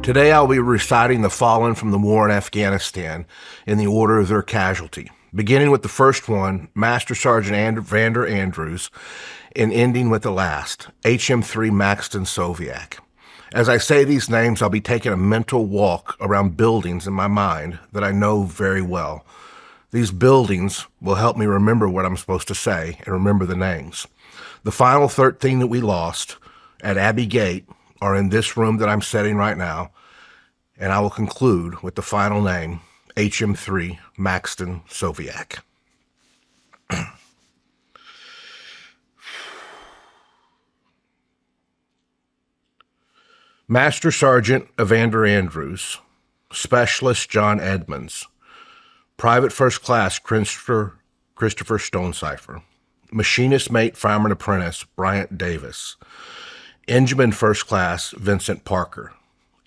Today I'll be reciting the fallen from the war in Afghanistan in the order of their casualty, beginning with the first one, Master Sergeant Vander Andrews, and ending with the last, HM3 Maxton Soviak. As I say these names, I'll be taking a mental walk around buildings in my mind that I know very well. These buildings will help me remember what I'm supposed to say and remember the names. The final 13 that we lost at Abbey Gate are in this room that I'm sitting right now, and I will conclude with the final name, HM3 Maxton Soviak. Master Sergeant Evander Andrews, Specialist John Edmonds, Private First Class Christopher Stonecipher, Machinist Mate Fireman Apprentice Bryant Davis, Engineman First Class Vincent Parker,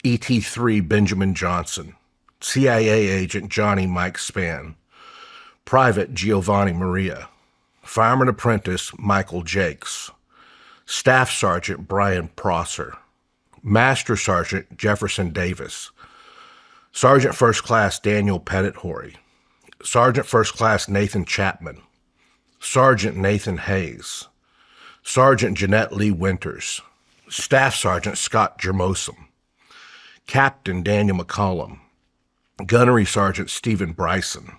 ET3 Benjamin Johnson, CIA Agent Johnny Mike Spann, Private Giovanni Maria, Fireman Apprentice Michael Jakes, Staff Sergeant Brian Prosser, Master Sergeant Jefferson Davis, Sergeant First Class Daniel Pettit-Horry, Sergeant First Class Nathan Chapman, Sergeant Nathan Hayes, Sergeant Jeanette Lee Winters, Staff Sergeant Scott Jermosum, Captain Daniel McCollum, Gunnery Sergeant Stephen Bryson,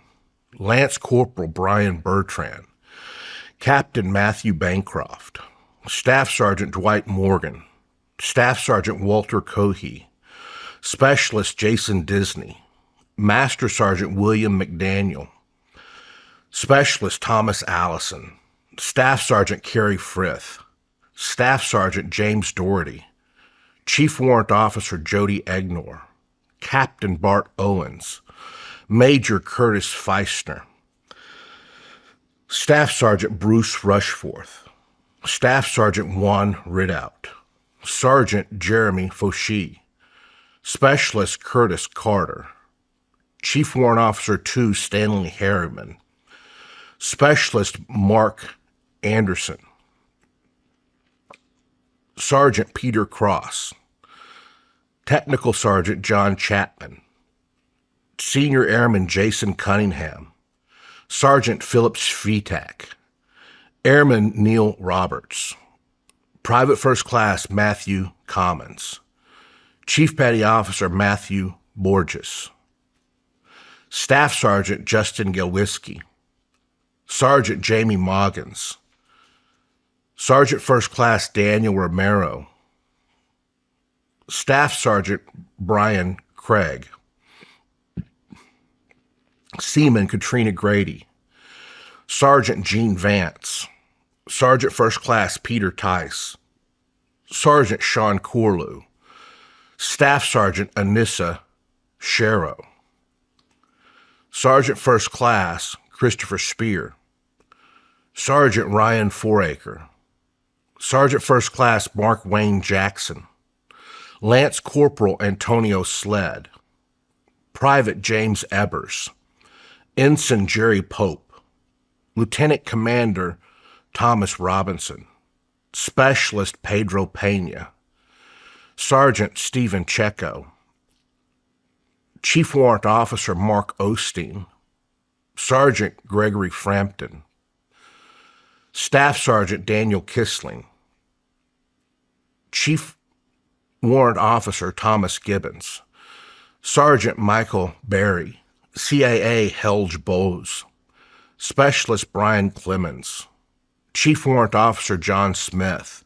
Lance Corporal Brian Bertrand, Captain Matthew Bancroft, Staff Sergeant Dwight Morgan, Staff Sergeant Walter Cohey, Specialist Jason Disney, Master Sergeant William McDaniel, Specialist Thomas Allison, Staff Sergeant Kerry Frith, Staff Sergeant James Doherty, Chief Warrant Officer Jody Egnor, Captain Bart Owens, Major Curtis Feistner, Staff Sergeant Bruce Rushforth, Staff Sergeant Juan Ridout, Sergeant Jeremy Fauché, Specialist Curtis Carter, Chief Warrant Officer 2 Stanley Harriman, Specialist Mark Anderson, Sergeant Peter Cross, Technical Sergeant John Chapman, Senior Airman Jason Cunningham, Sergeant Philip Svitak, Airman Neil Roberts, Private First Class Matthew Commons, Chief Petty Officer Matthew Borges, Staff Sergeant Justin Gelwiski, Sergeant Jamie Moggins, Sergeant First Class Daniel Romero, Staff Sergeant Brian Craig, Seaman Katrina Grady, Sergeant Gene Vance, Sergeant First Class Peter Tice, Sergeant Shawn Corlew, Staff Sergeant Anissa Sharrow, Sergeant First Class Christopher Spear, Sergeant Ryan Foraker, Sergeant First Class Mark Wayne Jackson, Lance Corporal Antonio Sled, Private James Ebbers, Ensign Jerry Pope, Lieutenant Commander Thomas Robinson, Specialist Pedro Pena, Sergeant Stephen Checo, Chief Warrant Officer Mark Osteen, Sergeant Gregory Frampton, Staff Sergeant Daniel Kissling, Chief Warrant Officer Thomas Gibbons, Sergeant Michael Berry, CAA Helge Bowes, Specialist Brian Clemens, Chief Warrant Officer John Smith,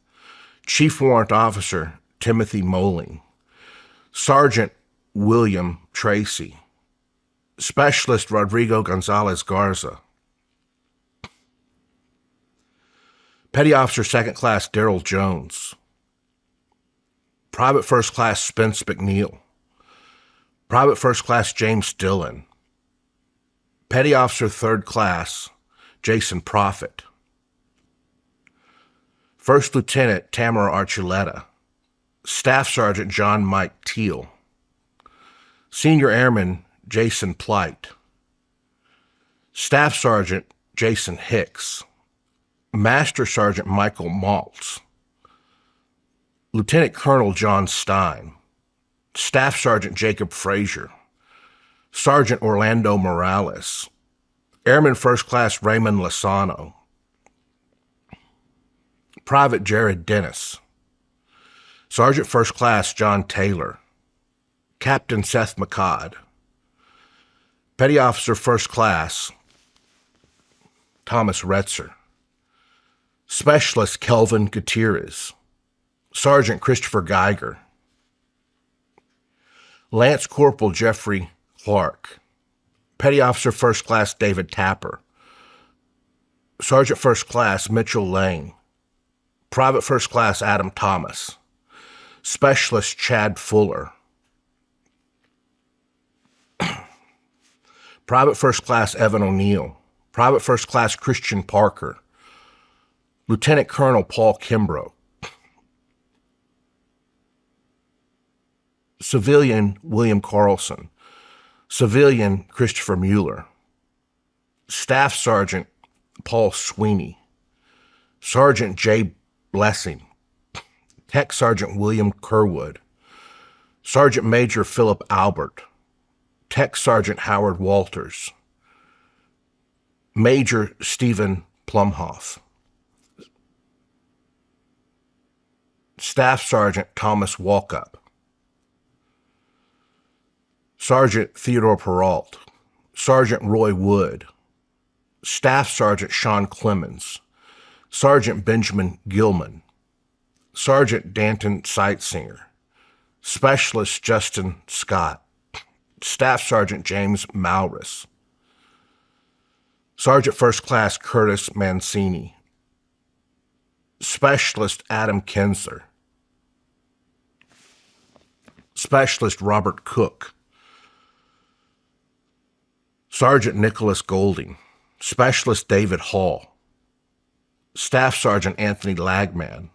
Chief Warrant Officer Timothy Moling, Sergeant William Tracy, Specialist Rodrigo Gonzalez Garza, Petty Officer Second Class Darrell Jones, Private First Class Spence McNeil, Private First Class James Dillon, Petty Officer Third Class Jason Profit, First Lieutenant Tamara Archuleta, Staff Sergeant John Mike Teal, Senior Airman Jason Plight, Staff Sergeant Jason Hicks, Master Sergeant Michael Maltz, Lieutenant Colonel John Stein, Staff Sergeant Jacob Frazier, Sergeant Orlando Morales, Airman First Class Raymond Lasano, Private Jared Dennis, Sergeant First Class John Taylor, Captain Seth McCod, Petty Officer First Class Thomas Retzer, Specialist Kelvin Gutierrez, Sergeant Christopher Geiger, Lance Corporal Jeffrey Clark, Petty Officer First Class David Tapper, Sergeant First Class Mitchell Lane, Private First Class Adam Thomas, Specialist Chad Fuller, Private First Class Evan O'Neill, Private First Class Christian Parker, Lieutenant Colonel Paul Kimbrough, Civilian William Carlson, Civilian Christopher Mueller, Staff Sergeant Paul Sweeney, Sergeant Jay Blessing, Tech Sergeant William Kerwood, Sergeant Major Philip Albert, Tech Sergeant Howard Walters, Major Stephen Plumhoff, Staff Sergeant Thomas Walkup, Sergeant Theodore Peralt, Sergeant Roy Wood, Staff Sergeant Shawn Clemens, Sergeant Benjamin Gilman, Sergeant Danton Sightsinger, Specialist Justin Scott, Staff Sergeant James Maurus, Sergeant First Class Curtis Mancini, Specialist Adam Kinsler, Specialist Robert Cook, Sergeant Nicholas Golding, Specialist David Hall, Staff Sergeant Anthony Lagman,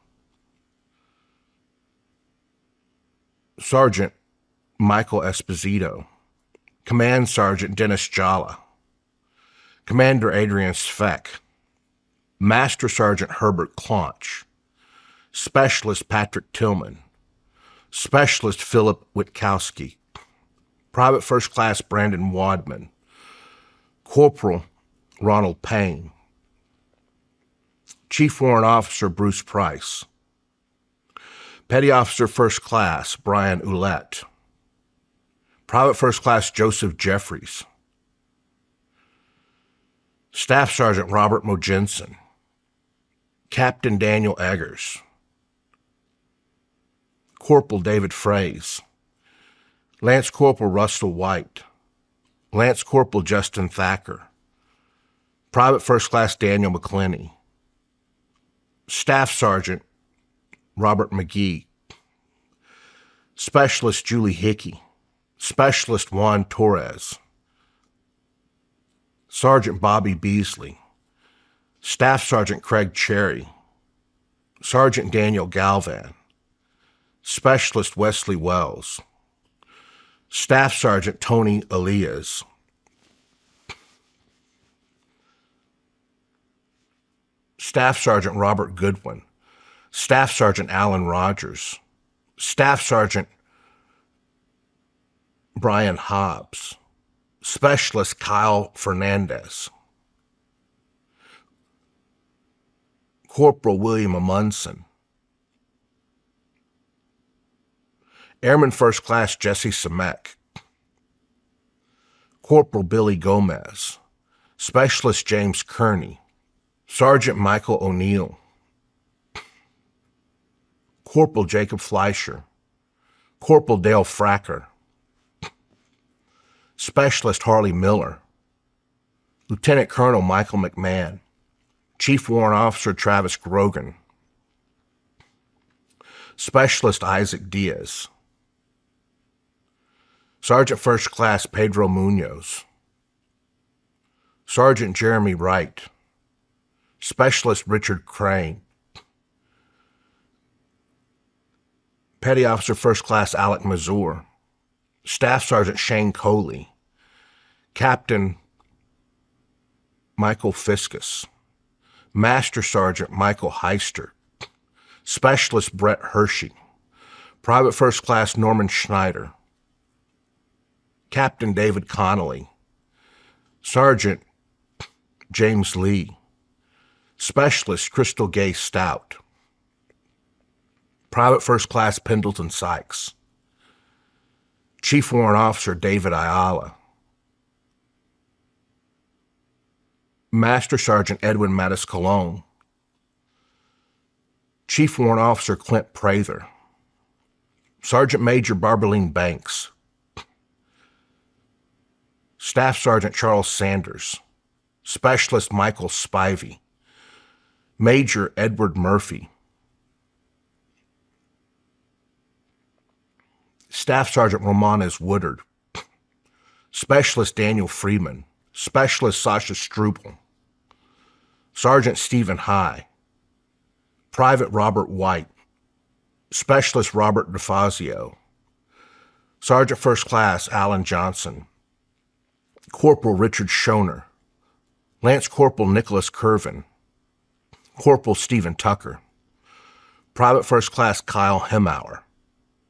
Sergeant Michael Esposito, Command Sergeant Dennis Jala, Commander Adrian Sveck, Master Sergeant Herbert Claunch, Specialist Patrick Tillman, Specialist Philip Witkowski, Private First Class Brandon Wadman, Corporal Ronald Payne, Chief Warrant Officer Bruce Price, Petty Officer First Class Brian Ouellette, Private First Class Joseph Jeffries, Staff Sergeant Robert Mogensen, Captain Daniel Eggers, Corporal David Fraze, Lance Corporal Russell White, Lance Corporal Justin Thacker, Private First Class Daniel McClenny, Staff Sergeant Robert McGee, Specialist Julie Hickey, Specialist Juan Torres, Sergeant Bobby Beasley, Staff Sergeant Craig Cherry, Sergeant Daniel Galvan, Specialist Wesley Wells, Staff Sergeant Tony Elias, Staff Sergeant Robert Goodwin, Staff Sergeant Alan Rogers, Staff Sergeant Brian Hobbs, Specialist Kyle Fernandez, Corporal William Amundsen, Airman First Class Jesse Samek, Corporal Billy Gomez, Specialist James Kearney, Sergeant Michael O'Neill, Corporal Jacob Fleischer, Corporal Dale Fracker, Specialist Harley Miller, Lieutenant Colonel Michael McMahon, Chief Warrant Officer Travis Grogan, Specialist Isaac Diaz, Sergeant First Class Pedro Munoz, Sergeant Jeremy Wright, Specialist Richard Crane, Petty Officer First Class Alec Mazur, Staff Sergeant Shane Coley, Captain Michael Fiscus, Master Sergeant Michael Heister, Specialist Brett Hershey, Private First Class Norman Schneider, Captain David Connolly, Sergeant James Lee, Specialist Crystal Gay Stout, Private First Class Pendleton Sykes, Chief Warrant Officer David Ayala, Master Sergeant Edwin Mattis Colon, Chief Warrant Officer Clint Prather, Sergeant Major Barbeline Banks, Staff Sergeant Charles Sanders, Specialist Michael Spivey, Major Edward Murphy, Staff Sergeant Romanes Woodard, Specialist Daniel Freeman, Specialist Sasha Struble, Sergeant Stephen High, Private Robert White, Specialist Robert DeFazio, Sergeant First Class Alan Johnson, Corporal Richard Schoner, Lance Corporal Nicholas Curvin, Corporal Stephen Tucker, Private First Class Kyle Hemauer,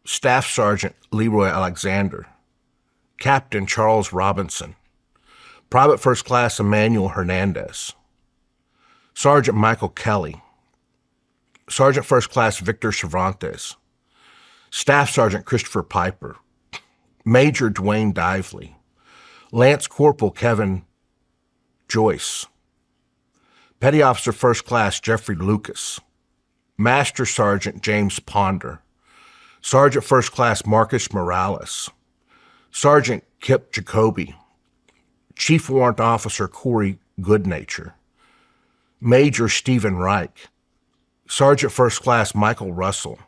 Staff Sergeant Leroy Alexander, Captain Charles Robinson, Private First Class Emmanuel Hernandez, Sergeant Michael Kelly, Sergeant First Class Victor Cervantes, Staff Sergeant Christopher Piper, Major Dwayne Dively, Lance Corporal Kevin Joyce, Petty Officer First Class Jeffrey Lucas, Master Sergeant James Ponder, Sergeant First Class Marcus Morales, Sergeant Kip Jacoby, Chief Warrant Officer Corey Goodnature, Major Stephen Reich, Sergeant First Class Michael Russell,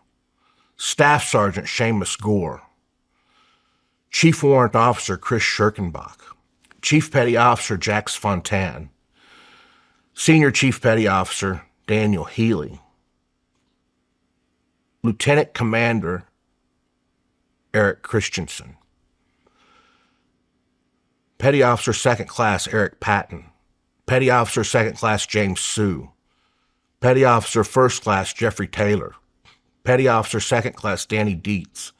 Staff Sergeant Seamus Gore, Chief Warrant Officer Chris Schirkenbach, Chief Petty Officer Jax Fontaine, Senior Chief Petty Officer Daniel Healy, Lieutenant Commander Eric Christensen, Petty Officer Second Class Eric Patton, Petty Officer Second Class James Sue, Petty Officer First Class Jeffrey Taylor, Petty Officer Second Class Danny Dietz,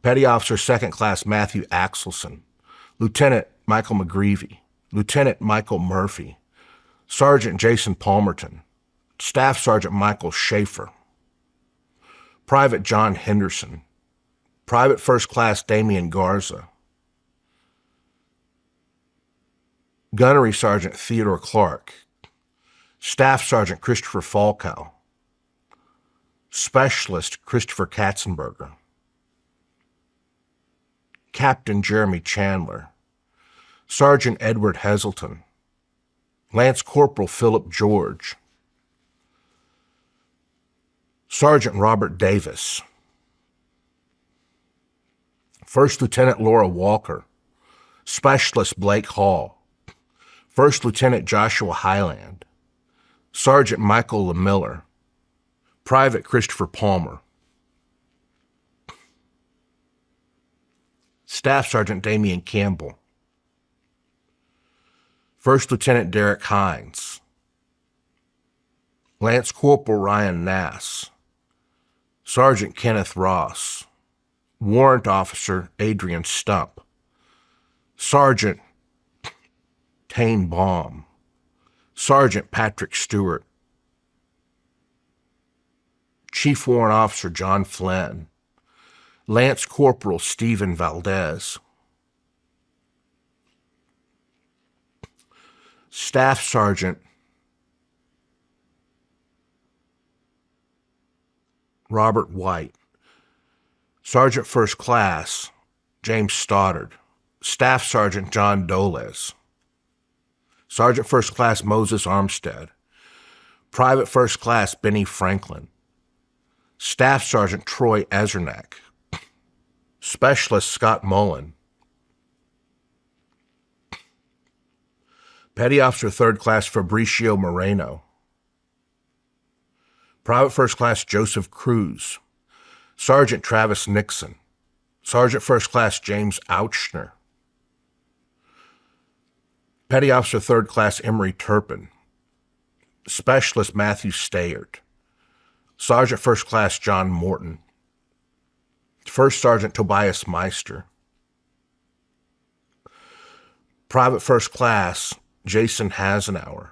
Petty Officer Second Class Matthew Axelson, Lieutenant Michael McGreevy, Lieutenant Michael Murphy, Sergeant Jason Palmerton, Staff Sergeant Michael Schaefer, Private John Henderson, Private First Class Damian Garza, Gunnery Sergeant Theodore Clark, Staff Sergeant Christopher Falkow, Specialist Christopher Katzenberger, Captain Jeremy Chandler, Sergeant Edward Heselton, Lance Corporal Philip George, Sergeant Robert Davis, First Lieutenant Laura Walker, Specialist Blake Hall, First Lieutenant Joshua Highland, Sergeant Michael LeMiller, Private Christopher Palmer, Staff Sergeant Damian Campbell, First Lieutenant Derek Hines, Lance Corporal Ryan Nass, Sergeant Kenneth Ross, Warrant Officer Adrian Stump, Sergeant Tane Baum, Sergeant Patrick Stewart, Chief Warrant Officer John Flynn, Lance Corporal Stephen Valdez, Staff Sergeant Robert White, Sergeant First Class James Stoddard, Staff Sergeant John Doles, Sergeant First Class Moses Armstead, Private First Class Benny Franklin, Staff Sergeant Troy Ezernak, Specialist Scott Mullen, Petty Officer Third Class Fabricio Moreno, Private First Class Joseph Cruz, Sergeant Travis Nixon, Sergeant First Class James Ouchner, Petty Officer Third Class Emery Turpin, Specialist Matthew Stayard, Sergeant First Class John Morton, First Sergeant Tobias Meister. Private First Class Jason Hasenauer.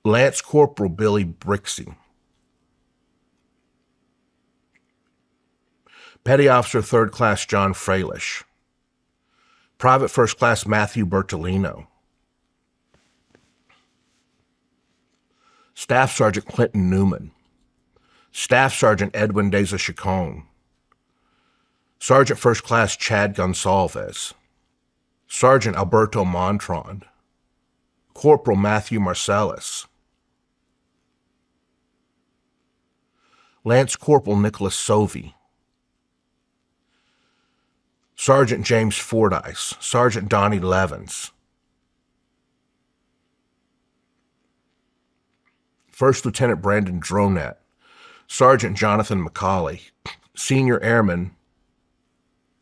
Lance Corporal Billy Brixey. Petty Officer Third Class John Fralish. Private First Class Matthew Bertolino. Staff Sergeant Clinton Newman. Staff Sergeant Edwin Deza Chacon. Sergeant First Class Chad Gonsalves. Sergeant Alberto Montrond. Corporal Matthew Marcellus. Lance Corporal Nicholas Sovey. Sergeant James Fordyce. Sergeant Donnie Levins. First Lieutenant Brandon Dronett. Sergeant Jonathan McCauley. Senior Airman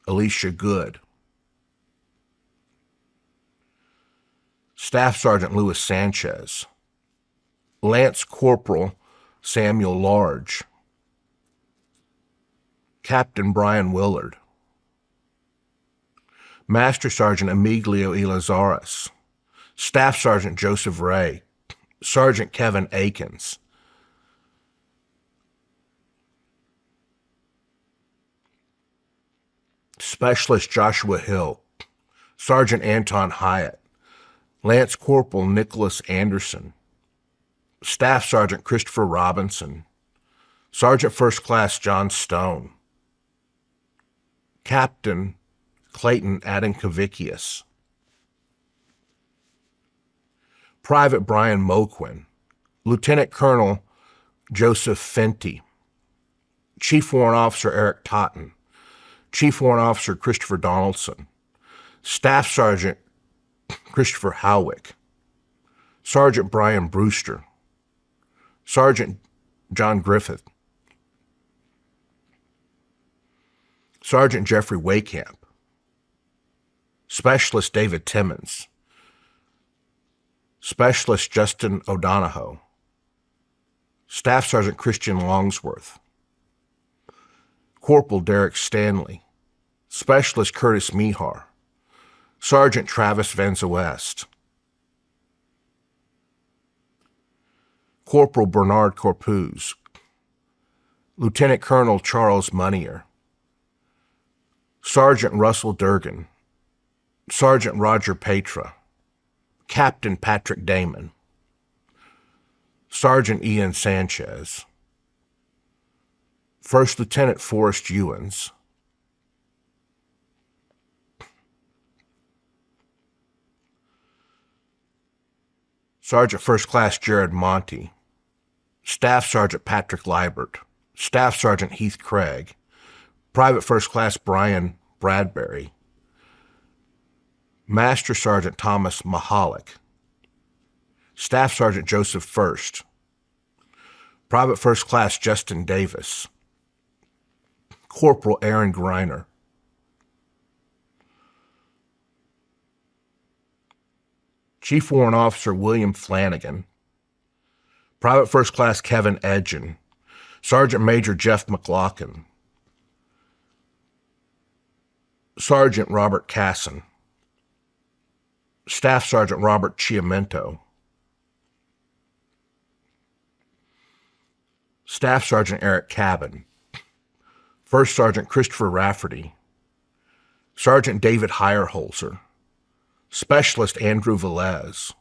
Alicia Good. Staff Sergeant Louis Sanchez. Lance Corporal Samuel Large. Captain Brian Willard. Master Sergeant Emiglio Elazaris. Staff Sergeant Joseph Ray. Sergeant Kevin Akins. Specialist Joshua Hill. Sergeant Anton Hyatt. Lance Corporal Nicholas Anderson. Staff Sergeant Christopher Robinson. Sergeant First Class John Stone. Captain Clayton Adenkavicius. Private Brian Moquin. Lieutenant Colonel Joseph Fenty. Chief Warrant Officer Eric Totten. Chief Warrant Officer Christopher Donaldson. Staff Sergeant Christopher Howick. Sergeant Brian Brewster. Sergeant John Griffith. Sergeant Jeffrey Waycamp. Specialist David Timmons. Specialist Justin O'Donohoe. Staff Sergeant Christian Longsworth. Corporal Derek Stanley. Specialist Curtis Mihar. Sergeant Travis Van West. Corporal Bernard Corpuz. Lieutenant Colonel Charles Munier. Sergeant Russell Durgan. Sergeant Roger Petra. Captain Patrick Damon. Sergeant Ian Sanchez. First Lieutenant Forrest Ewens. Sergeant First Class Jared Monty. Staff Sergeant Patrick Liebert. Staff Sergeant Heath Craig. Private First Class Brian Bradbury. Master Sergeant Thomas Mahalik. Staff Sergeant Joseph First. Private First Class Justin Davis. Corporal Aaron Greiner. Chief Warrant Officer William Flanagan. Private First Class Kevin Edgen. Sergeant Major Jeff McLaughlin. Sergeant Robert Casson. Staff Sergeant Robert Chiamento. Staff Sergeant Eric Cabin. First Sergeant Christopher Rafferty. Sergeant David Heyerholzer. Specialist Andrew Velez.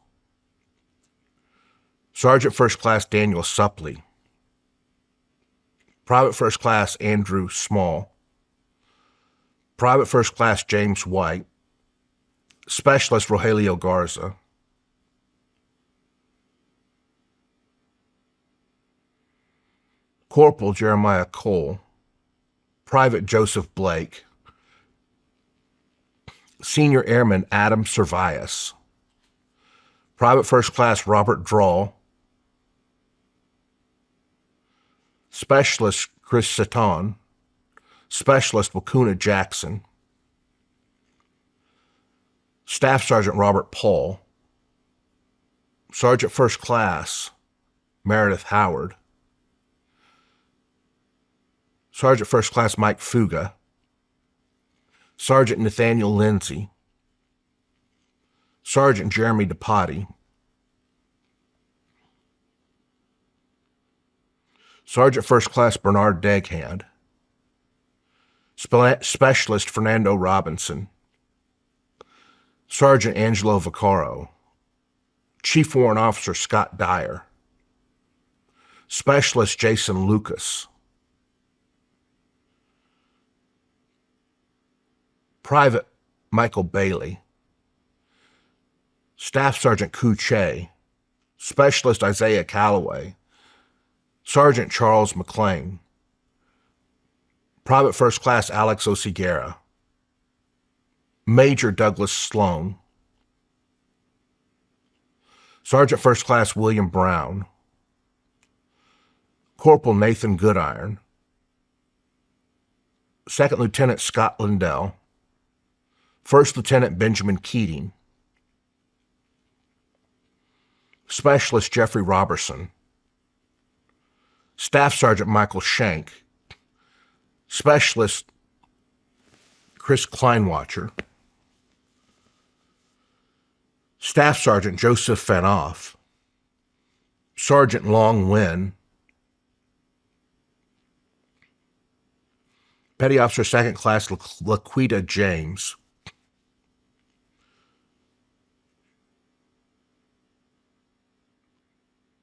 Sergeant First Class Daniel Suppley. Private First Class Andrew Small. Private First Class James White. Specialist Rogelio Garza. Corporal Jeremiah Cole. Private Joseph Blake. Senior Airman Adam Servias. Private First Class Robert Drawl. Specialist Chris Saton. Specialist Wakuna Jackson. Staff Sergeant Robert Paul. Sergeant First Class Meredith Howard. Sergeant First Class Mike Fuga. Sergeant Nathaniel Lindsay, Sergeant Jeremy DePotty, Sergeant First Class Bernard Deghand, Specialist Fernando Robinson, Sergeant Angelo Vaccaro, Chief Warrant Officer Scott Dyer, Specialist Jason Lucas, Private Michael Bailey, Staff Sergeant Ku Che, Specialist Isaiah Calloway, Sergeant Charles McLean, Private First Class Alex Oseguera, Major Douglas Sloan, Sergeant First Class William Brown, Corporal Nathan Goodiron, Second Lieutenant Scott Lindell, First Lieutenant Benjamin Keating, Specialist Jeffrey Robertson, Staff Sergeant Michael Shank, Specialist Chris Kleinwatcher, Staff Sergeant Joseph Fanoff, Sergeant Long Nguyen, Petty Officer Second Class Laquita James,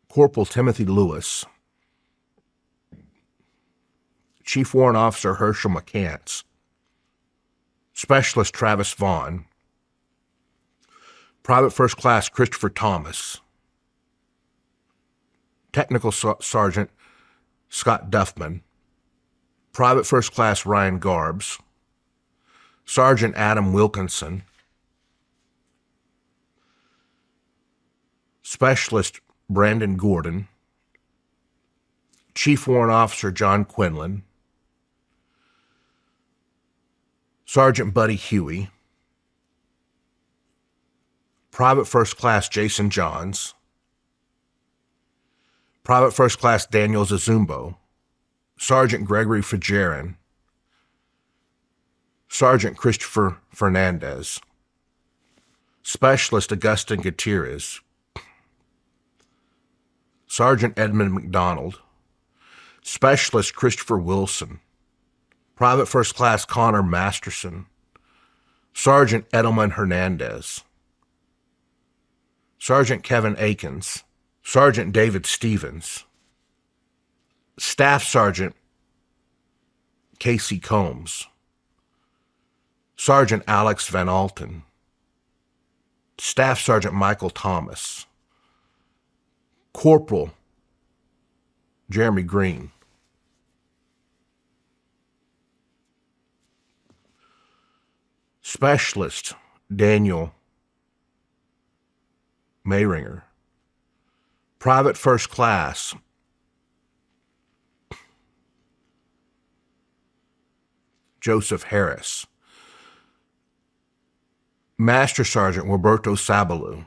Corporal Timothy Lewis, Chief Warrant Officer Herschel McCants, Specialist Travis Vaughn, Private First Class Christopher Thomas, Technical Sergeant Scott Duffman, Private First Class Ryan Garbs, Sergeant Adam Wilkinson, Specialist Brandon Gordon, Chief Warrant Officer John Quinlan, Sergeant Buddy Huey, Private First Class Jason Johns, Private First Class Daniel Zazumbo, Sergeant Gregory Fajarin, Sergeant Christopher Fernandez, Specialist Augustin Gutierrez, Sergeant Edmund McDonald, Specialist Christopher Wilson, Private First Class Connor Masterson, Sergeant Edelman Hernandez, Sergeant Kevin Akins, Sergeant David Stevens, Staff Sergeant Casey Combs, Sergeant Alex Van Alten, Staff Sergeant Michael Thomas, Corporal Jeremy Green, Specialist Daniel Mayringer, Private First Class Joseph Harris, Master Sergeant Roberto Sabalu,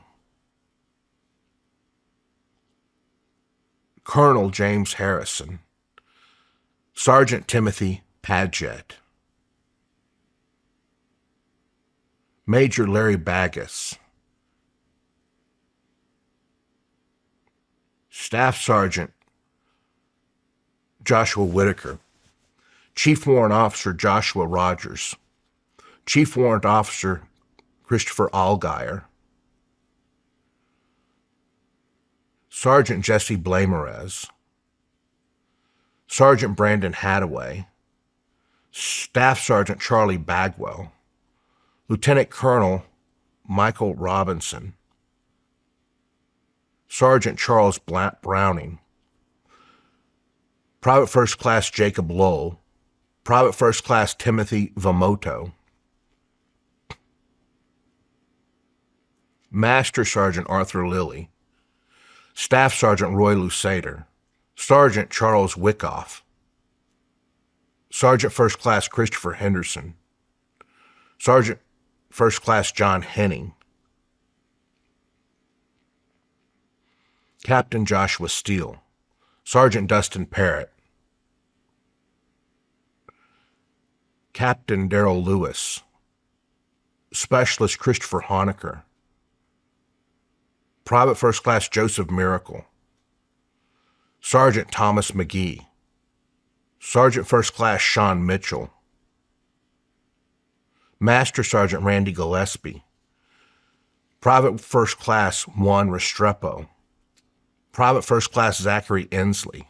Colonel James Harrison, Sergeant Timothy Padgett, Major Larry Baggas, Staff Sergeant Joshua Whitaker, Chief Warrant Officer Joshua Rogers, Chief Warrant Officer Christopher Allgaier, Sergeant Jesse Blamerez, Sergeant Brandon Hadaway, Staff Sergeant Charlie Bagwell, Lieutenant Colonel Michael Robinson, Sergeant Charles Browning, Private First Class Jacob Lowell, Private First Class Timothy Vamoto, Master Sergeant Arthur Lilly, Staff Sergeant Roy Lusader, Sergeant Charles Wickoff, Sergeant First Class Christopher Henderson, Sergeant First Class John Henning, Captain Joshua Steele, Sergeant Dustin Parrott, Captain Darrell Lewis, Specialist Christopher Honecker, Private First Class Joseph Miracle, Sergeant Thomas McGee, Sergeant First Class Shawn Mitchell, Master Sergeant Randy Gillespie, Private First Class Juan Restrepo, Private First Class Zachary Inslee,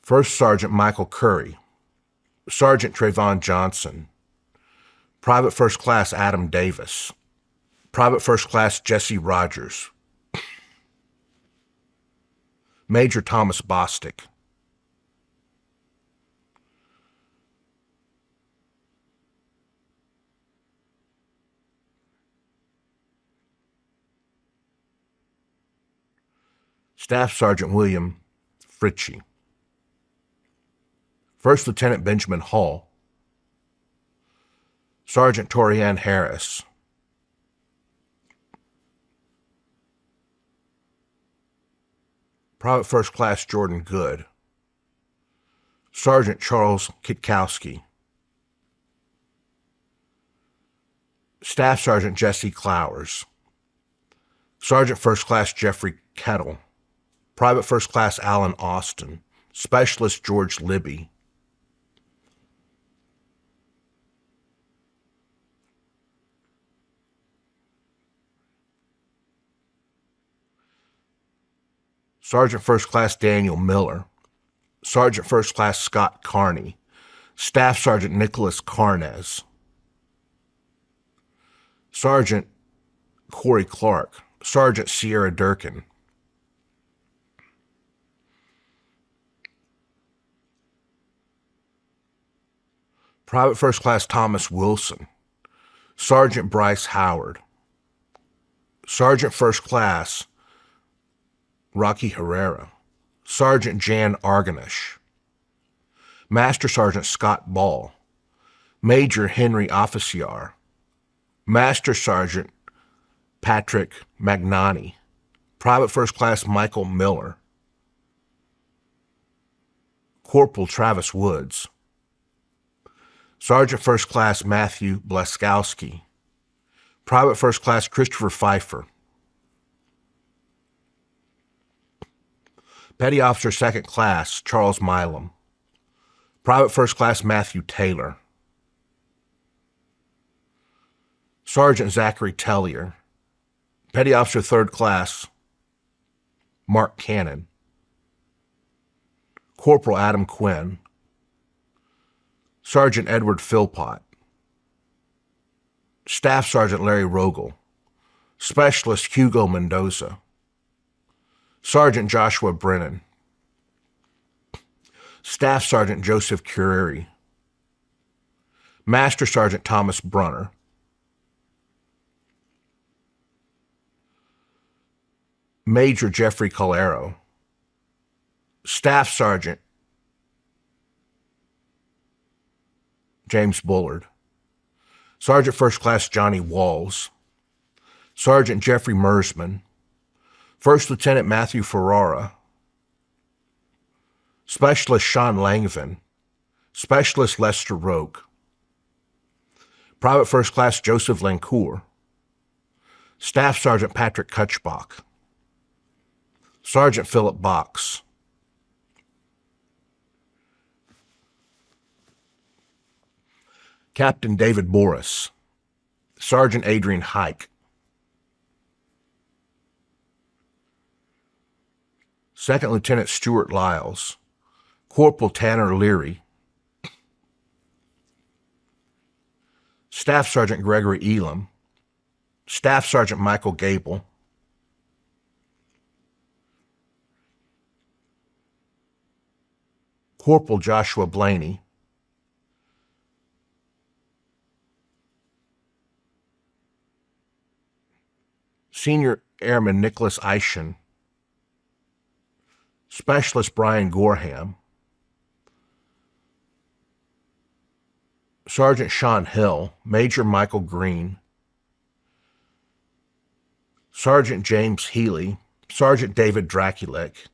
First Sergeant Michael Curry, Sergeant Trayvon Johnson, Private First Class Adam Davis, Private First Class Jesse Rogers, Major Thomas Bostic, Staff Sergeant William Fritchie, First Lieutenant Benjamin Hall, Sergeant Torianne Harris, Private First Class Jordan Good, Sergeant Charles Kitkowski, Staff Sergeant Jesse Clowers, Sergeant First Class Jeffrey Kettle, Private First Class Alan Austin, Specialist George Libby, Sergeant First Class Daniel Miller, Sergeant First Class Scott Carney, Staff Sergeant Nicholas Carnez, Sergeant Corey Clark, Sergeant Sierra Durkin, Private First Class Thomas Wilson, Sergeant Bryce Howard, Sergeant First Class Rocky Herrera, Sergeant Jan Arganish, Master Sergeant Scott Ball, Major Henry Officiar, Master Sergeant Patrick Magnani, Private First Class Michael Miller, Corporal Travis Woods, Sergeant First Class Matthew Blaskowski, Private First Class Christopher Pfeiffer, Petty Officer Second Class Charles Milam, Private First Class Matthew Taylor, Sergeant Zachary Tellier, Petty Officer Third Class Mark Cannon, Corporal Adam Quinn, Sergeant Edward Philpott, Staff Sergeant Larry Rogel, Specialist Hugo Mendoza, Sergeant Joshua Brennan, Staff Sergeant Joseph Cureri, Master Sergeant Thomas Brunner, Major Jeffrey Calero, Staff Sergeant James Bullard, Sergeant First Class Johnny Walls, Sergeant Jeffrey Mersman, First Lieutenant Matthew Ferrara, Specialist Sean Langevin, Specialist Lester Roque, Private First Class Joseph Lancour, Staff Sergeant Patrick Kutchbach, Sergeant Philip Box, Captain David Boris, Sergeant Adrian Hike, Second Lieutenant Stuart Lyles, Corporal Tanner Leary, Staff Sergeant Gregory Elam, Staff Sergeant Michael Gable, Corporal Joshua Blaney, Senior Airman Nicholas Eischen, Specialist Brian Gorham, Sergeant Sean Hill, Major Michael Green, Sergeant James Healy, Sergeant David Draculek,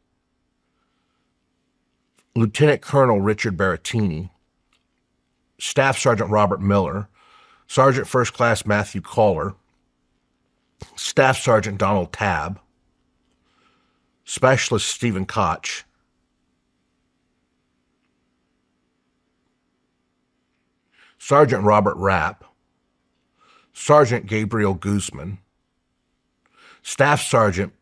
Lieutenant Colonel Richard Barattini, Staff Sergeant Robert Miller, Sergeant First Class Matthew Caller, Staff Sergeant Donald Tabb, Specialist Stephen Koch, Sergeant Robert Rapp, Sergeant Gabriel Guzman, Staff Sergeant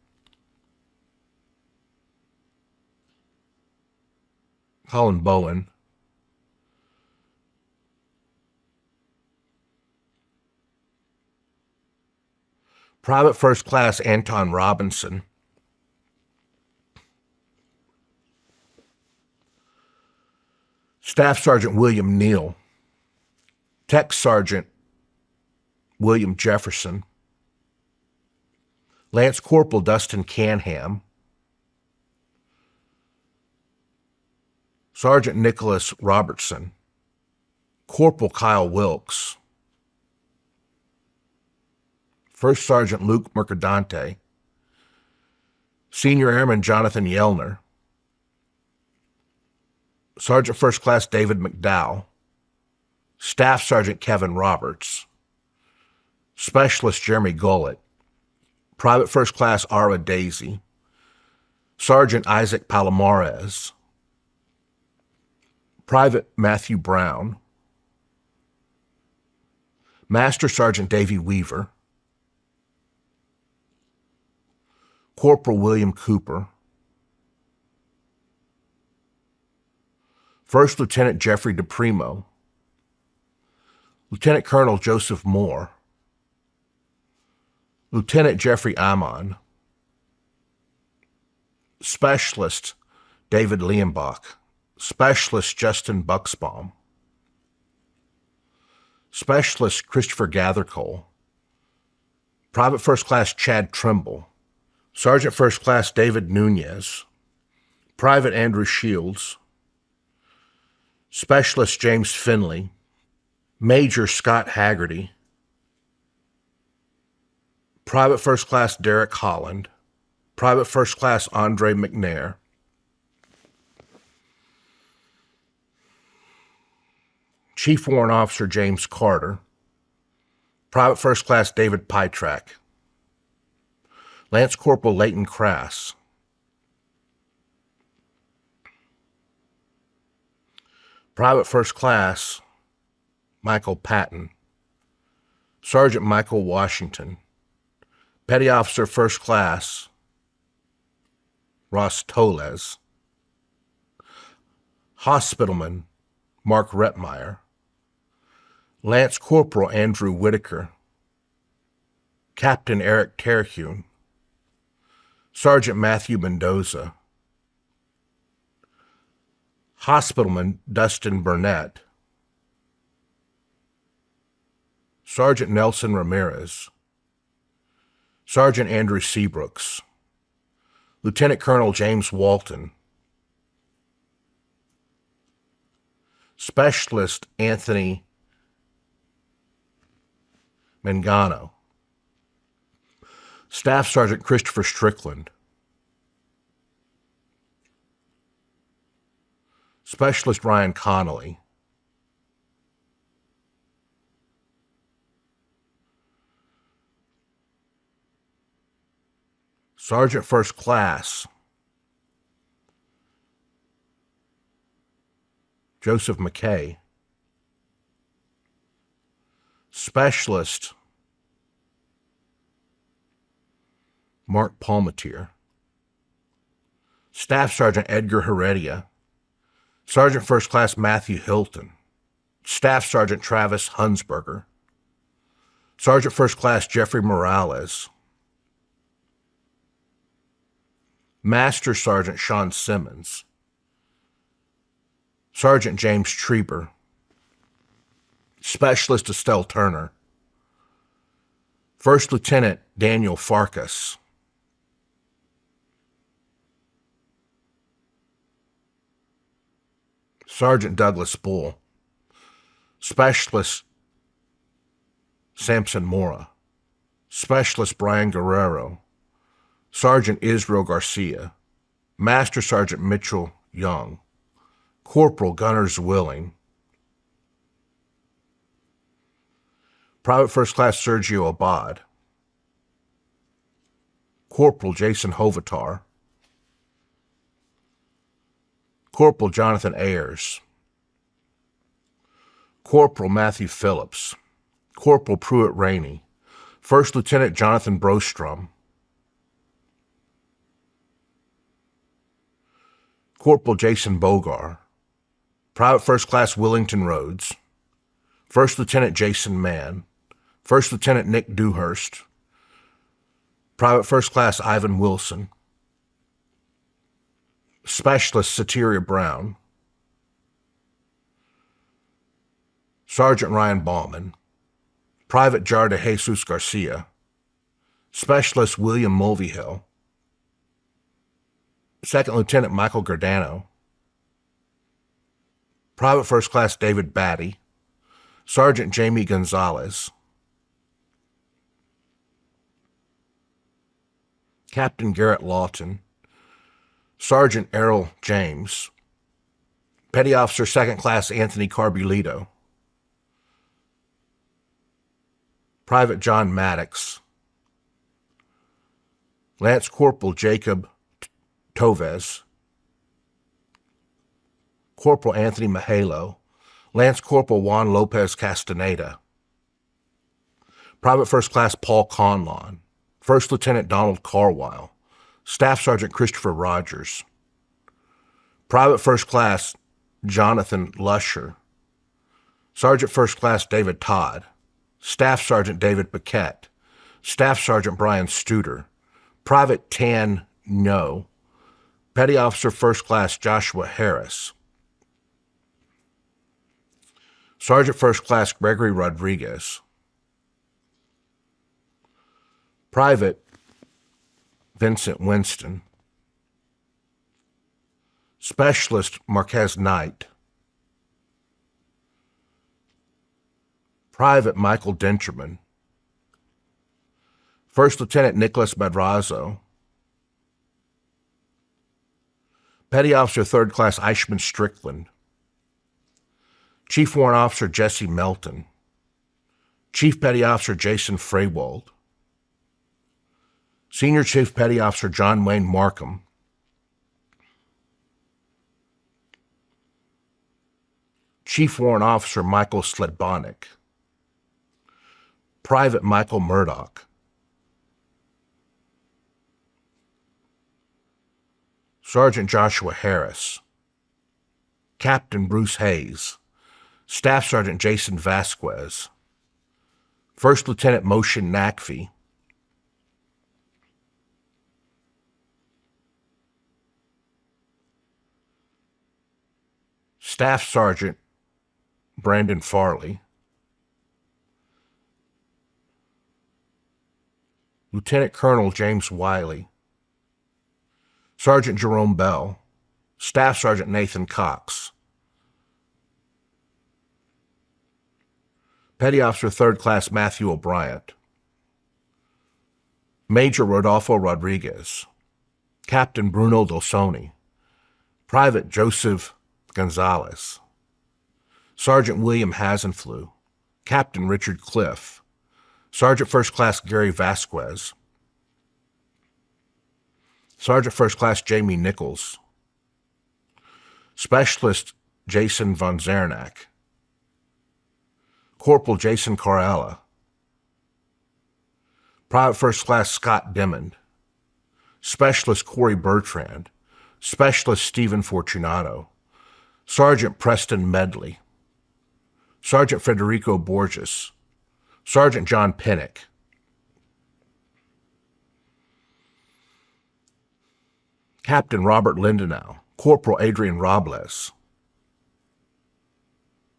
Colin Bowen, Private First Class Anton Robinson, Staff Sergeant William Neal, Tech Sergeant William Jefferson, Lance Corporal Dustin Canham, Sergeant Nicholas Robertson, Corporal Kyle Wilkes, First Sergeant Luke Mercadante, Senior Airman Jonathan Yellner, Sergeant First Class David McDowell, Staff Sergeant Kevin Roberts, Specialist Jeremy Gullett, Private First Class Ara Daisy, Sergeant Isaac Palomares, Private Matthew Brown, Master Sergeant Davy Weaver, Corporal William Cooper, First Lieutenant Jeffrey DePrimo, Lieutenant Colonel Joseph Moore, Lieutenant Jeffrey Amon, Specialist David Lienbach, Specialist Justin Buxbaum, Specialist Christopher Gathercole, Private First Class Chad Trimble, Sergeant First Class David Nunez, Private Andrew Shields, Specialist James Finley, Major Scott Haggerty, Private First Class Derek Holland, Private First Class Andre McNair, Chief Warrant Officer James Carter, Private First Class David Pytrak, Lance Corporal Leighton Crass, Private First Class Michael Patton, Sergeant Michael Washington, Petty Officer First Class Ross Toles, Hospitalman Mark Rettmeyer, Lance Corporal Andrew Whitaker, Captain Eric Terhune, Sergeant Matthew Mendoza, Hospitalman Dustin Burnett, Sergeant Nelson Ramirez, Sergeant Andrew Seabrooks, Lieutenant Colonel James Walton, Specialist Anthony Mangano, Staff Sergeant Christopher Strickland, Specialist Ryan Connolly, Sergeant First Class Joseph McKay, Specialist Mark Palmatier, Staff Sergeant Edgar Heredia, Sergeant First Class Matthew Hilton, Staff Sergeant Travis Hunsberger, Sergeant First Class Jeffrey Morales, Master Sergeant Shawn Simmons, Sergeant James Treber, Specialist Estelle Turner, First Lieutenant Daniel Farkas, Sergeant Douglas Bull, Specialist Samson Mora, Specialist Brian Guerrero, Sergeant Israel Garcia, Master Sergeant Mitchell Young, Corporal Gunners Willing, Private First Class Sergio Abad, Corporal Jason Hovatar, Corporal Jonathan Ayers, Corporal Matthew Phillips, Corporal Pruitt Rainey, First Lieutenant Jonathan Brostrom, Corporal Jason Bogar, Private First Class Willington Rhodes, First Lieutenant Jason Mann, First Lieutenant Nick Dewhurst, Private First Class Ivan Wilson, Specialist Sateria Brown, Sergeant Ryan Ballman, Private Jarda Jesus Garcia, Specialist William Mulvihill, Second Lieutenant Michael Gardano, Private First Class David Batty, Sergeant Jamie Gonzalez, Captain Garrett Lawton, Sergeant Errol James, Petty Officer Second Class Anthony Carbulito, Private John Maddox, Lance Corporal Jacob Toves, Corporal Anthony Mahalo, Lance Corporal Juan Lopez Castaneda, Private First Class Paul Conlon, First Lieutenant Donald Carwile, Staff Sergeant Christopher Rogers, Private First Class Jonathan Lusher, Sergeant First Class David Todd, Staff Sergeant David Paquette, Staff Sergeant Brian Studer, Private Tan No, Petty Officer First Class Joshua Harris, Sergeant First Class Gregory Rodriguez, Private Vincent Winston, Specialist Marquez Knight, Private Michael Denterman, First Lieutenant Nicholas Madrazo, Petty Officer Third Class Eichmann Strickland, Chief Warrant Officer Jesse Melton, Chief Petty Officer Jason Freywald, Senior Chief Petty Officer John Wayne Markham, Chief Warrant Officer Michael Sledbonic, Private Michael Murdoch, Sergeant Joshua Harris, Captain Bruce Hayes, Staff Sergeant Jason Vasquez, First Lieutenant Moshe Nakfi, Staff Sergeant Brandon Farley, Lieutenant Colonel James Wiley, Sergeant Jerome Bell, Staff Sergeant Nathan Cox, Petty Officer Third Class Matthew O'Brien, Major Rodolfo Rodriguez, Captain Bruno Delsoni, Private Joseph Gonzalez, Sergeant William Hasenflew, Captain Richard Cliff, Sergeant First Class Gary Vasquez, Sergeant First Class Jamie Nichols, Specialist Jason Von Zernak, Corporal Jason Carella, Private First Class Scott Dimmond, Specialist Corey Bertrand, Specialist Stephen Fortunato, Sergeant Preston Medley, Sergeant Federico Borges, Sergeant John Pinnock, Captain Robert Lindenau, Corporal Adrian Robles,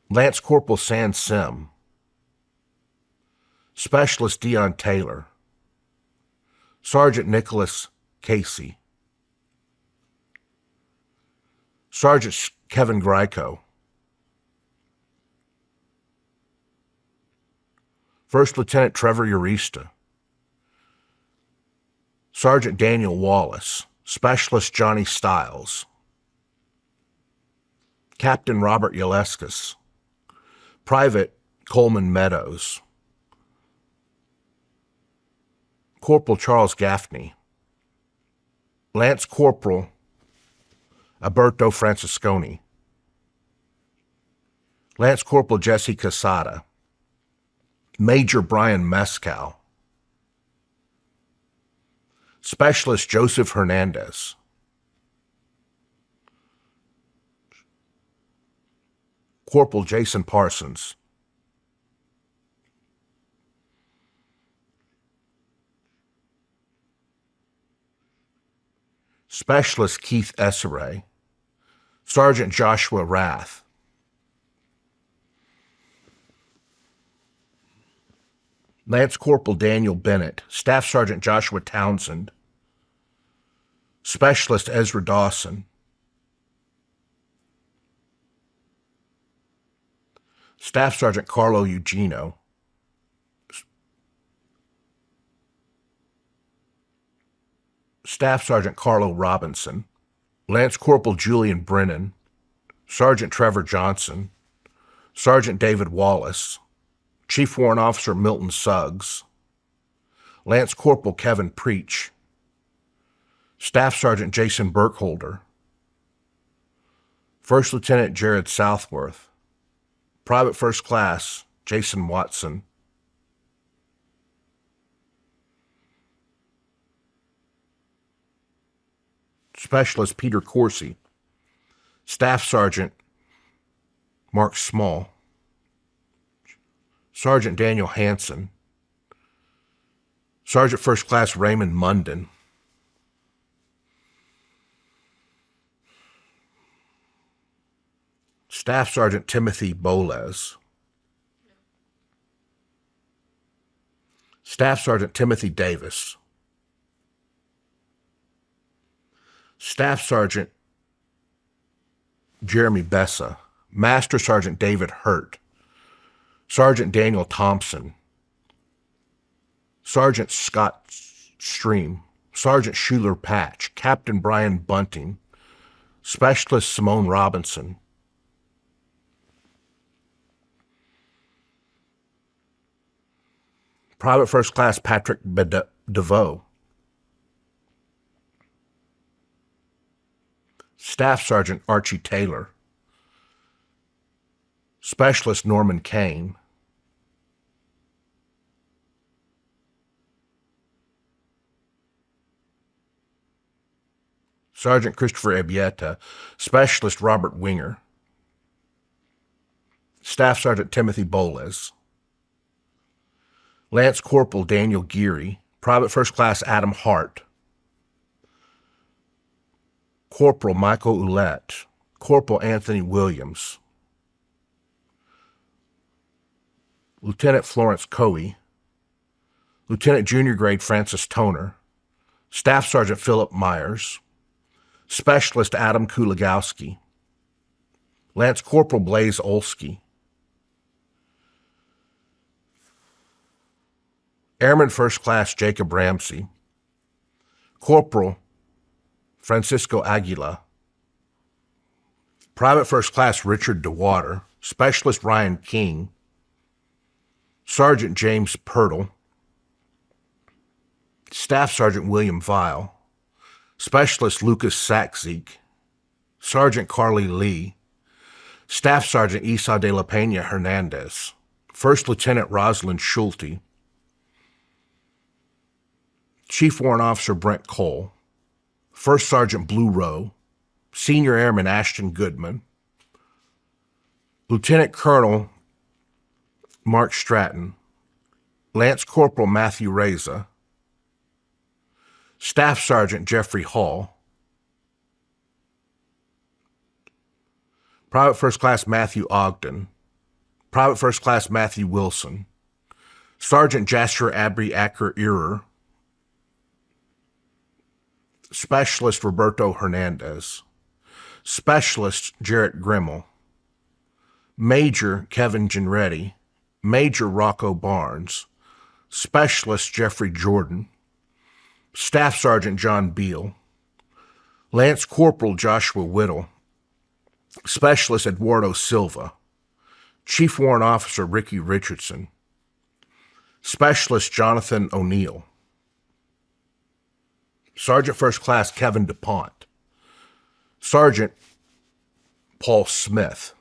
Lance Corporal San Sim, Specialist Dion Taylor, Sergeant Nicholas Casey, Sergeant Kevin Greico, First Lieutenant Trevor Urista, Sergeant Daniel Wallace, Specialist Johnny Stiles, Captain Robert Yeleskis, Private Coleman Meadows, Corporal Charles Gaffney, Lance Corporal Alberto Francisconi, Lance Corporal Jesse Casada, Major Brian Mescal, Specialist Joseph Hernandez, Corporal Jason Parsons, Specialist Keith Esseray, Sergeant Joshua Rath, Lance Corporal Daniel Bennett, Staff Sergeant Joshua Townsend, Specialist Ezra Dawson, Staff Sergeant Carlo Eugenio, Staff Sergeant Carlo Robinson, Lance Corporal Julian Brennan, Sergeant Trevor Johnson, Sergeant David Wallace, Chief Warrant Officer Milton Suggs, Lance Corporal Kevin Preach, Staff Sergeant Jason Burkholder, First Lieutenant Jared Southworth, Private First Class Jason Watson, Specialist Peter Coursey, Staff Sergeant Mark Small, Sergeant Daniel Hanson, Sergeant First Class Raymond Munden, Staff Sergeant Timothy Boles, Staff Sergeant Timothy Davis, Staff Sergeant Jeremy Bessa, Master Sergeant David Hurt, Sergeant Daniel Thompson, Sergeant Scott Stream, Sergeant Schuler Patch, Captain Brian Bunting, Specialist Simone Robinson, Private First Class Patrick DeVoe, Staff Sergeant Archie Taylor, Specialist Norman Kane, Sergeant Christopher Ebieta, Specialist Robert Winger, Staff Sergeant Timothy Boles, Lance Corporal Daniel Geary, Private First Class Adam Hart, Corporal Michael Ouellette, Corporal Anthony Williams, Lieutenant Florence Coey, Lieutenant Junior Grade Francis Toner, Staff Sergeant Philip Myers, Specialist Adam Kulagowski, Lance Corporal Blaze Olsky, Airman First Class Jacob Ramsey, Corporal Francisco Aguila, Private First Class Richard DeWater, Specialist Ryan King, Sergeant James Pirtle, Staff Sergeant William Vile, Specialist Lucas Sackzeek, Sergeant Carly Lee, Staff Sergeant Isa de la Pena Hernandez, First Lieutenant Rosalind Schulte, Chief Warrant Officer Brent Cole, First Sergeant Blue Rowe, Senior Airman Ashton Goodman, Lieutenant Colonel Mark Stratton, Lance Corporal Matthew Reza, Staff Sergeant Jeffrey Hall, Private First Class Matthew Ogden, Private First Class Matthew Wilson, Sergeant Jasper Abri Acker Earer, Specialist Roberto Hernandez, Specialist Jarrett Grimmel, Major Kevin Genretti, Major Rocco Barnes, Specialist Jeffrey Jordan, Staff Sergeant John Beal, Lance Corporal Joshua Whittle, Specialist Eduardo Silva, Chief Warrant Officer Ricky Richardson, Specialist Jonathan O'Neill, Sergeant First Class Kevin DuPont, Sergeant Paul Smith,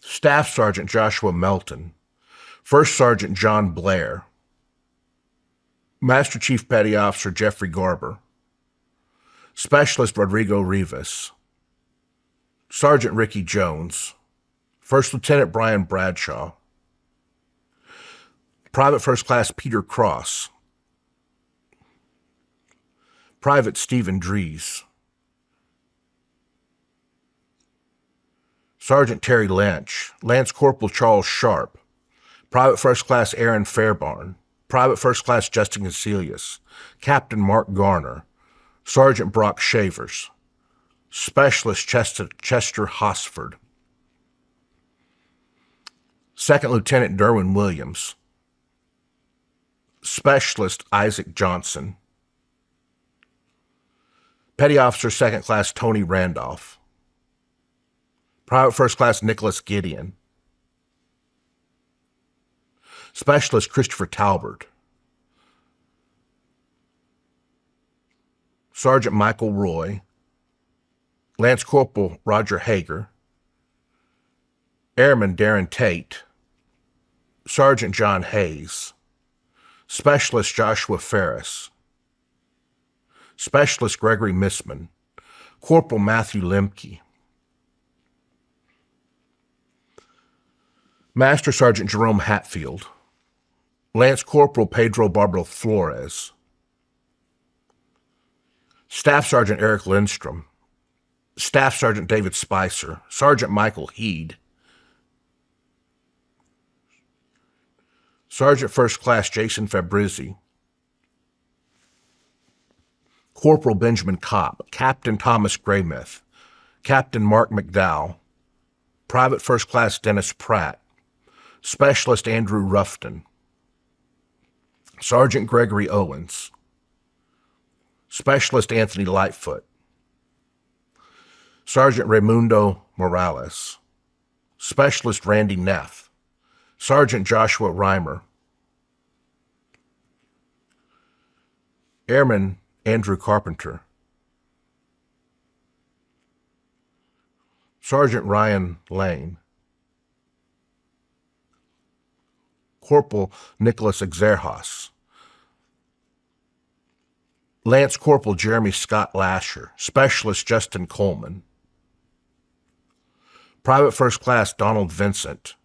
Staff Sergeant Joshua Melton, First Sergeant John Blair, Master Chief Petty Officer Jeffrey Garber, Specialist Rodrigo Rivas, Sergeant Ricky Jones, First Lieutenant Brian Bradshaw, Private First Class Peter Cross, Private Stephen Dries, Sergeant Terry Lynch, Lance Corporal Charles Sharp, Private First Class Aaron Fairbarn, Private First Class Justin Casilius, Captain Mark Garner, Sergeant Brock Shavers, Specialist Chester Hosford, Second Lieutenant Derwin Williams, Specialist Isaac Johnson, Petty Officer Second Class Tony Randolph, Private First Class Nicholas Gideon, Specialist Christopher Talbert, Sergeant Michael Roy, Lance Corporal Roger Hager, Airman Darren Tate, Sergeant John Hayes, Specialist Joshua Ferris, Specialist Gregory Missman, Corporal Matthew Lemke, Master Sergeant Jerome Hatfield, Lance Corporal Pedro Barbaro Flores, Staff Sergeant Eric Lindstrom, Staff Sergeant David Spicer, Sergeant Michael Heed, Sergeant First Class Jason Fabrizzi, Corporal Benjamin Kopp, Captain Thomas Graymith, Captain Mark McDowell, Private First Class Dennis Pratt, Specialist Andrew Ruffton, Sergeant Gregory Owens, Specialist Anthony Lightfoot, Sergeant Raimundo Morales, Specialist Randy Neff, Sergeant Joshua Reimer, Airman Andrew Carpenter, Sergeant Ryan Lane, Corporal Nicholas Exerhas, Lance Corporal Jeremy Scott Lasher, Specialist Justin Coleman, Private First Class Donald Vincent,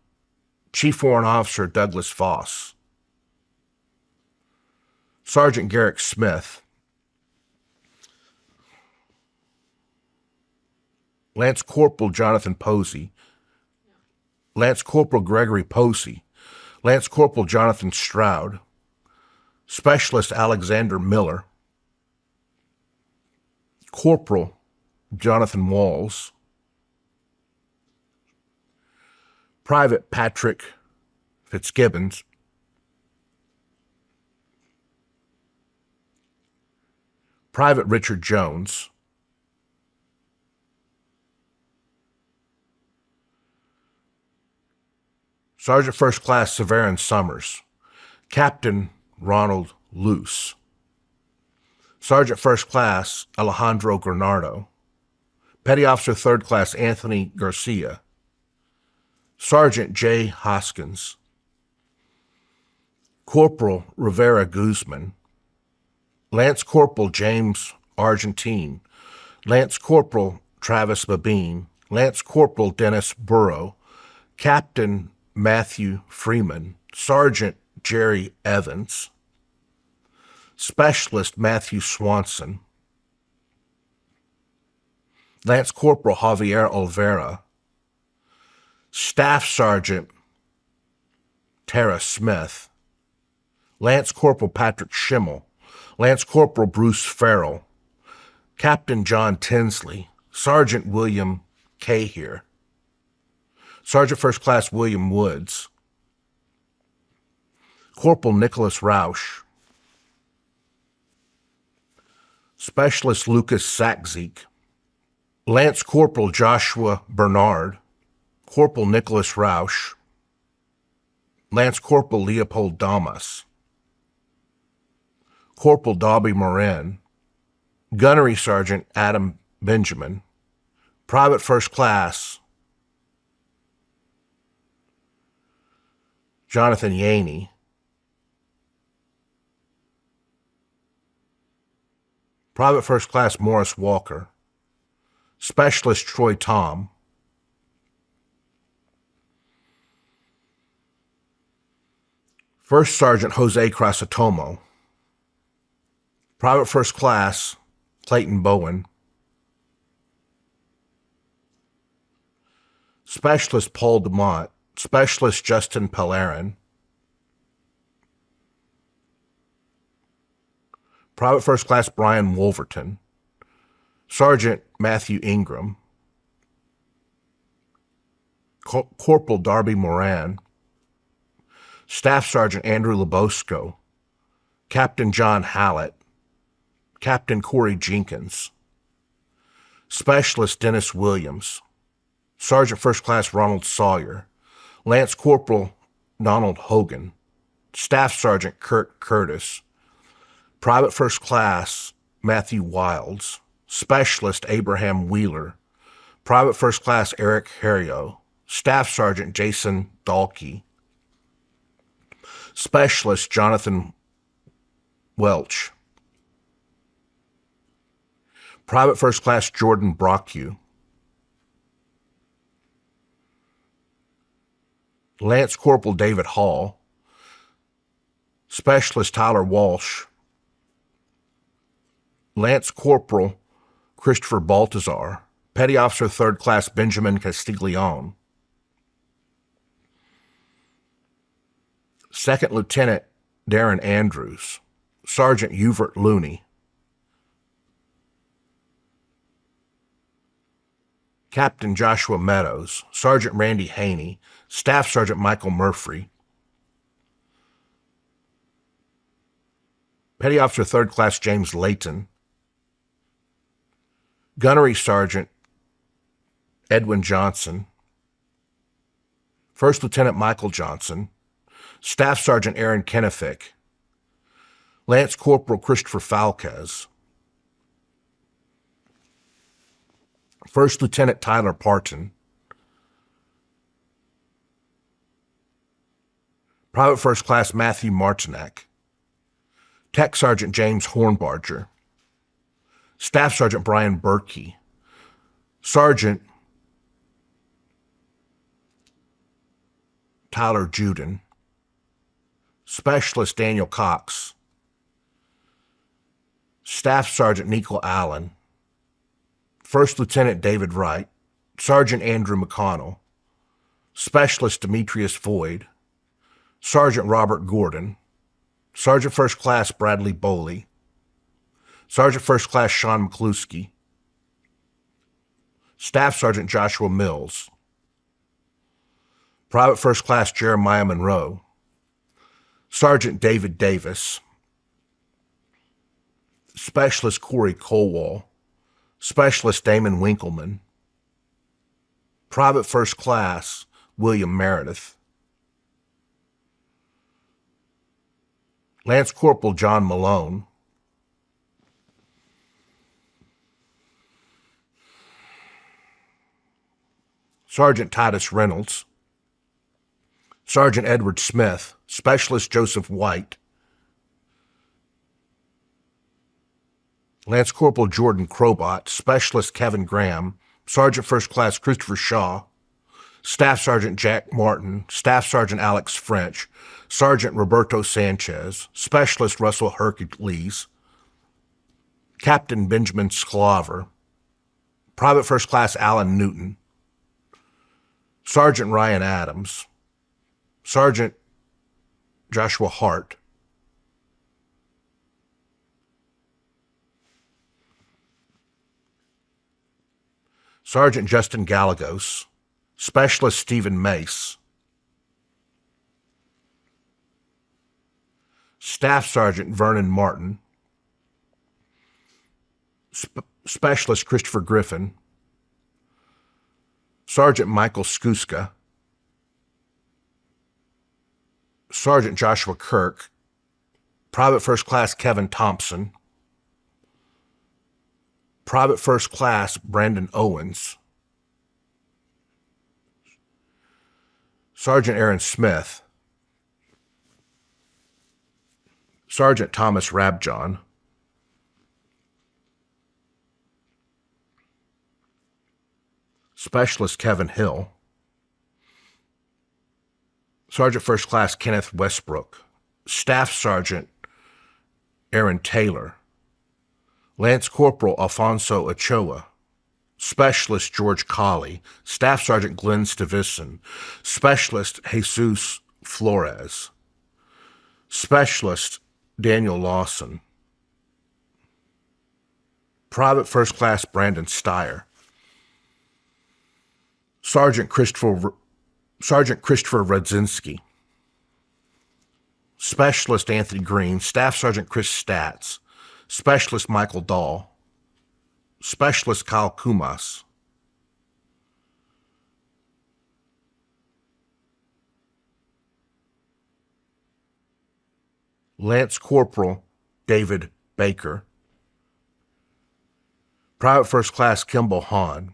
Chief Warrant Officer Douglas Voss, Sergeant Garrick Smith, Lance Corporal Jonathan Posey, Lance Corporal Gregory Posey, Lance Corporal Jonathan Stroud, Specialist Alexander Miller, Corporal Jonathan Walls, Private Patrick Fitzgibbons, Private Richard Jones, Sergeant First Class Severin Summers, Captain Ronald Luce, Sergeant First Class Alejandro Granardo, Petty Officer Third Class Anthony Garcia, Sergeant J. Hoskins, Corporal Rivera Guzman, Lance Corporal James Argentine, Lance Corporal Travis Babine, Lance Corporal Dennis Burrow, Captain Matthew Freeman, Sergeant Jerry Evans, Specialist Matthew Swanson, Lance Corporal Javier Olvera, Staff Sergeant Tara Smith, Lance Corporal Patrick Schimmel, Lance Corporal Bruce Farrell, Captain John Tinsley, Sergeant William Cahill, Sergeant First Class William Woods, Corporal Nicholas Rausch, Specialist Lucas Sackzik, Lance Corporal Joshua Bernard, Corporal Nicholas Rausch, Lance Corporal Leopold Damas, Corporal Darby Moran, Gunnery Sergeant Adam Benjamin, Private First Class Jonathan Yaney, Private First Class Morris Walker, Specialist Troy Tom, First Sergeant Jose Crasatomo, Private First Class Clayton Bowen, Specialist Paul DeMont, Specialist Justin Pellerin, Private First Class Brian Wolverton, Sergeant Matthew Ingram, Corporal Darby Moran, Staff Sergeant Andrew Lebosco, Captain John Hallett, Captain Corey Jenkins, Specialist Dennis Williams, Sergeant First Class Ronald Sawyer, Lance Corporal Donald Hogan, Staff Sergeant Kurt Curtis, Private First Class Matthew Wilds, Specialist Abraham Wheeler, Private First Class Eric Herrio, Staff Sergeant Jason Dahlke, Specialist Jonathan Welch, Private First Class Jordan Brockue, Lance Corporal David Hall, Specialist Tyler Walsh, Lance Corporal Christopher Baltazar, Petty Officer 3rd Class Benjamin Castiglione, Second Lieutenant Darren Andrews, Sergeant Hubert Looney, Captain Joshua Meadows, Sergeant Randy Haney, Staff Sergeant Michael Murphy, Petty Officer 3rd Class James Layton, Gunnery Sergeant Edwin Johnson, First Lieutenant Michael Johnson, Staff Sergeant Aaron Kennefick, Lance Corporal Christopher Falquez, First Lieutenant Tyler Parton, Private First Class Matthew Martinek, Tech Sergeant James Hornbarger, Staff Sergeant Brian Berkey, Sergeant Tyler Juden, Specialist Daniel Cox, Staff Sergeant Nico Allen, First Lieutenant David Wright, Sergeant Andrew McConnell, Specialist Demetrius Void, Sergeant Robert Gordon, Sergeant First Class Bradley Boley, Sergeant First Class Sean McCluskey, Staff Sergeant Joshua Mills, Private First Class Jeremiah Monroe, Sergeant David Davis, Specialist Corey Colwall, Specialist Damon Winkleman, Private First Class William Meredith, Lance Corporal John Malone, Sergeant Titus Reynolds, Sergeant Edward Smith, Specialist Joseph White, Lance Corporal Jordan Crobot, Specialist Kevin Graham, Sergeant First Class Christopher Shaw, Staff Sergeant Jack Martin, Staff Sergeant Alex French, Sergeant Roberto Sanchez, Specialist Russell Hercules, Captain Benjamin Sclaver, Private First Class Alan Newton, Sergeant Ryan Adams, Sergeant Joshua Hart, Sergeant Justin Gallegos, Specialist Stephen Mace, Staff Sergeant Vernon Martin, Specialist Christopher Griffin, Sergeant Michael Skuska, Sergeant Joshua Kirk, Private First Class Kevin Thompson, Private First Class Brandon Owens, Sergeant Aaron Smith, Sergeant Thomas Rabjohn, Specialist Kevin Hill, Sergeant First Class Kenneth Westbrook, Staff Sergeant Aaron Taylor, Lance Corporal Alfonso Ochoa, Specialist George Colley, Staff Sergeant Glenn Stavison, Specialist Jesus Flores, Specialist Daniel Lawson, Private First Class Brandon Steyer, Sergeant Christopher Radzinski, Specialist Anthony Green, Staff Sergeant Chris Statz, Specialist Michael Dahl, Specialist Kyle Kumas, Lance Corporal David Baker, Private First Class Kimball Hahn,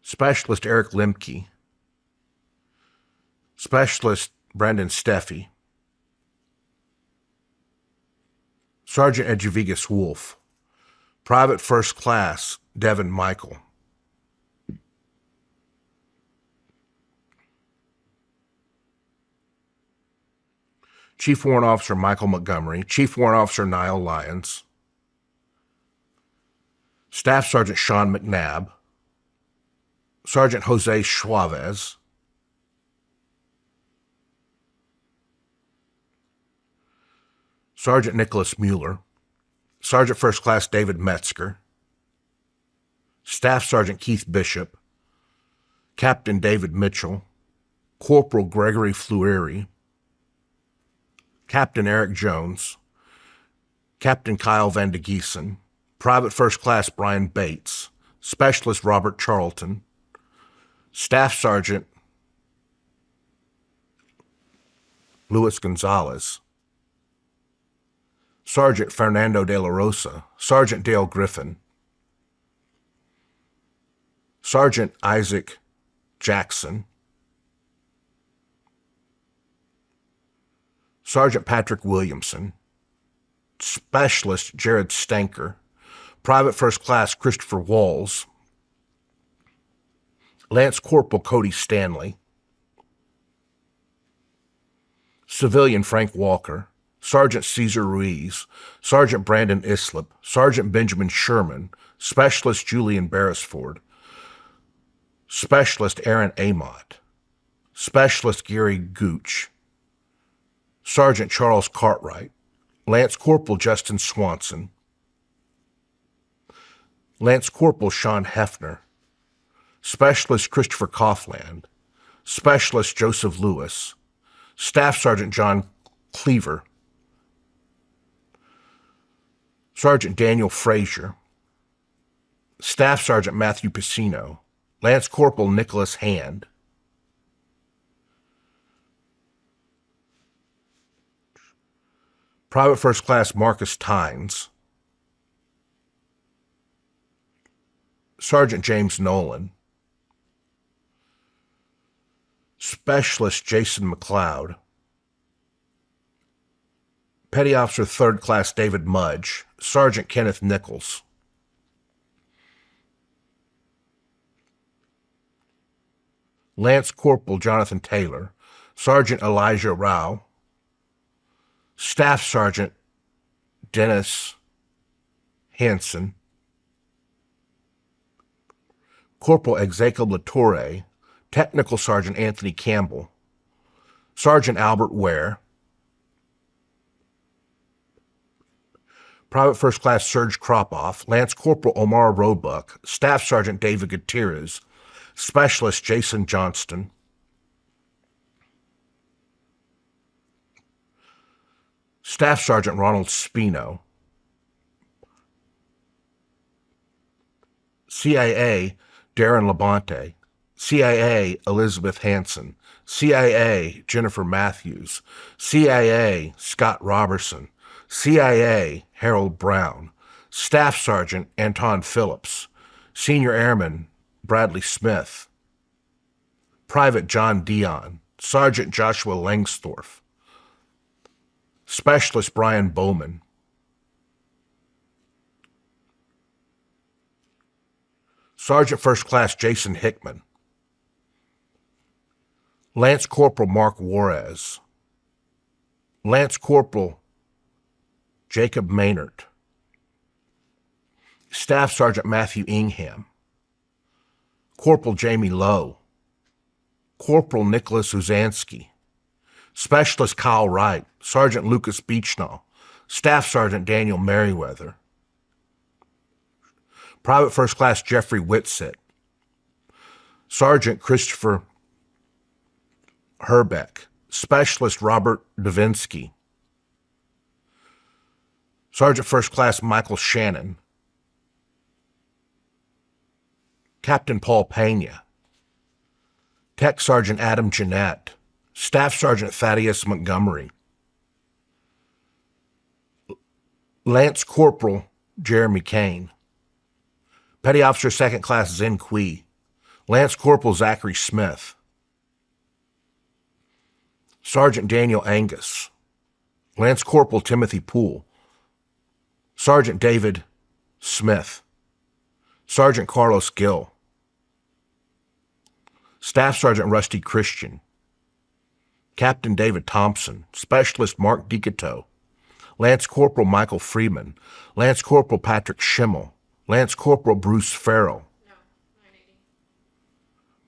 Specialist Eric Lemke, Specialist Brandon Steffi, Sergeant Edgevigas Wolf, Private First Class Devin Michael, Chief Warrant Officer Michael Montgomery, Chief Warrant Officer Niall Lyons, Staff Sergeant Shawn McNabb, Sergeant Jose Suarez, Sergeant Nicholas Mueller, Sergeant First Class David Metzger, Staff Sergeant Keith Bishop, Captain David Mitchell, Corporal Gregory Fleury, Captain Eric Jones, Captain Kyle Van de Giesen, Private First Class Brian Bates, Specialist Robert Charlton, Staff Sergeant Luis Gonzalez, Sergeant Fernando de la Rosa, Sergeant Dale Griffin, Sergeant Isaac Jackson, Sergeant Patrick Williamson, Specialist Jared Stanker, Private First Class Christopher Walls, Lance Corporal Cody Stanley, Civilian Frank Walker, Sergeant Cesar Ruiz, Sergeant Brandon Islip, Sergeant Benjamin Sherman, Specialist Julian Beresford, Specialist Aaron Amott, Specialist Gary Gooch, Sergeant Charles Cartwright, Lance Corporal Justin Swanson, Lance Corporal Sean Hefner, Specialist Christopher Coughlin, Specialist Joseph Lewis, Staff Sergeant John Cleaver, Sergeant Daniel Frazier, Staff Sergeant Matthew Piscino, Lance Corporal Nicholas Hand, Private First Class Marcus Tynes, Sergeant James Nolan, Specialist Jason McLeod, Petty Officer Third Class David Mudge, Sergeant Kenneth Nichols, Lance Corporal Jonathan Taylor, Sergeant Elijah Rao, Staff Sergeant Dennis Hansen, Corporal Executive Latorre, Technical Sergeant Anthony Campbell, Sergeant Albert Ware, Private First Class Serge Kropoff, Lance Corporal Omar Roebuck, Staff Sergeant David Gutierrez, Specialist Jason Johnston, Staff Sergeant Ronald Spino, CIA Darren Labonte, CIA Elizabeth Hanson, CIA Jennifer Matthews, CIA Scott Robertson, CIA Harold Brown, Staff Sergeant Anton Phillips, Senior Airman Bradley Smith, Private John Dion, Sergeant Joshua Langsdorff, Specialist Brian Bowman, Sergeant First Class Jason Hickman, Lance Corporal Mark Juarez, Lance Corporal Jacob Maynard, Staff Sergeant Matthew Ingham, Corporal Jamie Lowe, Corporal Nicholas Uzansky, Specialist Kyle Wright, Sergeant Lucas Beechnall, Staff Sergeant Daniel Merriweather, Private First Class Jeffrey Whitsitt, Sergeant Christopher Herbeck, Specialist Robert Davinsky, Sergeant First Class Michael Shannon, Captain Paul Pena, Tech Sergeant Adam Jeanette, Staff Sergeant Thaddeus Montgomery, Lance Corporal Jeremy Kane, Petty Officer Second Class Zen Kui, Lance Corporal Zachary Smith, Sergeant Daniel Angus, Lance Corporal Timothy Poole, Sergeant David Smith, Sergeant Carlos Gill, Staff Sergeant Rusty Christian, Captain David Thompson, Specialist Mark Dicato, Lance Corporal Michael Freeman, Lance Corporal Patrick Schimmel, Lance Corporal Bruce Farrell,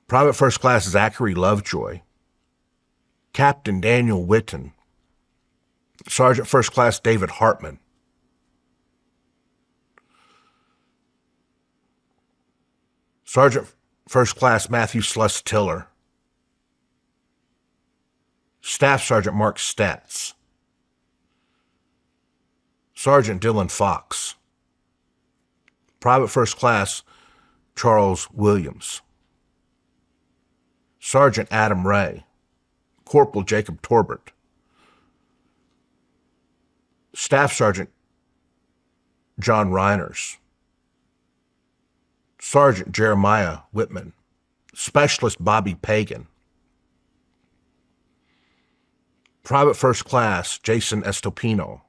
Private First Class Zachary Lovejoy, Captain Daniel Witten, Sergeant First Class David Hartman, Sergeant First Class Matthew Sluss Tiller, Staff Sergeant Mark Statz, Sergeant Dylan Fox, Private First Class Charles Williams, Sergeant Adam Ray, Corporal Jacob Torbert, Staff Sergeant John Reiners, Sergeant Jeremiah Whitman, Specialist Bobby Pagan, Private First Class Jason Estopino,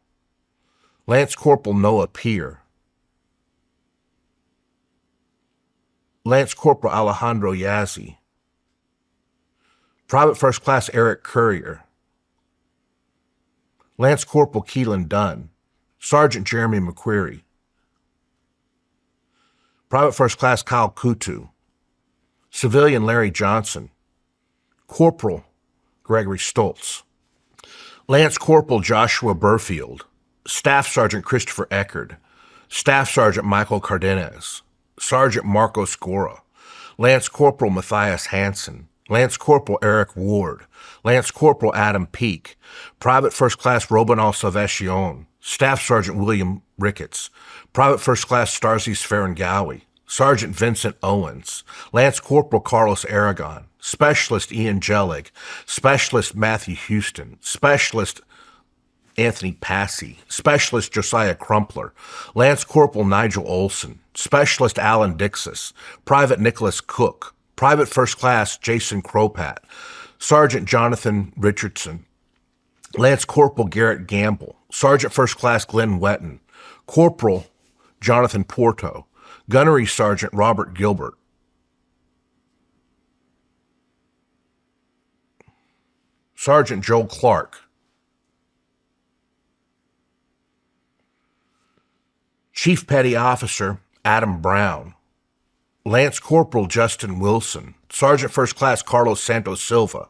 Lance Corporal Noah Peer, Lance Corporal Alejandro Yazzie, Private First Class Eric Courier, Lance Corporal Keelan Dunn, Sergeant Jeremy McQuarrie, Private First Class Kyle Kutu, Civilian Larry Johnson, Corporal Gregory Stoltz, Lance Corporal Joshua Burfield, Staff Sergeant Christopher Eckerd, Staff Sergeant Michael Cardenas, Sergeant Marco Scora, Lance Corporal Matthias Hansen, Lance Corporal Eric Ward, Lance Corporal Adam Peake, Private First Class Robinal Salvation, Staff Sergeant William Ricketts, Private First Class Starzys Ferengawi, Sergeant Vincent Owens, Lance Corporal Carlos Aragon, Specialist Ian Jellig, Specialist Matthew Houston, Specialist Anthony Passy, Specialist Josiah Crumpler, Lance Corporal Nigel Olson, Specialist Alan Dixis, Private Nicholas Cook, Private First Class Jason Kropat, Sergeant Jonathan Richardson, Lance Corporal Garrett Gamble, Sergeant First Class Glenn Wetton, Corporal Jonathan Porto, Gunnery Sergeant Robert Gilbert, Sergeant Joel Clark, Chief Petty Officer Adam Brown, Lance Corporal Justin Wilson, Sergeant First Class Carlos Santos Silva,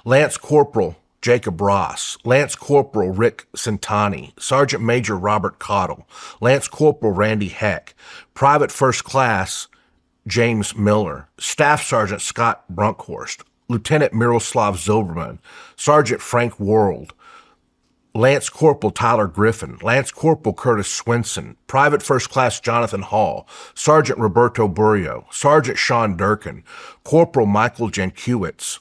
Lance Corporal Jacob Ross, Lance Corporal Rick Centani, Sergeant Major Robert Cottle, Lance Corporal Randy Heck, Private First Class James Miller, Staff Sergeant Scott Brunkhorst, Lieutenant Miroslav Zilberman, Sergeant Frank World, Lance Corporal Tyler Griffin, Lance Corporal Curtis Swinson, Private First Class Jonathan Hall, Sergeant Roberto Burrio, Sergeant Shawn Durkin, Corporal Michael Jankiewicz,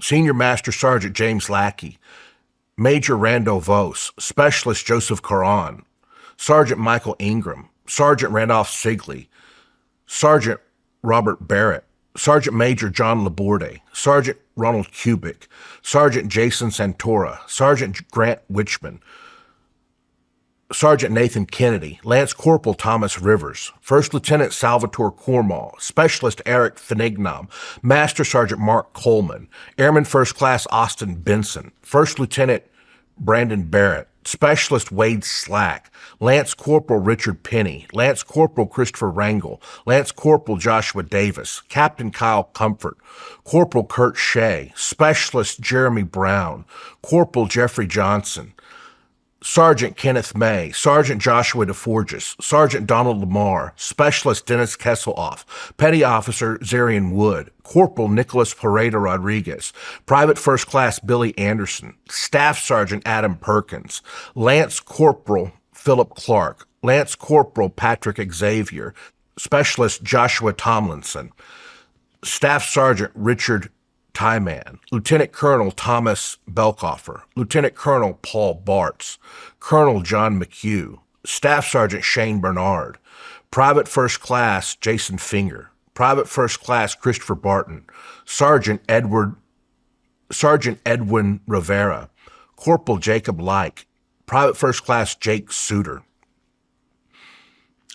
Senior Master Sergeant James Lackey, Major Randall Vos, Specialist Joseph Caron, Sergeant Michael Ingram, Sergeant Randolph Sigley, Sergeant Robert Barrett, Sergeant Major John Laborde, Sergeant Ronald Kubik, Sergeant Jason Santora, Sergeant Grant Witchman, Sergeant Nathan Kennedy, Lance Corporal Thomas Rivers, First Lieutenant Salvatore Cormall, Specialist Eric Fenignam, Master Sergeant Mark Coleman, Airman First Class Austin Benson, First Lieutenant Brandon Barrett, Specialist Wade Slack, Lance Corporal Richard Penny, Lance Corporal Christopher Rangel, Lance Corporal Joshua Davis, Captain Kyle Comfort, Corporal Kurt Shea, Specialist Jeremy Brown, Corporal Jeffrey Johnson, Sergeant Kenneth May, Sergeant Joshua DeForges, Sergeant Donald Lamar, Specialist Dennis Kesseloff, Petty Officer Zarian Wood, Corporal Nicholas Pareda Rodriguez, Private First Class Billy Anderson, Staff Sergeant Adam Perkins, Lance Corporal Philip Clark, Lance Corporal Patrick Xavier, Specialist Joshua Tomlinson, Staff Sergeant Richard Tyman, Lieutenant Colonel Thomas Belkoffer, Lieutenant Colonel Paul Bartz, Colonel John McHugh, Staff Sergeant Shane Bernard, Private First Class Jason Finger, Private First Class Christopher Barton, Sergeant Edwin Rivera, Corporal Jacob Like, Private First Class Jake Suter,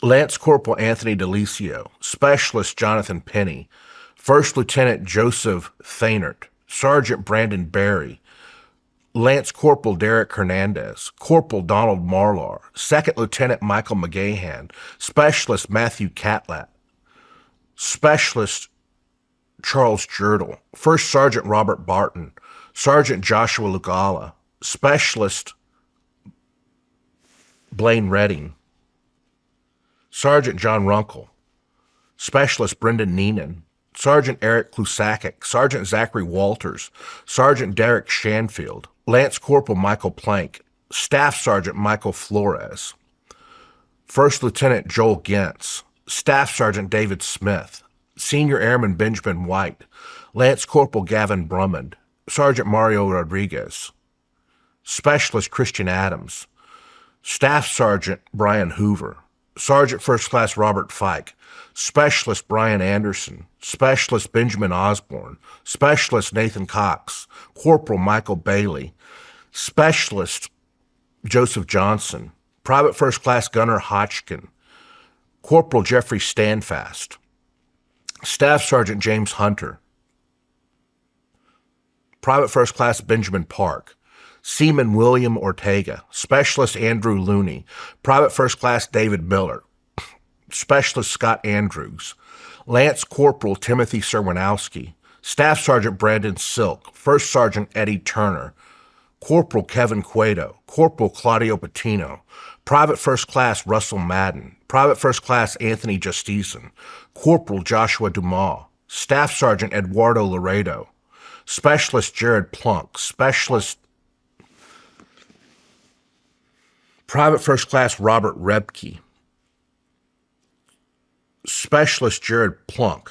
Lance Corporal Anthony DeLisio, Specialist Jonathan Penny, First Lieutenant Joseph Thainert, Sergeant Brandon Barry, Lance Corporal Derek Hernandez, Corporal Donald Marlar, Second Lieutenant Michael McGahan, Specialist Matthew Catlat, Specialist Charles Jerdal, First Sergeant Robert Barton, Sergeant Joshua Lugala, Specialist Blaine Redding, Sergeant John Runkle, Specialist Brendan Neenan, Sergeant Eric Klusakic, Sergeant Zachary Walters, Sergeant Derek Shanfield, Lance Corporal Michael Plank, Staff Sergeant Michael Flores, First Lieutenant Joel Gentz, Staff Sergeant David Smith, Senior Airman Benjamin White, Lance Corporal Gavin Brummond, Sergeant Mario Rodriguez, Specialist Christian Adams, Staff Sergeant Brian Hoover, Sergeant First Class Robert Fike, Specialist Brian Anderson, Specialist Benjamin Osborne, Specialist Nathan Cox, Corporal Michael Bailey, Specialist Joseph Johnson, Private First Class Gunnar Hodgkin, Corporal Jeffrey Standfast, Staff Sergeant James Hunter, Private First Class Benjamin Park, Seaman William Ortega, Specialist Andrew Looney, Private First Class David Miller, Specialist Scott Andrews, Lance Corporal Timothy Serwanowski, Staff Sergeant Brandon Silk, First Sergeant Eddie Turner, Corporal Kevin Cueto, Corporal Claudio Patino, Private First Class Russell Madden, Private First Class Anthony Justison, Corporal Joshua Dumas, Staff Sergeant Eduardo Laredo, Specialist Jared Plunk, Specialist Private First Class Robert Rebke, Specialist Jared Plunk,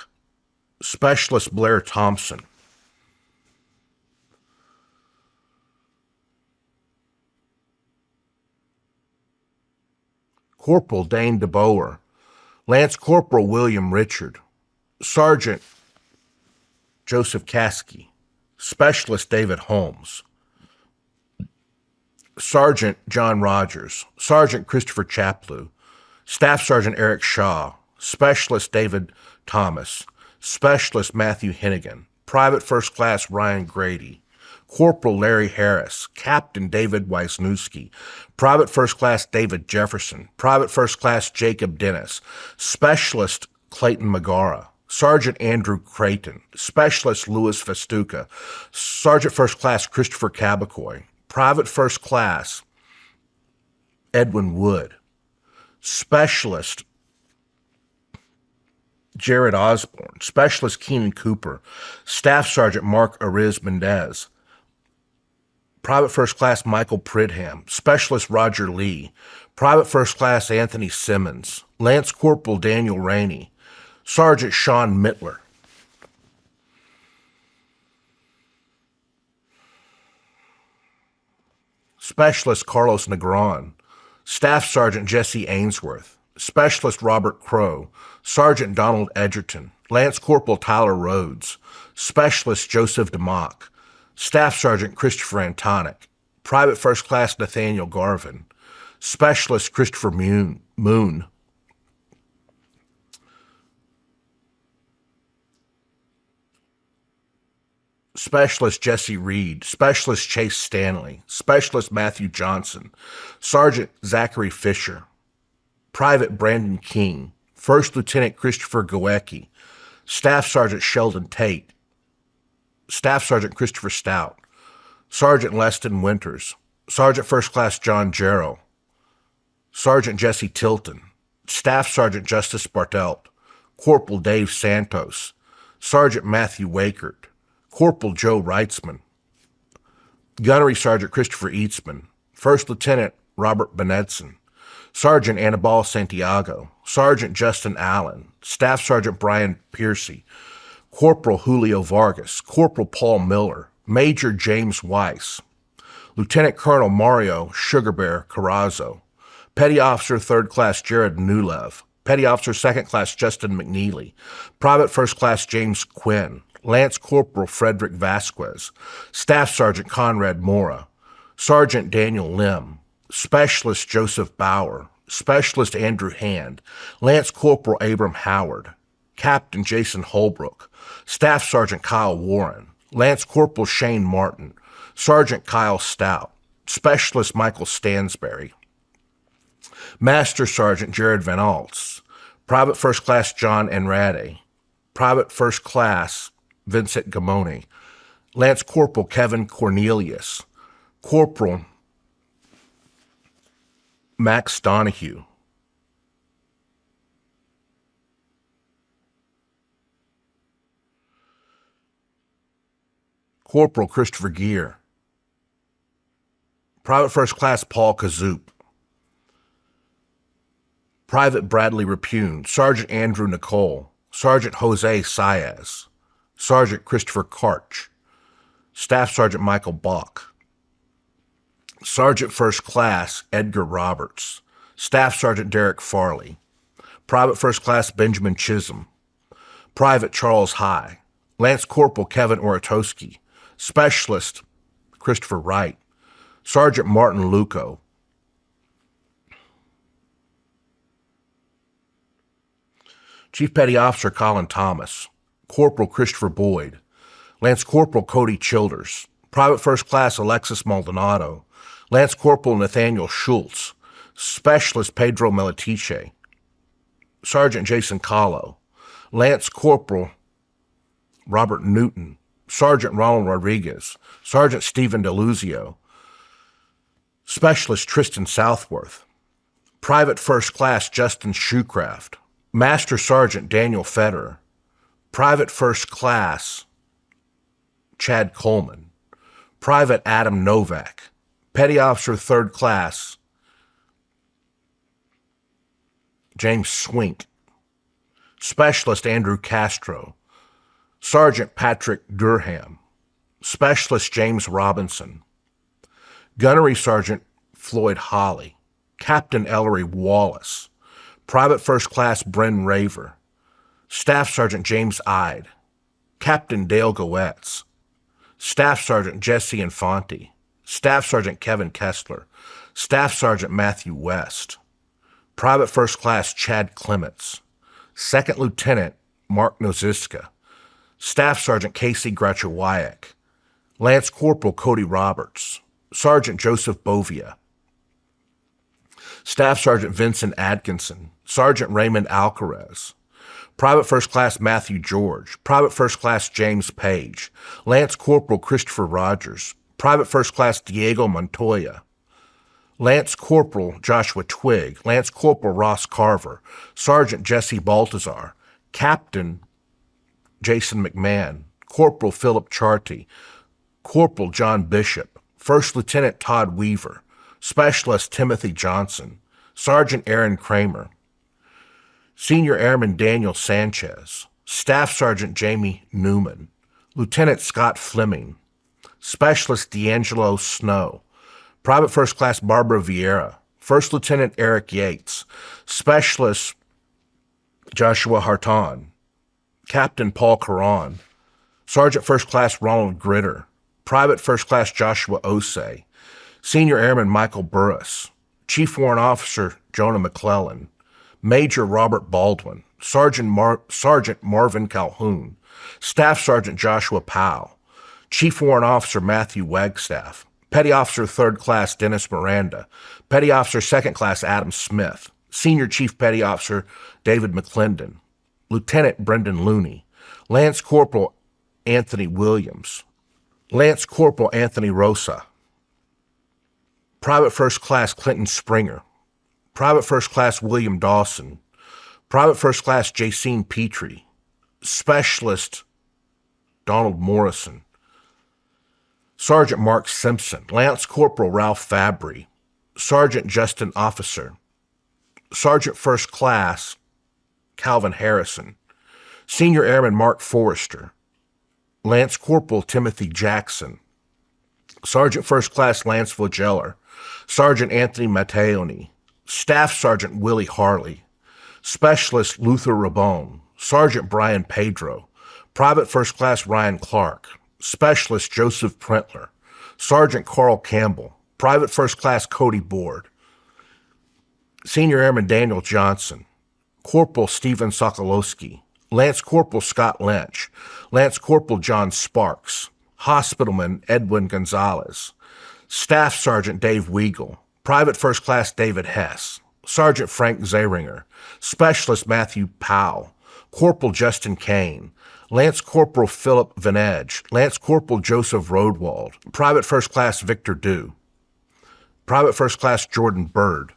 Specialist Blair Thompson, Corporal Dane DeBoer, Lance Corporal William Richard, Sergeant Joseph Caskey, Specialist David Holmes, Sergeant John Rogers, Sergeant Christopher Chaplew, Staff Sergeant Eric Shaw, Specialist David Thomas, Specialist Matthew Hennigan, Private First Class Ryan Grady, Corporal Larry Harris, Captain David Wisniewski, Private First Class David Jefferson, Private First Class Jacob Dennis, Specialist Clayton Magara, Sergeant Andrew Creighton, Specialist Louis Festuca, Sergeant First Class Christopher Cabacoy, Private First Class Edwin Wood, Specialist Jared Osborne, Specialist Keenan Cooper, Staff Sergeant Mark Ariz Mendez, Private First Class Michael Pridham, Specialist Roger Lee, Private First Class Anthony Simmons, Lance Corporal Daniel Rainey, Sergeant Shawn Mittler. Specialist Carlos Negron, Staff Sergeant Jesse Ainsworth, Specialist Robert Crow, Sergeant Donald Edgerton, Lance Corporal Tyler Rhodes, Specialist Joseph DeMock, Staff Sergeant Christopher Antonic, Private First Class Nathaniel Garvin, Specialist Christopher Moon, Specialist Jesse Reed, Specialist Chase Stanley, Specialist Matthew Johnson, Sergeant Zachary Fisher, Private Brandon King, First Lieutenant Christopher Goecki, Staff Sergeant Sheldon Tate, Staff Sergeant Christopher Stout, Sergeant Leston Winters, Sergeant First Class John Jarrell, Sergeant Jesse Tilton, Staff Sergeant Justice Bartelt, Corporal Dave Santos, Sergeant Matthew Wakert, Corporal Joe Reitzman, Gunnery Sergeant Christopher Eatsman, First Lieutenant Robert Benedson, Sergeant Anibal Santiago, Sergeant Justin Allen, Staff Sergeant Brian Piercy, Corporal Julio Vargas, Corporal Paul Miller, Major James Weiss, Lieutenant Colonel Mario Sugar Bear Carrazzo, Petty Officer 3rd Class Jared Newlev, Petty Officer 2nd Class Justin McNeely, Private First Class James Quinn, Lance Corporal Frederick Vasquez, Staff Sergeant Conrad Mora, Sergeant Daniel Lim, Specialist Joseph Bauer, Specialist Andrew Hand, Lance Corporal Abram Howard, Captain Jason Holbrook, Staff Sergeant Kyle Warren, Lance Corporal Shane Martin, Sergeant Kyle Stout, Specialist Michael Stansberry, Master Sergeant Jared Van Alts, Private First Class John Enrade, Private First Class Vincent Gamoni, Lance Corporal Kevin Cornelius, Corporal Max Donahue, Corporal Christopher Gear, Private First Class Paul Kazoop, Private Bradley Repune, Sergeant Andrew Nicole, Sergeant Jose Saez, Sergeant Christopher Karch, Staff Sergeant Michael Bach, Sergeant First Class Edgar Roberts, Staff Sergeant Derek Farley, Private First Class Benjamin Chisholm, Private Charles High, Lance Corporal Kevin Oratoski, Specialist Christopher Wright, Sergeant Martin Luco, Chief Petty Officer Colin Thomas, Corporal Christopher Boyd, Lance Corporal Cody Childers, Private First Class Alexis Maldonado, Lance Corporal Nathaniel Schultz, Specialist Pedro Melitiche, Sergeant Jason Kahlo, Lance Corporal Robert Newton, Sergeant Ronald Rodriguez, Sergeant Stephen DeLuzio, Specialist Tristan Southworth, Private First Class Justin Shoecraft, Master Sergeant Daniel Federer, Private First Class Chad Coleman, Private Adam Novak, Petty Officer 3rd Class James Swink, Specialist Andrew Castro, Sergeant Patrick Durham, Specialist James Robinson, Gunnery Sergeant Floyd Holly, Captain Ellery Wallace, Private First Class Bren Raver, Staff Sergeant James Ide, Captain Dale Goetz, Staff Sergeant Jesse Infante, Staff Sergeant Kevin Kessler, Staff Sergeant Matthew West, Private First Class Chad Clements, Second Lieutenant Mark Noziska, Staff Sergeant Casey Grachowiak, Lance Corporal Cody Roberts, Sergeant Joseph Bovia, Staff Sergeant Vincent Atkinson, Sergeant Raymond Alcarez, Private First Class Matthew George, Private First Class James Page, Lance Corporal Christopher Rogers, Private First Class Diego Montoya, Lance Corporal Joshua Twigg, Lance Corporal Ross Carver, Sergeant Jesse Baltazar, Captain Jason McMahon, Corporal Philip Charty, Corporal John Bishop, First Lieutenant Todd Weaver, Specialist Timothy Johnson, Sergeant Aaron Kramer, Senior Airman Daniel Sanchez, Staff Sergeant Jamie Newman, Lieutenant Scott Fleming, Specialist D'Angelo Snow, Private First Class Barbara Vieira, First Lieutenant Eric Yates, Specialist Joshua Harton, Captain Paul Caron, Sergeant First Class Ronald Gritter, Private First Class Joshua Osei, Senior Airman Michael Burris, Chief Warrant Officer Jonah McClellan, Major Robert Baldwin, Sergeant Marvin Calhoun, Staff Sergeant Joshua Powell, Chief Warrant Officer Matthew Wagstaff, Petty Officer 3rd Class Dennis Miranda, Petty Officer 2nd Class Adam Smith, Senior Chief Petty Officer David McClendon, Lieutenant Brendan Looney, Lance Corporal Anthony Williams, Lance Corporal Anthony Rosa, Private First Class Clinton Springer, Private First Class William Dawson, Private First Class Jacine Petrie, Specialist Donald Morrison, Sergeant Mark Simpson, Lance Corporal Ralph Fabry, Sergeant Justin Officer, Sergeant First Class Calvin Harrison, Senior Airman Mark Forrester, Lance Corporal Timothy Jackson, Sergeant First Class Lance Flageller, Sergeant Anthony Matteoni, Staff Sergeant Willie Harley, Specialist Luther Rabone, Sergeant Brian Pedro, Private First Class Ryan Clark, Specialist Joseph Prentler, Sergeant Carl Campbell, Private First Class Cody Board, Senior Airman Daniel Johnson, Corporal Stephen Sokolowski, Lance Corporal Scott Lynch, Lance Corporal John Sparks, Hospitalman Edwin Gonzalez, Staff Sergeant Dave Weigel, Private First Class David Hess, Sergeant Frank Zeringer, Specialist Matthew Powell, Corporal Justin Kane, Lance Corporal Philip Van Edge, Lance Corporal Joseph Rodewald, Private First Class Victor Dew, Private First Class Jordan Bird,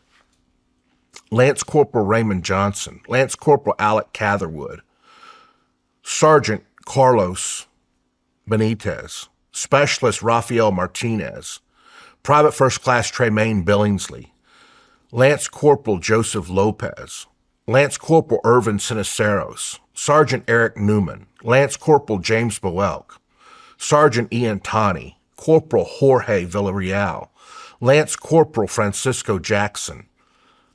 Lance Corporal Raymond Johnson, Lance Corporal Alec Catherwood, Sergeant Carlos Benitez, Specialist Rafael Martinez, Private First Class Tremaine Billingsley, Lance Corporal Joseph Lopez, Lance Corporal Irvin Siniceros, Sergeant Eric Newman, Lance Corporal James Boelk, Sergeant Ian Taney, Corporal Jorge Villarreal, Lance Corporal Francisco Jackson,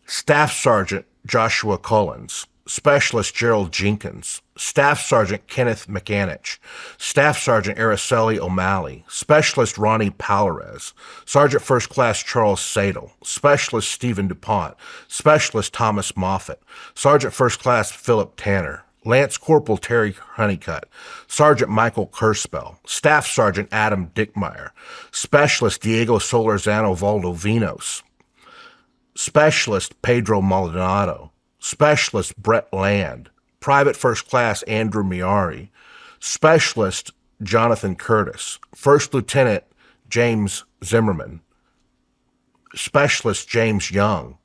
Staff Sergeant Joshua Collins, Specialist Gerald Jenkins, Staff Sergeant Kenneth McAnich, Staff Sergeant Araceli O'Malley, Specialist Ronnie Pallarez, Sergeant First Class Charles Sadel, Specialist Stephen DuPont, Specialist Thomas Moffett, Sergeant First Class Philip Tanner, Lance Corporal Terry Honeycutt, Sergeant Michael Kerspel, Staff Sergeant Adam Dickmeyer, Specialist Diego Solorzano Valdovinos, Specialist Pedro Maldonado, Specialist Brett Land, Private First Class Andrew Miari, Specialist Jonathan Curtis, First Lieutenant James Zimmerman, Specialist James Young,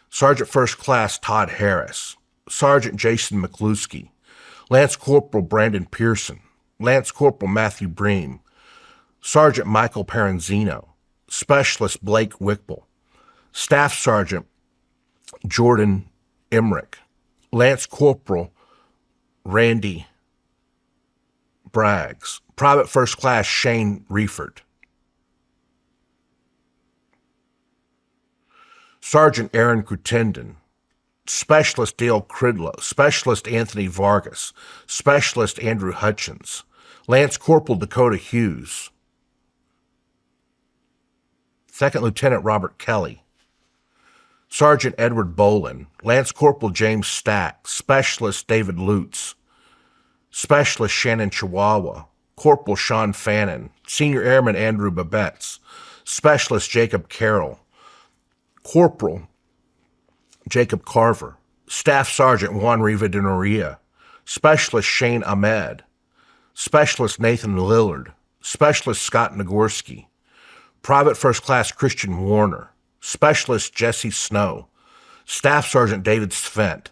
Sergeant First Class Todd Harris, Sergeant Jason McCluskey, Lance Corporal Brandon Pearson, Lance Corporal Matthew Bream, Sergeant Michael Paranzino, Specialist Blake Wickple, Staff Sergeant Jordan Emmerich, Lance Corporal Randy Braggs, Private First Class Shane Reifert, Sergeant Aaron Crutenden, Specialist Dale Cridlow, Specialist Anthony Vargas, Specialist Andrew Hutchins, Lance Corporal Dakota Hughes, Second Lieutenant Robert Kelly, Sergeant Edward Bolin, Lance Corporal James Stack, Specialist David Lutz, Specialist Shannon Chihuahua, Corporal Sean Fannin, Senior Airman Andrew Babetz, Specialist Jacob Carroll, Corporal Jacob Carver, Staff Sergeant Juan Riva de Noria, Specialist Shane Ahmed, Specialist Nathan Lillard, Specialist Scott Nagorski, Private First Class Christian Warner, Specialist Jesse Snow, Staff Sergeant David Svent,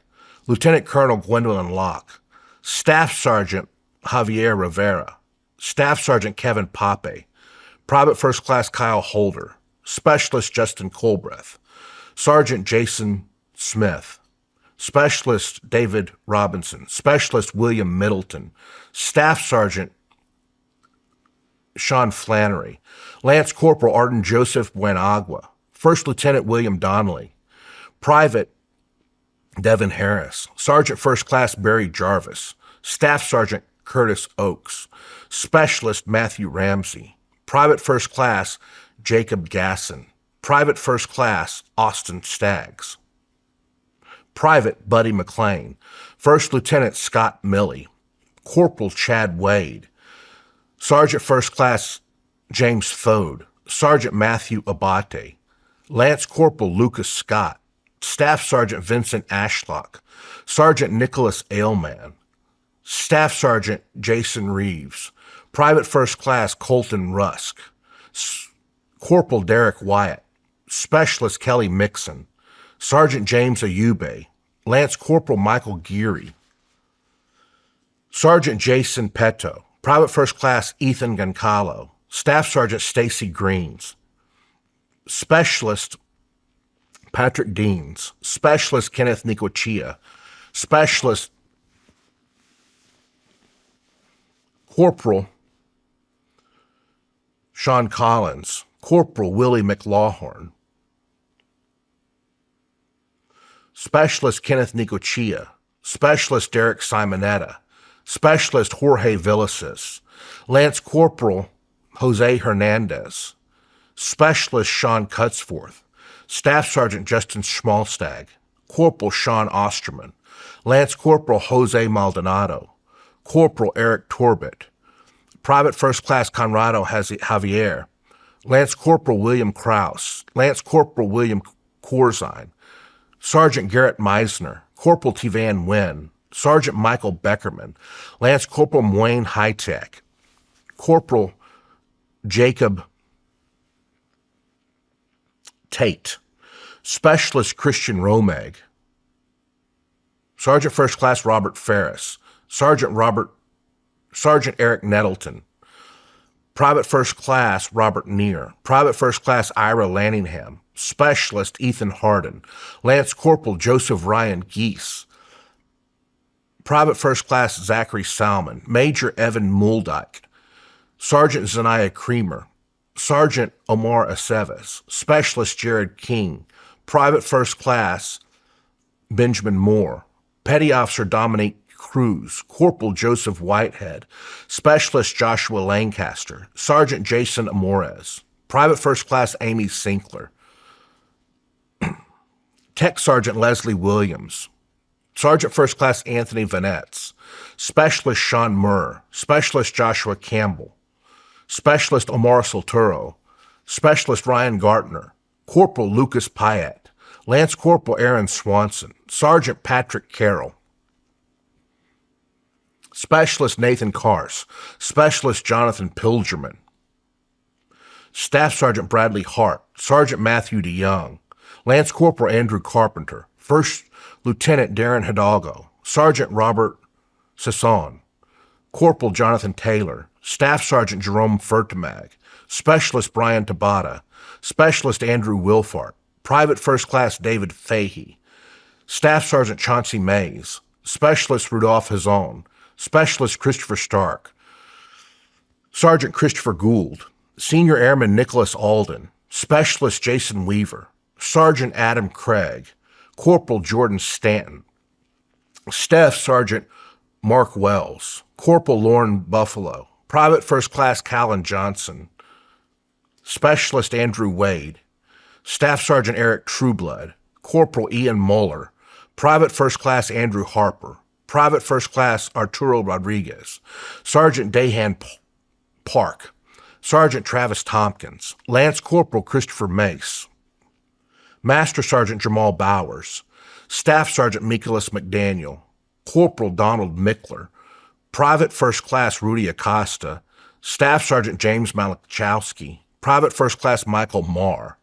Lieutenant Colonel Gwendolyn Locke, Staff Sergeant Javier Rivera, Staff Sergeant Kevin Pape, Private First Class Kyle Holder, Specialist Justin Colbreth, Sergeant Jason Smith, Specialist David Robinson, Specialist William Middleton, Staff Sergeant Shawn Flannery, Lance Corporal Arden Joseph Buenagua, First Lieutenant William Donnelly, Private Devin Harris, Sergeant First Class Barry Jarvis, Staff Sergeant Curtis Oakes, Specialist Matthew Ramsey, Private First Class Jacob Gasson, Private First Class Austin Staggs, Private Buddy McLean, First Lieutenant Scott Milley, Corporal Chad Wade, Sergeant First Class James Fode, Sergeant Matthew Abate, Lance Corporal Lucas Scott, Staff Sergeant Vincent Ashlock, Sergeant Nicholas Ailman, Staff Sergeant Jason Reeves, Private First Class Colton Rusk, Corporal Derek Wyatt, Specialist Kelly Mixon, Sergeant James Ayube, Lance Corporal Michael Geary, Sergeant Jason Petto, Private First Class Ethan Goncalo, Staff Sergeant Stacy Greens, Specialist Patrick Deans, Specialist Kenneth Nicochia, Specialist Corporal Sean Collins, Corporal Willie McLawhorn, Specialist Kenneth Nicochia, Specialist Derek Simonetta, Specialist Jorge Villasis, Lance Corporal Jose Hernandez, Specialist Sean Cutsforth, Staff Sergeant Justin Schmalstag, Corporal Sean Osterman, Lance Corporal Jose Maldonado, Corporal Eric Torbett, Private First Class Conrado Javier, Lance Corporal William Krause, Lance Corporal William Corzine, Sergeant Garrett Meisner, Corporal T. Van Wynn, Sergeant Michael Beckerman, Lance Corporal Wayne Hitech, Corporal Jacob Tate, Specialist Christian Romeg, Sergeant First Class Robert Ferris, Sergeant Eric Nettleton, Private First Class Robert Neer, Private First Class Ira Lanningham, Specialist Ethan Harden, Lance Corporal Joseph Ryan Geese, Private First Class Zachary Salmon, Major Evan Muldyke, Sergeant Zaniah Creamer, Sergeant Omar Aceves, Specialist Jared King, Private First Class Benjamin Moore, Petty Officer Dominique Cruz, Corporal Joseph Whitehead, Specialist Joshua Lancaster, Sergeant Jason Amores, Private First Class Amy Sinkler, Tech Sergeant Leslie Williams, Sergeant First Class Anthony Vanetz, Specialist Sean Murr, Specialist Joshua Campbell, Specialist Omar Solturo, Specialist Ryan Gartner, Corporal Lucas Pyatt, Lance Corporal Aaron Swanson, Sergeant Patrick Carroll, Specialist Nathan Kars, Specialist Jonathan Pilgerman, Staff Sergeant Bradley Hart, Sergeant Matthew DeYoung, Lance Corporal Andrew Carpenter, First Lieutenant Darren Hidalgo, Sergeant Robert Sasson, Corporal Jonathan Taylor, Staff Sergeant Jerome Furtamag, Specialist Brian Tabata, Specialist Andrew Wilfart, Private First Class David Fahey, Staff Sergeant Chauncey Mays, Specialist Rudolph Hazon, Specialist Christopher Stark, Sergeant Christopher Gould, Senior Airman Nicholas Alden, Specialist Jason Weaver, Sergeant Adam Craig, Corporal Jordan Stanton, Staff Sergeant Mark Wells, Corporal Lauren Buffalo, Private First Class Callan Johnson, Specialist Andrew Wade, Staff Sergeant Eric Trueblood, Corporal Ian Muller, Private First Class Andrew Harper, Private First Class Arturo Rodriguez, Sergeant Dahan Park, Sergeant Travis Tompkins, Lance Corporal Christopher Mace, Master Sergeant Jamal Bowers, Staff Sergeant Nicholas McDaniel, Corporal Donald Mickler, Private First Class Rudy Acosta, Staff Sergeant James Malachowski, Private First Class Michael Marr,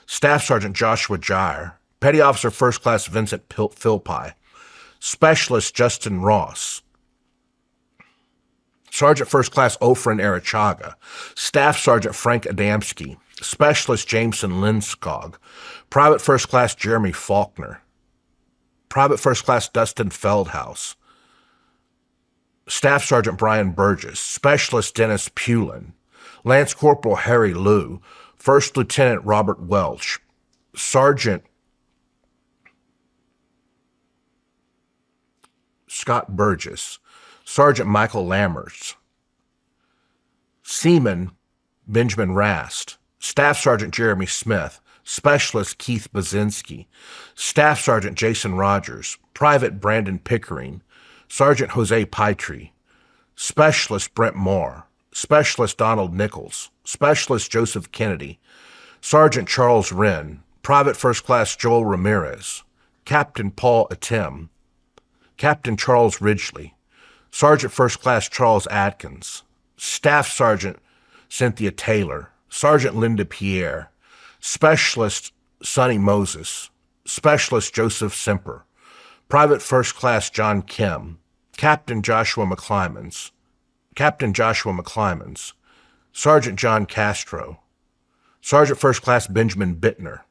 Staff Sergeant Joshua Jire, Petty Officer First Class Vincent Philpy, Specialist Justin Ross, Sergeant First Class Ofrin Arichaga, Staff Sergeant Frank Adamski, Specialist Jameson Linskog, Private First Class Jeremy Faulkner, Private First Class Dustin Feldhaus, Staff Sergeant Brian Burgess, Specialist Dennis Pulin, Lance Corporal Harry Liu, First Lieutenant Robert Welch, Sergeant Scott Burgess, Sergeant Michael Lammers, Seaman Benjamin Rast, Staff Sergeant Jeremy Smith, Specialist Keith Bazinski, Staff Sergeant Jason Rogers, Private Brandon Pickering, Sergeant Jose Pitre, Specialist Brent Moore, Specialist Donald Nichols, Specialist Joseph Kennedy, Sergeant Charles Wren, Private First Class Joel Ramirez, Captain Paul Atem, Captain Charles Ridgely, Sergeant First Class Charles Atkins, Staff Sergeant Cynthia Taylor, Sergeant Linda Pierre, Specialist Sonny Moses, Specialist Joseph Semper, Private First Class John Kim, Captain Joshua McClymans, Sergeant John Castro, Sergeant First Class Benjamin Bittner,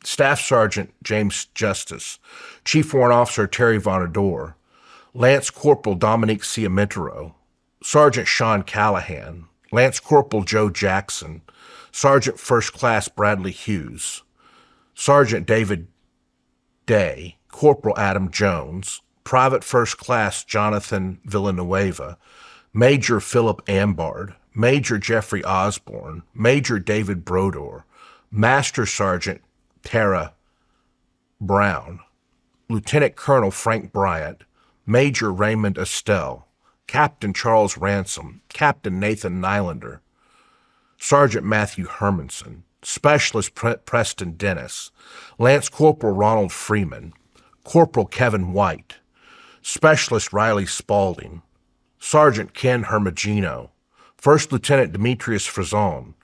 Staff Sergeant James Justice, Chief Warrant Officer Terry Vonador, Lance Corporal Dominique Ciamentero, Sergeant Shawn Callahan, Lance Corporal Joe Jackson, Sergeant First Class Bradley Hughes, Sergeant David Day, Corporal Adam Jones, Private First Class Jonathan Villanueva, Major Philip Ambard, Major Jeffrey Osborne, Major David Brodor, Master Sergeant Tara Brown, Lieutenant Colonel Frank Bryant, Major Raymond Estelle, Captain Charles Ransom, Captain Nathan Nylander, Sergeant Matthew Hermanson, Specialist Preston Dennis, Lance Corporal Ronald Freeman, Corporal Kevin White, Specialist Riley Spaulding, Sergeant Ken Hermagino, First Lieutenant Demetrius Frazon,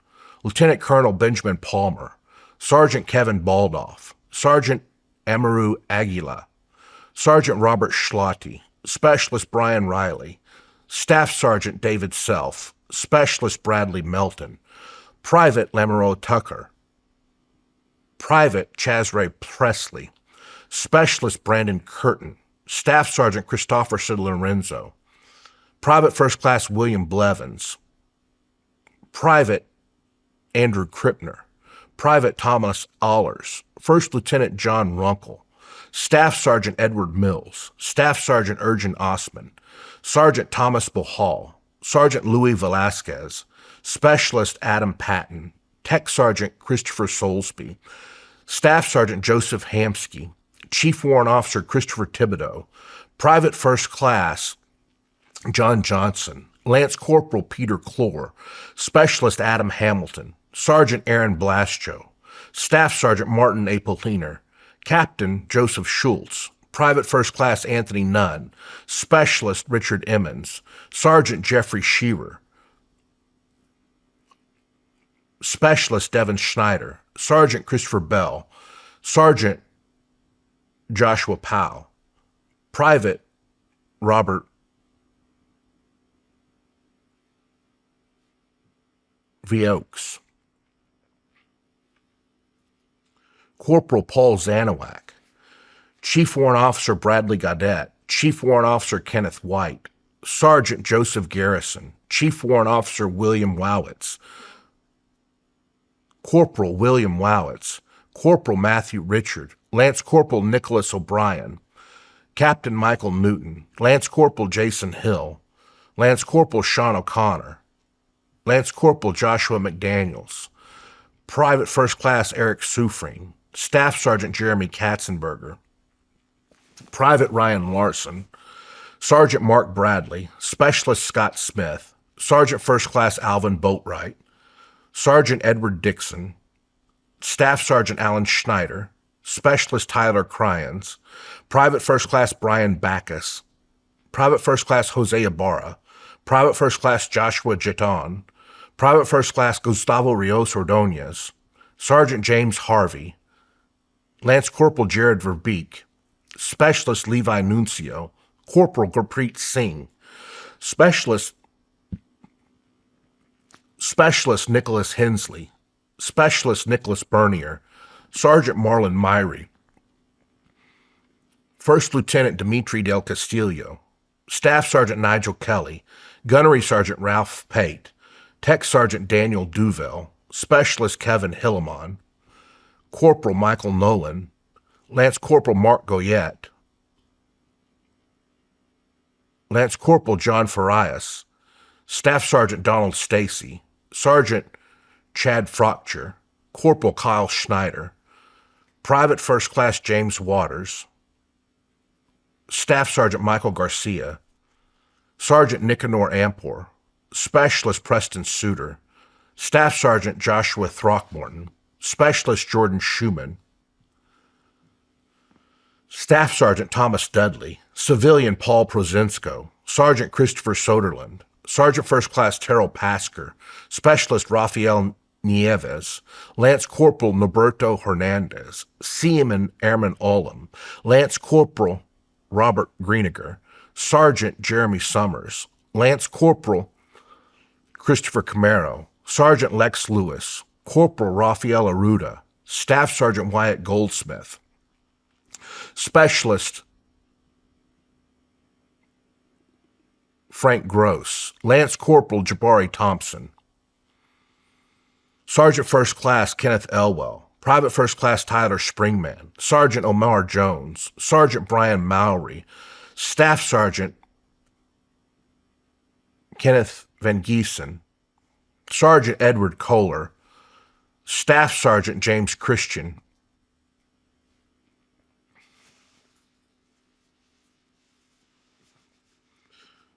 Lieutenant Colonel Benjamin Palmer, Sergeant Kevin Baldoff, Sergeant Amaru Aguila, Sergeant Robert Schlotty, Specialist Brian Riley, Staff Sergeant David Self, Specialist Bradley Melton, Private Lamoureux Tucker, Private Chazray Presley, Specialist Brandon Curtin, Staff Sergeant Christopher Lorenzo, Private First Class William Blevins, Private Andrew Krippner, Private Thomas Allers, First Lieutenant John Runkle, Staff Sergeant Edward Mills, Staff Sergeant Urgent Osman, Sergeant Thomas Bohal, Sergeant Louis Velasquez, Specialist Adam Patton, Tech Sergeant Christopher Soulsby, Staff Sergeant Joseph Hamsky, Chief Warrant Officer Christopher Thibodeau, Private First Class John Johnson, Lance Corporal Peter Clore, Specialist Adam Hamilton, Sergeant Aaron Blascho, Staff Sergeant Martin Apolliner, Captain Joseph Schultz, Private First Class Anthony Nunn, Specialist Richard Emmons, Sergeant Jeffrey Shearer, Specialist Devin Schneider, Sergeant Christopher Bell, Sergeant Joshua Powell, Private Robert V. Oaks, Corporal Paul Zanowak, Chief Warrant Officer Bradley Gaudette, Chief Warrant Officer Kenneth White, Sergeant Joseph Garrison, Chief Warrant Officer William Wowitz, Corporal William Wowitz, Corporal Matthew Richard, Lance Corporal Nicholas O'Brien, Captain Michael Newton, Lance Corporal Jason Hill, Lance Corporal Sean O'Connor, Lance Corporal Joshua McDaniels, Private First Class Eric Sufring, Staff Sergeant Jeremy Katzenberger, Private Ryan Larson, Sergeant Mark Bradley, Specialist Scott Smith, Sergeant First Class Alvin Boatwright, Sergeant Edward Dixon, Staff Sergeant Alan Schneider, Specialist Tyler Cryans, Private First Class Brian Backus, Private First Class Jose Ibarra, Private First Class Joshua Jeton, Private First Class Gustavo Rios Ordonez, Sergeant James Harvey, Lance Corporal Jared Verbeek, Specialist Levi Nuncio, Corporal Gurpreet Singh, Specialist Nicholas Hensley, Specialist Nicholas Bernier, Sergeant Marlon Myrie, First Lieutenant Dimitri Del Castillo, Staff Sergeant Nigel Kelly, Gunnery Sergeant Ralph Pate, Tech Sergeant Daniel Duvel, Specialist Kevin Hillamon, Corporal Michael Nolan, Lance Corporal Mark Goyette, Lance Corporal John Farias, Staff Sergeant Donald Stacy, Sergeant Chad Frockcher, Corporal Kyle Schneider, Private First Class James Waters, Staff Sergeant Michael Garcia, Sergeant Nicanor Ampor, Specialist Preston Suter, Staff Sergeant Joshua Throckmorton, Specialist Jordan Schumann, Staff Sergeant Thomas Dudley, Civilian Paul Prozinsko, Sergeant Christopher Soderland, Sergeant First Class Terrell Pasker, Specialist Rafael Nieves, Lance Corporal Norberto Hernandez, Seaman Airman Olam, Lance Corporal Robert Greeniger, Sergeant Jeremy Summers, Lance Corporal Christopher Camaro, Sergeant Lex Lewis, Corporal Rafael Aruda, Staff Sergeant Wyatt Goldsmith, Specialist Frank Gross, Lance Corporal Jabari Thompson, Sergeant First Class Kenneth Elwell, Private First Class Tyler Springman, Sergeant Omar Jones, Sergeant Brian Mowry, Staff Sergeant Kenneth Van Giesen, Sergeant Edward Kohler, Staff Sergeant James Christian,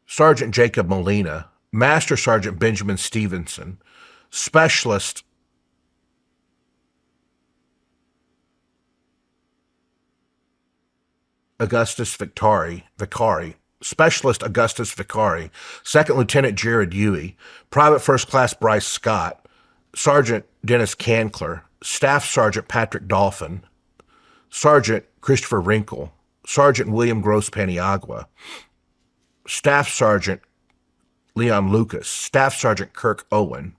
Sergeant Jacob Molina, Master Sergeant Benjamin Stevenson, Specialist Augustus Vicari, Specialist Augustus Vicari, Second Lieutenant Jared Huey, Private First Class Bryce Scott, Sergeant Dennis Cankler, Staff Sergeant Patrick Dolphin, Sergeant Christopher Wrinkle, Sergeant William Gross Paniagua, Staff Sergeant Leon Lucas, Staff Sergeant Kirk Owen,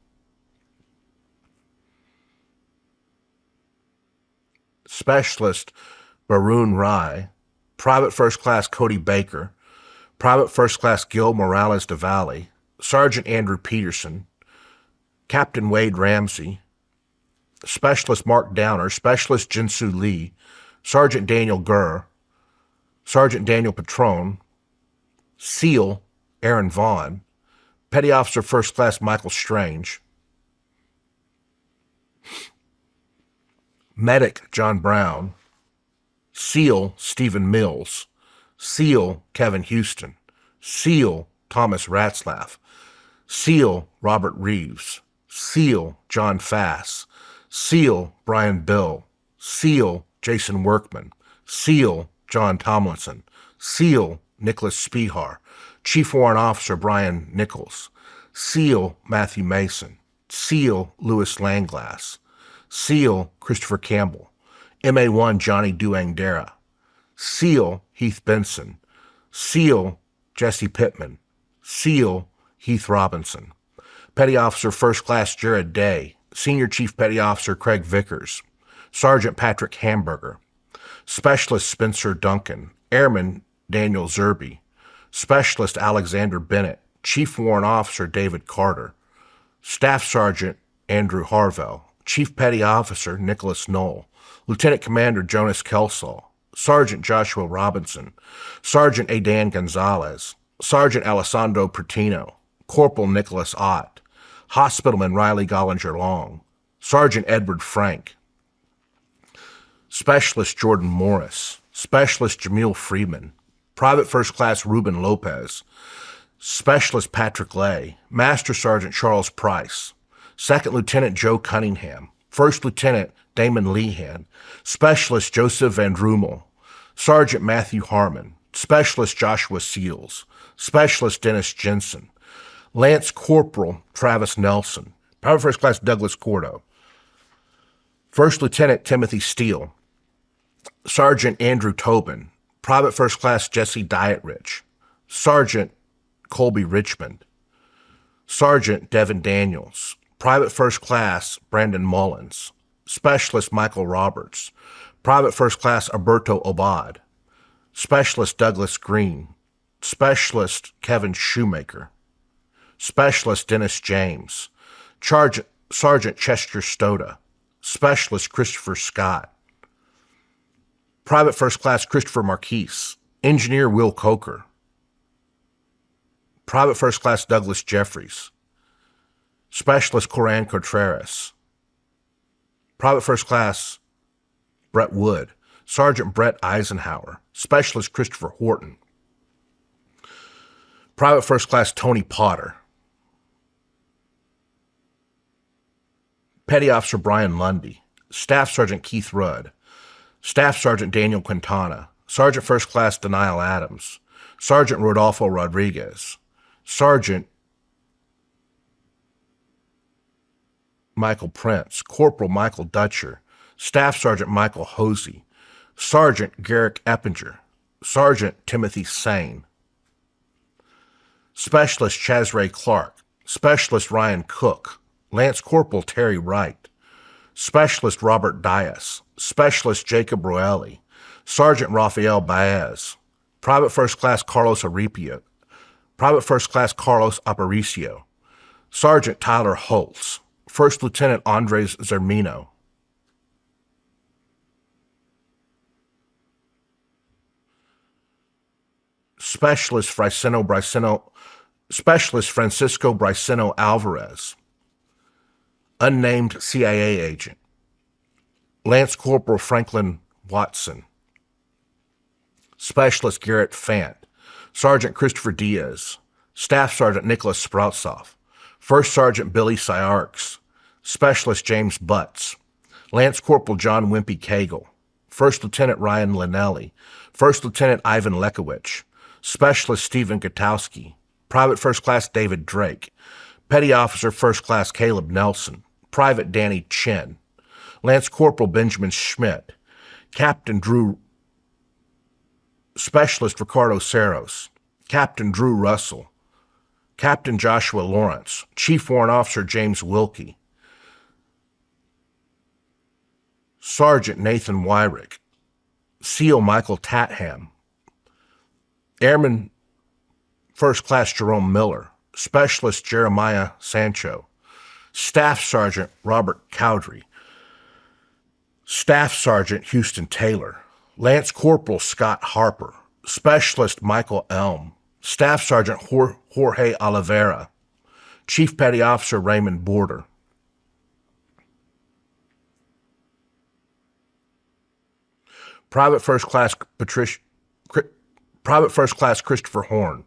Specialist Baroon Rai, Private First Class Cody Baker, Private First Class Gil Morales de Valle, Sergeant Andrew Peterson, Captain Wade Ramsey, Specialist Mark Downer, Specialist Jinsu Lee, Sergeant Daniel Gurr, Sergeant Daniel Patron, SEAL Aaron Vaughn, Petty Officer First Class Michael Strange, Medic John Brown, SEAL Stephen Mills, SEAL Kevin Houston, SEAL Thomas Ratzlaff, SEAL Robert Reeves, SEAL John Fass, SEAL Brian Bill, SEAL Jason Workman, SEAL John Tomlinson, SEAL Nicholas Spihar, Chief Warrant Officer Brian Nichols, SEAL Matthew Mason, SEAL Louis Langlass, SEAL Christopher Campbell, MA1 Johnny Duangdera, SEAL Heath Benson, SEAL Jesse Pittman, SEAL Heath Robinson, Petty Officer First Class Jared Day, Senior Chief Petty Officer Craig Vickers, Sergeant Patrick Hamburger, Specialist Spencer Duncan, Airman Daniel Zerby, Specialist Alexander Bennett, Chief Warrant Officer David Carter, Staff Sergeant Andrew Harvell, Chief Petty Officer Nicholas Knoll, Lieutenant Commander Jonas Kelsall, Sergeant Joshua Robinson, Sergeant Adan Gonzalez, Sergeant Alessandro Pertino, Corporal Nicholas Ott, Hospitalman Riley Gollinger Long, Sergeant Edward Frank, Specialist Jordan Morris, Specialist Jamil Freeman, Private First Class Ruben Lopez, Specialist Patrick Lay, Master Sergeant Charles Price, Second Lieutenant Joe Cunningham, First Lieutenant Damon Lehan, Specialist Joseph Van Drumel, Sergeant Matthew Harmon, Specialist Joshua Seals, Specialist Dennis Jensen, Lance Corporal Travis Nelson, Private First Class Douglas Cordo, First Lieutenant Timothy Steele, Sergeant Andrew Tobin, Private First Class Jesse Dietrich, Sergeant Colby Richmond, Sergeant Devin Daniels, Private First Class Brandon Mullins, Specialist Michael Roberts, Private First Class Alberto Obad, Specialist Douglas Green, Specialist Kevin Shoemaker, Specialist Dennis James, Sergeant Chester Stoda, Specialist Christopher Scott, Private First Class Christopher Marquise, Engineer Will Coker, Private First Class Douglas Jeffries, Specialist Coran Contreras, Private First Class Brett Wood, Sergeant Brett Eisenhower, Specialist Christopher Horton, Private First Class Tony Potter, Petty Officer Brian Lundy, Staff Sergeant Keith Rudd, Staff Sergeant Daniel Quintana, Sergeant First Class Denial Adams, Sergeant Rodolfo Rodriguez, Sergeant Michael Prince, Corporal Michael Dutcher, Staff Sergeant Michael Hosey, Sergeant Garrick Eppinger, Sergeant Timothy Sane, Specialist Chazray Clark, Specialist Ryan Cook, Lance Corporal Terry Wright, Specialist Robert Dias, Specialist Jacob Roelli, Sergeant Rafael Baez, Private First Class Carlos Aripio, Private First Class Carlos Aparicio, Sergeant Tyler Holtz, First Lieutenant Andres Zermino, Specialist Francisco Briceno Alvarez, Unnamed CIA Agent, Lance Corporal Franklin Watson, Specialist Garrett Fant, Sergeant Christopher Diaz, Staff Sergeant Nicholas Sproutsoff, First Sergeant Billy Syarks, Specialist James Butts, Lance Corporal John Wimpy Cagle, First Lieutenant Ryan Linnelli, First Lieutenant Ivan Lekowicz, Specialist Stephen Gutowski, Private First Class David Drake, Petty Officer First Class Caleb Nelson, Private Danny Chin, Lance Corporal Benjamin Schmidt, Captain Drew, Specialist Ricardo Saros, Captain Drew Russell, Captain Joshua Lawrence, Chief Warrant Officer James Wilkie, Sergeant Nathan Wyrick, SEAL Michael Tatham, Airman First Class Jerome Miller, Specialist Jeremiah Sancho, Staff Sergeant Robert Cowdrey, Staff Sergeant Houston Taylor, Lance Corporal Scott Harper, Specialist Michael Elm, Staff Sergeant Jorge Oliveira, Chief Petty Officer Raymond Border, Private First Class Christopher Horn,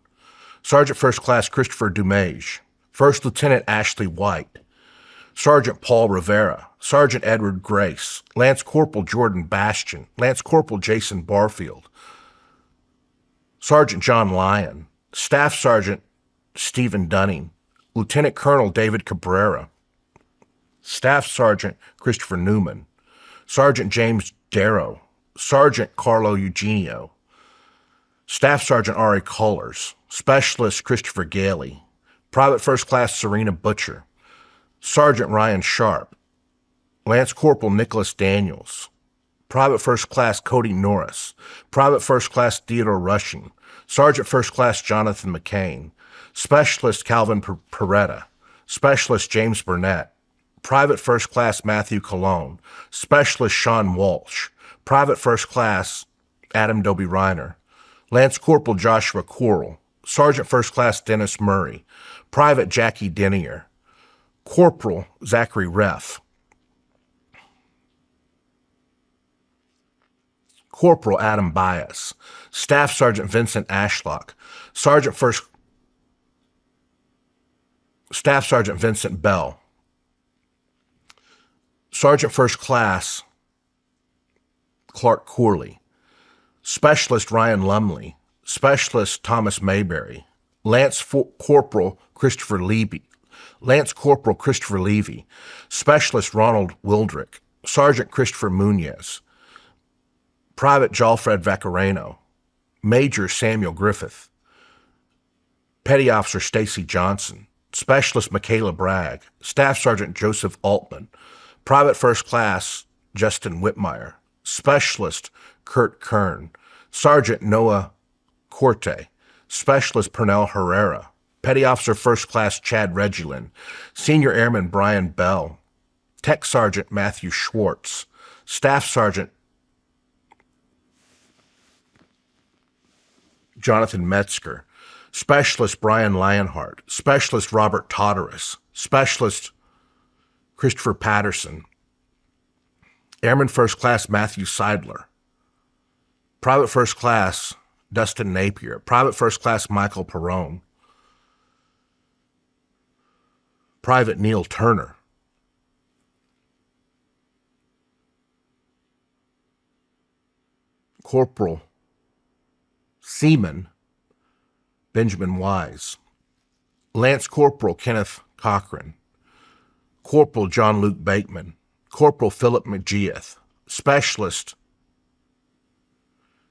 Sergeant First Class Christopher Dumage, First Lieutenant Ashley White, Sergeant Paul Rivera, Sergeant Edward Grace, Lance Corporal Jordan Bastian, Lance Corporal Jason Barfield, Sergeant John Lyon, Staff Sergeant Stephen Dunning, Lieutenant Colonel David Cabrera, Staff Sergeant Christopher Newman, Sergeant James Darrow, Sergeant Carlo Eugenio, Staff Sergeant Ari Cullers, Specialist Christopher Gailey, Private First Class Serena Butcher, Sergeant Ryan Sharp, Lance Corporal Nicholas Daniels, Private First Class Cody Norris, Private First Class Theodore Rushing, Sergeant First Class Jonathan McCain, Specialist Calvin Peretta, Specialist James Burnett, Private First Class Matthew Colon, Specialist Sean Walsh, Private First Class Adam Dobie Reiner, Lance Corporal Joshua Coral, Sergeant First Class Dennis Murray, Private Jackie Denier, Corporal Zachary Reff, Corporal Adam Bias, Staff Sergeant Vincent Ashlock, Staff Sergeant Vincent Bell, Sergeant First Class Clark Corley, Specialist Ryan Lumley, Specialist Thomas Mayberry, Lance Corporal Christopher Levy, Specialist Ronald Wildrick, Sergeant Christopher Munoz, Private Jalfred Vaccareno, Major Samuel Griffith, Petty Officer Stacy Johnson, Specialist Michaela Bragg, Staff Sergeant Joseph Altman, Private First Class Justin Whitmire, Specialist Kurt Kern, Sergeant Noah Corte, Specialist Pernell Herrera, Petty Officer First Class Chad Regulin, Senior Airman Brian Bell, Tech Sergeant Matthew Schwartz, Staff Sergeant Jonathan Metzger, Specialist Brian Lionheart, Specialist Robert Todderis, Specialist Christopher Patterson, Airman First Class Matthew Seidler, Private First Class Dustin Napier, Private First Class Michael Perrone, Private Neil Turner, Corporal Seaman Benjamin Wise, Lance Corporal Kenneth Cochran, Corporal John Luke Bateman, Corporal Philip McGeoth, Specialist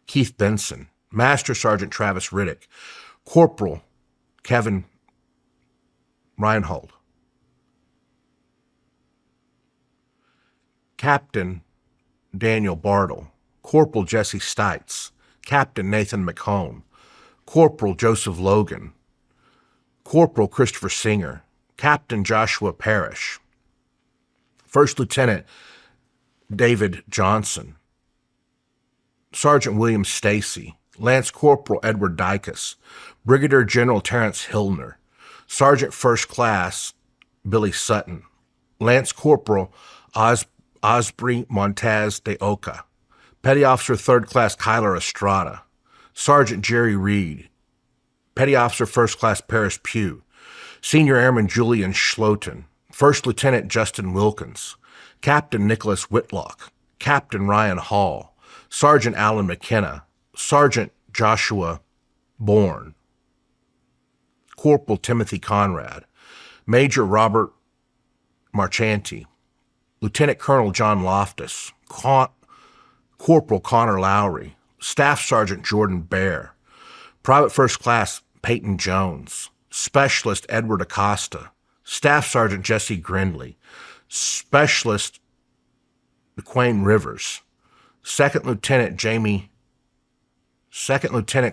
Keith Benson, Master Sergeant Travis Riddick, Corporal Kevin Reinhold, Captain Daniel Bartle, Corporal Jesse Stites, Captain Nathan McHone, Corporal Joseph Logan, Corporal Christopher Singer, Captain Joshua Parrish, First Lieutenant David Johnson, Sergeant William Stacy, Lance Corporal Edward Dykus, Brigadier General Terrence Hillner, Sergeant First Class Billy Sutton, Lance Corporal Osprey Montez de Oca, Petty Officer Third Class Kyler Estrada, Sergeant Jerry Reed, Petty Officer First Class Paris Pugh, Senior Airman Julian Schloten, First Lieutenant Justin Wilkins, Captain Nicholas Whitlock, Captain Ryan Hall, Sergeant Alan McKenna, Sergeant Joshua Bourne, Corporal Timothy Conrad, Major Robert Marchanti, Lieutenant Colonel John Loftus, Corporal Connor Lowry, Staff Sergeant Jordan Bear, Private First Class Peyton Jones, Specialist Edward Acosta, Staff Sergeant Jesse Grindley, Specialist McQuain Rivers, Second Lieutenant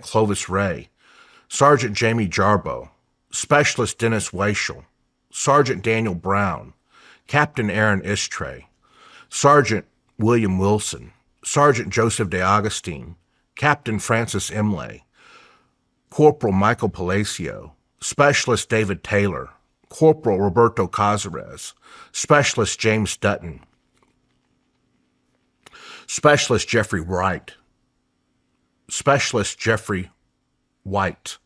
Clovis Ray, Sergeant Jamie Jarbo, Specialist Dennis Weichel, Sergeant Daniel Brown, Captain Aaron Istray, Sergeant William Wilson, Sergeant Joseph DeAugustine, Captain Francis Imlay, Corporal Michael Palacio, Specialist David Taylor, Corporal Roberto Cazares, Specialist James Dutton, Specialist Jeffrey Wright, Specialist Jeffrey White,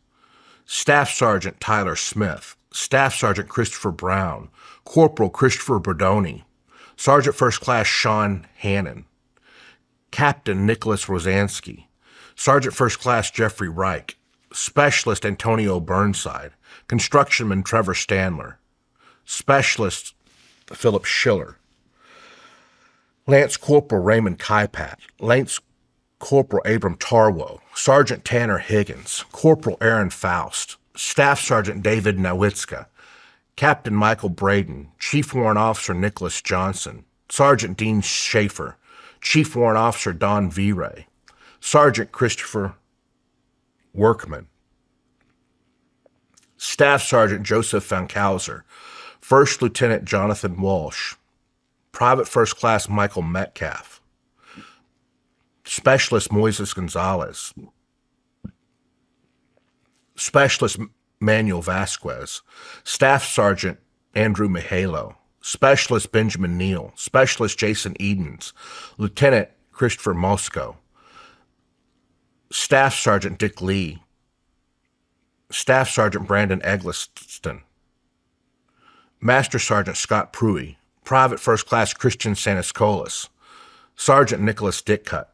Staff Sergeant Tyler Smith, Staff Sergeant Christopher Brown, Corporal Christopher Berdoni, Sergeant First Class Shawn Hannon, Captain Nicholas Rosansky, Sergeant First Class Jeffrey Reich, Specialist Antonio Burnside, Constructionman Trevor Standler, Specialist Philip Schiller, Lance Corporal Raymond Kaipat, Lance Corporal Abram Tarwo, Sergeant Tanner Higgins, Corporal Aaron Faust, Staff Sergeant David Nowitzka, Captain Michael Braden, Chief Warrant Officer Nicholas Johnson, Sergeant Dean Schaefer, Chief Warrant Officer Don V-Ray, Sergeant Christopher Workman, Staff Sergeant Joseph Fankhauser, First Lieutenant Jonathan Walsh, Private First Class Michael Metcalf, Specialist Moises Gonzalez, Specialist Manuel Vasquez, Staff Sergeant Andrew Mihalo, Specialist Benjamin Neal, Specialist Jason Edens, Lieutenant Christopher Moscow, Staff Sergeant Dick Lee, Staff Sergeant Brandon Eggleston, Master Sergeant Scott Pruitt, Private First Class Christian Saniscolas, Sergeant Nicholas Dickcutt,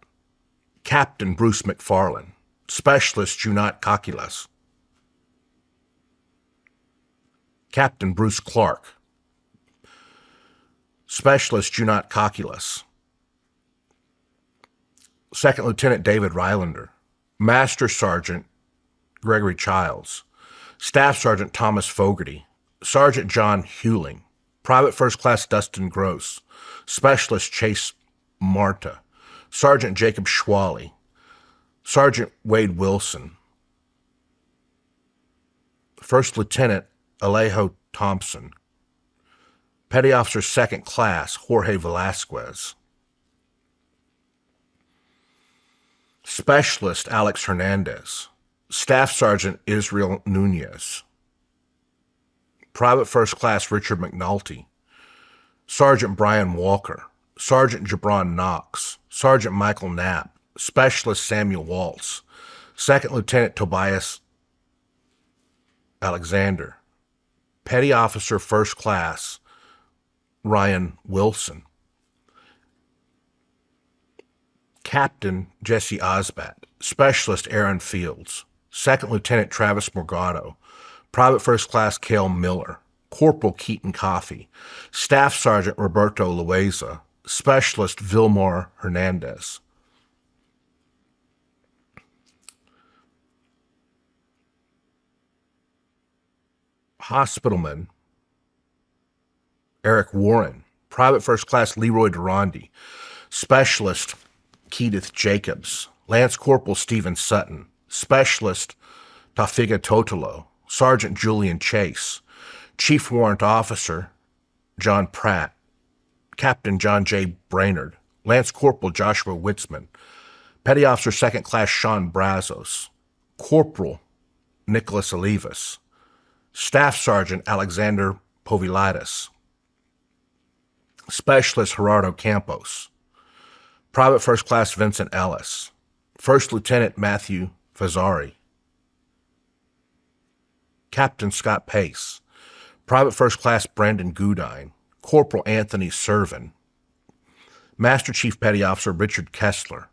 Captain Bruce McFarland, Specialist Junot Kakilas, Captain Bruce Clark, Specialist Junot Kakilas, Second Lieutenant David Rylander, Master Sergeant Gregory Childs, Staff Sergeant Thomas Fogarty, Sergeant John Hewling, Private First Class Dustin Gross, Specialist Chase Marta, Sergeant Jacob Schwally, Sergeant Wade Wilson, First Lieutenant Alejo Thompson, Petty Officer Second Class Jorge Velasquez, Specialist Alex Hernandez, Staff Sergeant Israel Nunez, Private First Class Richard McNulty, Sergeant Brian Walker, Sergeant Jabron Knox, Sergeant Michael Knapp, Specialist Samuel Waltz, Second Lieutenant Tobias Alexander, Petty Officer First Class Ryan Wilson, Captain Jesse Osbat, Specialist Aaron Fields, Second Lieutenant Travis Morgado, Private First Class Cale Miller, Corporal Keaton Coffey, Staff Sergeant Roberto Loaiza, Specialist Vilmar Hernandez. Hospitalman Eric Warren, Private First Class Leroy Durandi, Specialist Keedith Jacobs, Lance Corporal Stephen Sutton, Specialist Tafiga Totolo, Sergeant Julian Chase, Chief Warrant Officer John Pratt, Captain John J. Brainerd, Lance Corporal Joshua Witzman, Petty Officer Second Class Sean Brazos, Corporal Nicholas Olivas, Staff Sergeant Alexander Povilaitis, Specialist Gerardo Campos, Private First Class Vincent Ellis, First Lieutenant Matthew Fazzari, Captain Scott Pace, Private First Class Brandon Goodine, Corporal Anthony Servin, Master Chief Petty Officer Richard Kessler,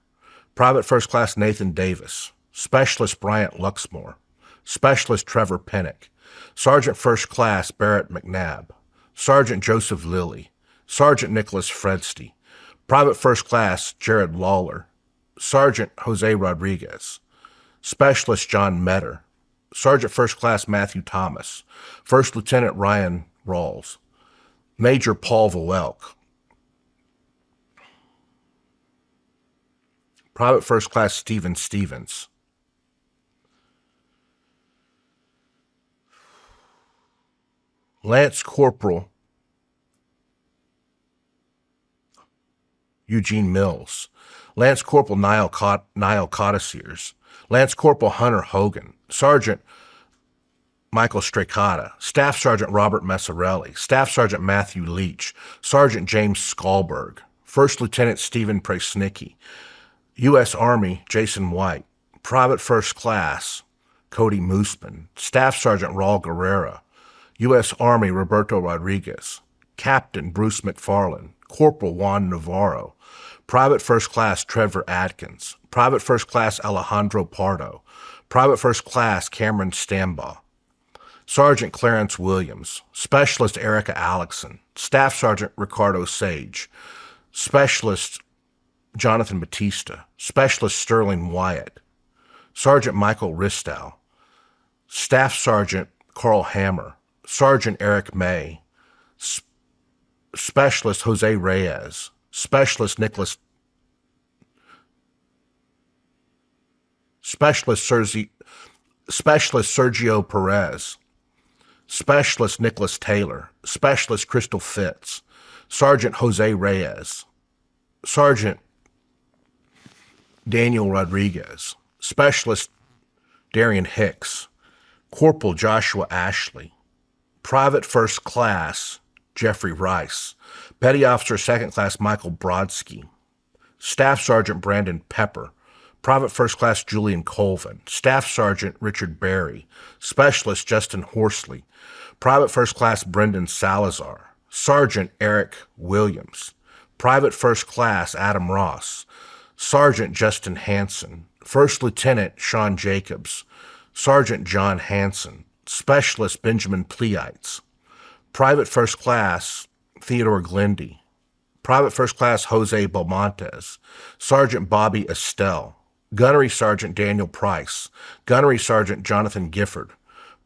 Private First Class Nathan Davis, Specialist Bryant Luxmore, Specialist Trevor Pennick, Sergeant First Class Barrett McNabb, Sergeant Joseph Lilly, Sergeant Nicholas Fredsty, Private First Class Jared Lawler, Sergeant Jose Rodriguez, Specialist John Metter, Sergeant First Class Matthew Thomas, First Lieutenant Ryan Rawls, Major Paul Vowelk, Private First Class Stephen Stevens, Lance Corporal Eugene Mills, Lance Corporal Niall Codiciers, Lance Corporal Hunter Hogan, Sergeant Michael Stracata, Staff Sergeant Robert Messarelli, Staff Sergeant Matthew Leach, Sergeant James Skalberg, First Lieutenant Stephen Presnicki, U.S. Army Jason White, Private First Class Cody Mooseman, Staff Sergeant Raul Guerrera, U.S. Army Roberto Rodriguez, Captain Bruce McFarland, Corporal Juan Navarro, Private First Class Trevor Atkins, Private First Class Alejandro Pardo, Private First Class Cameron Stambaugh, Sergeant Clarence Williams, Specialist Erica Alexson, Staff Sergeant Ricardo Sage, Specialist Jonathan Batista, Specialist Sterling Wyatt, Sergeant Michael Ristow, Staff Sergeant Carl Hammer, Sergeant Eric May, Specialist Jose Reyes, Specialist Sergio Perez, Specialist Nicholas Taylor, Specialist Crystal Fitz, Sergeant Jose Reyes, Sergeant Daniel Rodriguez, Specialist Darian Hicks, Corporal Joshua Ashley, Private First Class Jeffrey Rice, Petty Officer Second Class Michael Brodsky, Staff Sergeant Brandon Pepper, Private First Class Julian Colvin, Staff Sergeant Richard Berry, Specialist Justin Horsley, Private First Class Brendan Salazar, Sergeant Eric Williams, Private First Class Adam Ross, Sergeant Justin Hanson, First Lieutenant Sean Jacobs, Sergeant John Hanson, Specialist Benjamin Pleites, Private First Class Theodore Glendy, Private First Class Jose Belmontes, Sergeant Bobby Estelle, Gunnery Sergeant Daniel Price, Gunnery Sergeant Jonathan Gifford,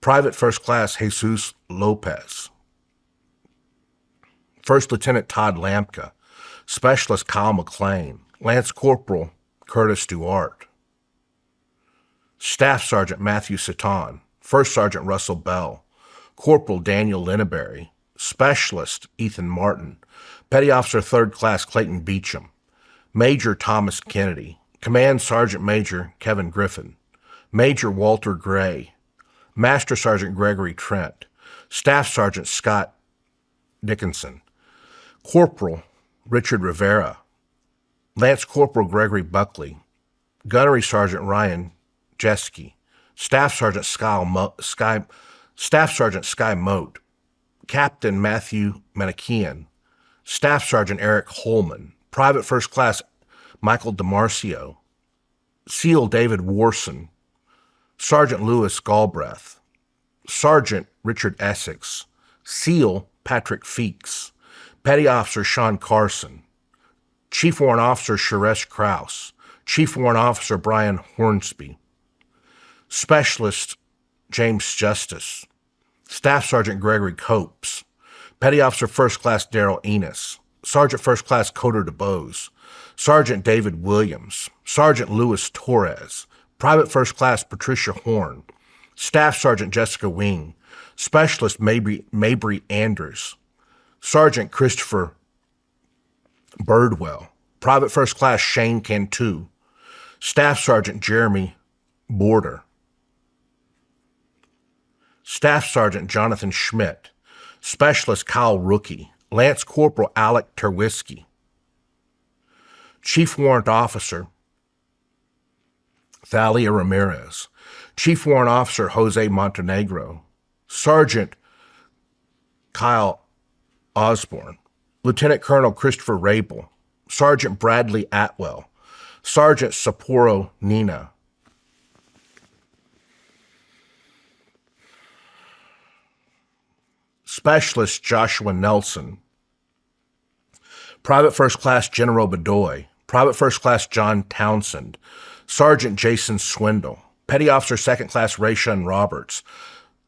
Private First Class Jesus Lopez. First Lieutenant Todd Lampka. Specialist Kyle McLean. Lance Corporal Curtis Duarte. Staff Sergeant Matthew Satan. First Sergeant Russell Bell. Corporal Daniel Linneberry. Specialist Ethan Martin. Petty Officer 3rd Class Clayton Beecham. Major Thomas Kennedy. Command Sergeant Major Kevin Griffin. Major Walter Gray. Master Sergeant Gregory Trent. Staff Sergeant Scott Dickinson. Corporal Richard Rivera. Lance Corporal Gregory Buckley. Gunnery Sergeant Ryan Jeske. Staff Sergeant Sky Moat. Captain Matthew Manikian. Staff Sergeant Eric Holman. Private First Class Michael DeMarcio. SEAL David Warson. Sergeant Louis Galbraith. Sergeant Richard Essex. SEAL Patrick Feeks. Petty Officer Shawn Carson. Chief Warrant Officer Suresh Kraus. Chief Warrant Officer Brian Hornsby. Specialist James Justice. Staff Sergeant Gregory Copes. Petty Officer First Class Daryl Enos. Sergeant First Class Coder DeBose. Sergeant David Williams. Sergeant Louis Torres. Private First Class Patricia Horn. Staff Sergeant Jessica Wing. Specialist Mabry Andrews. Sergeant Christopher Birdwell. Private First Class Shane Cantu. Staff Sergeant Jeremy Border. Staff Sergeant Jonathan Schmidt. Specialist Kyle Rookie. Lance Corporal Alec Terwisky. Chief Warrant Officer Thalia Ramirez. Chief Warrant Officer Jose Montenegro. Sergeant Kyle Osborne. Lieutenant Colonel Christopher Rabel. Sergeant Bradley Atwell. Sergeant Sapporo Nina. Specialist Joshua Nelson. Private First Class General Bedoy. Private First Class John Townsend. Sergeant Jason Swindle. Petty Officer 2nd Class Rayshun Roberts.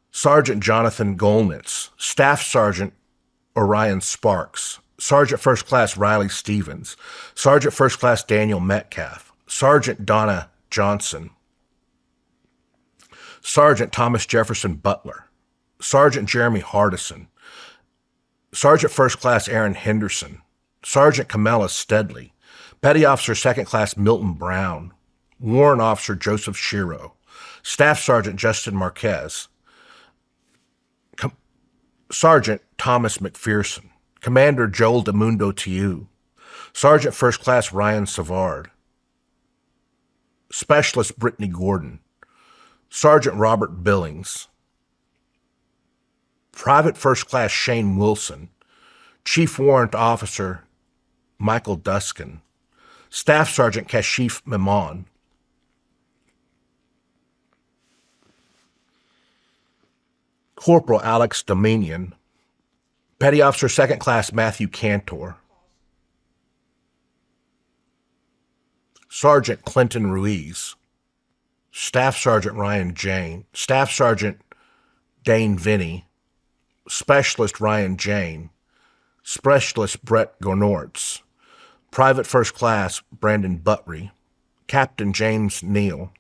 Sergeant Jonathan Golnitz. Staff Sergeant Orion Sparks. Sergeant First Class Riley Stevens. Sergeant First Class Daniel Metcalf. Sergeant Donna Johnson. Sergeant Thomas Jefferson Butler. Sergeant Jeremy Hardison. Sergeant First Class Aaron Henderson. Sergeant Camilla Steadley. Petty Officer 2nd Class Milton Brown. Warrant Officer Joseph Shiro. Staff Sergeant Justin Marquez. Sergeant Thomas McPherson. Commander Joel DeMundo Tiu. Sergeant First Class Ryan Savard. Specialist Brittany Gordon. Sergeant Robert Billings. Private First Class Shane Wilson. Chief Warrant Officer Michael Duskin. Staff Sergeant Kashif Memon. Corporal Alex Dominion. Petty Officer 2nd Class Matthew Cantor. Sergeant Clinton Ruiz. Staff Sergeant Ryan Jane. Staff Sergeant Dane Vinny. Specialist Ryan Jane. Specialist Brett Gonortz. Private First Class Brandon Buttery. Captain James Neal.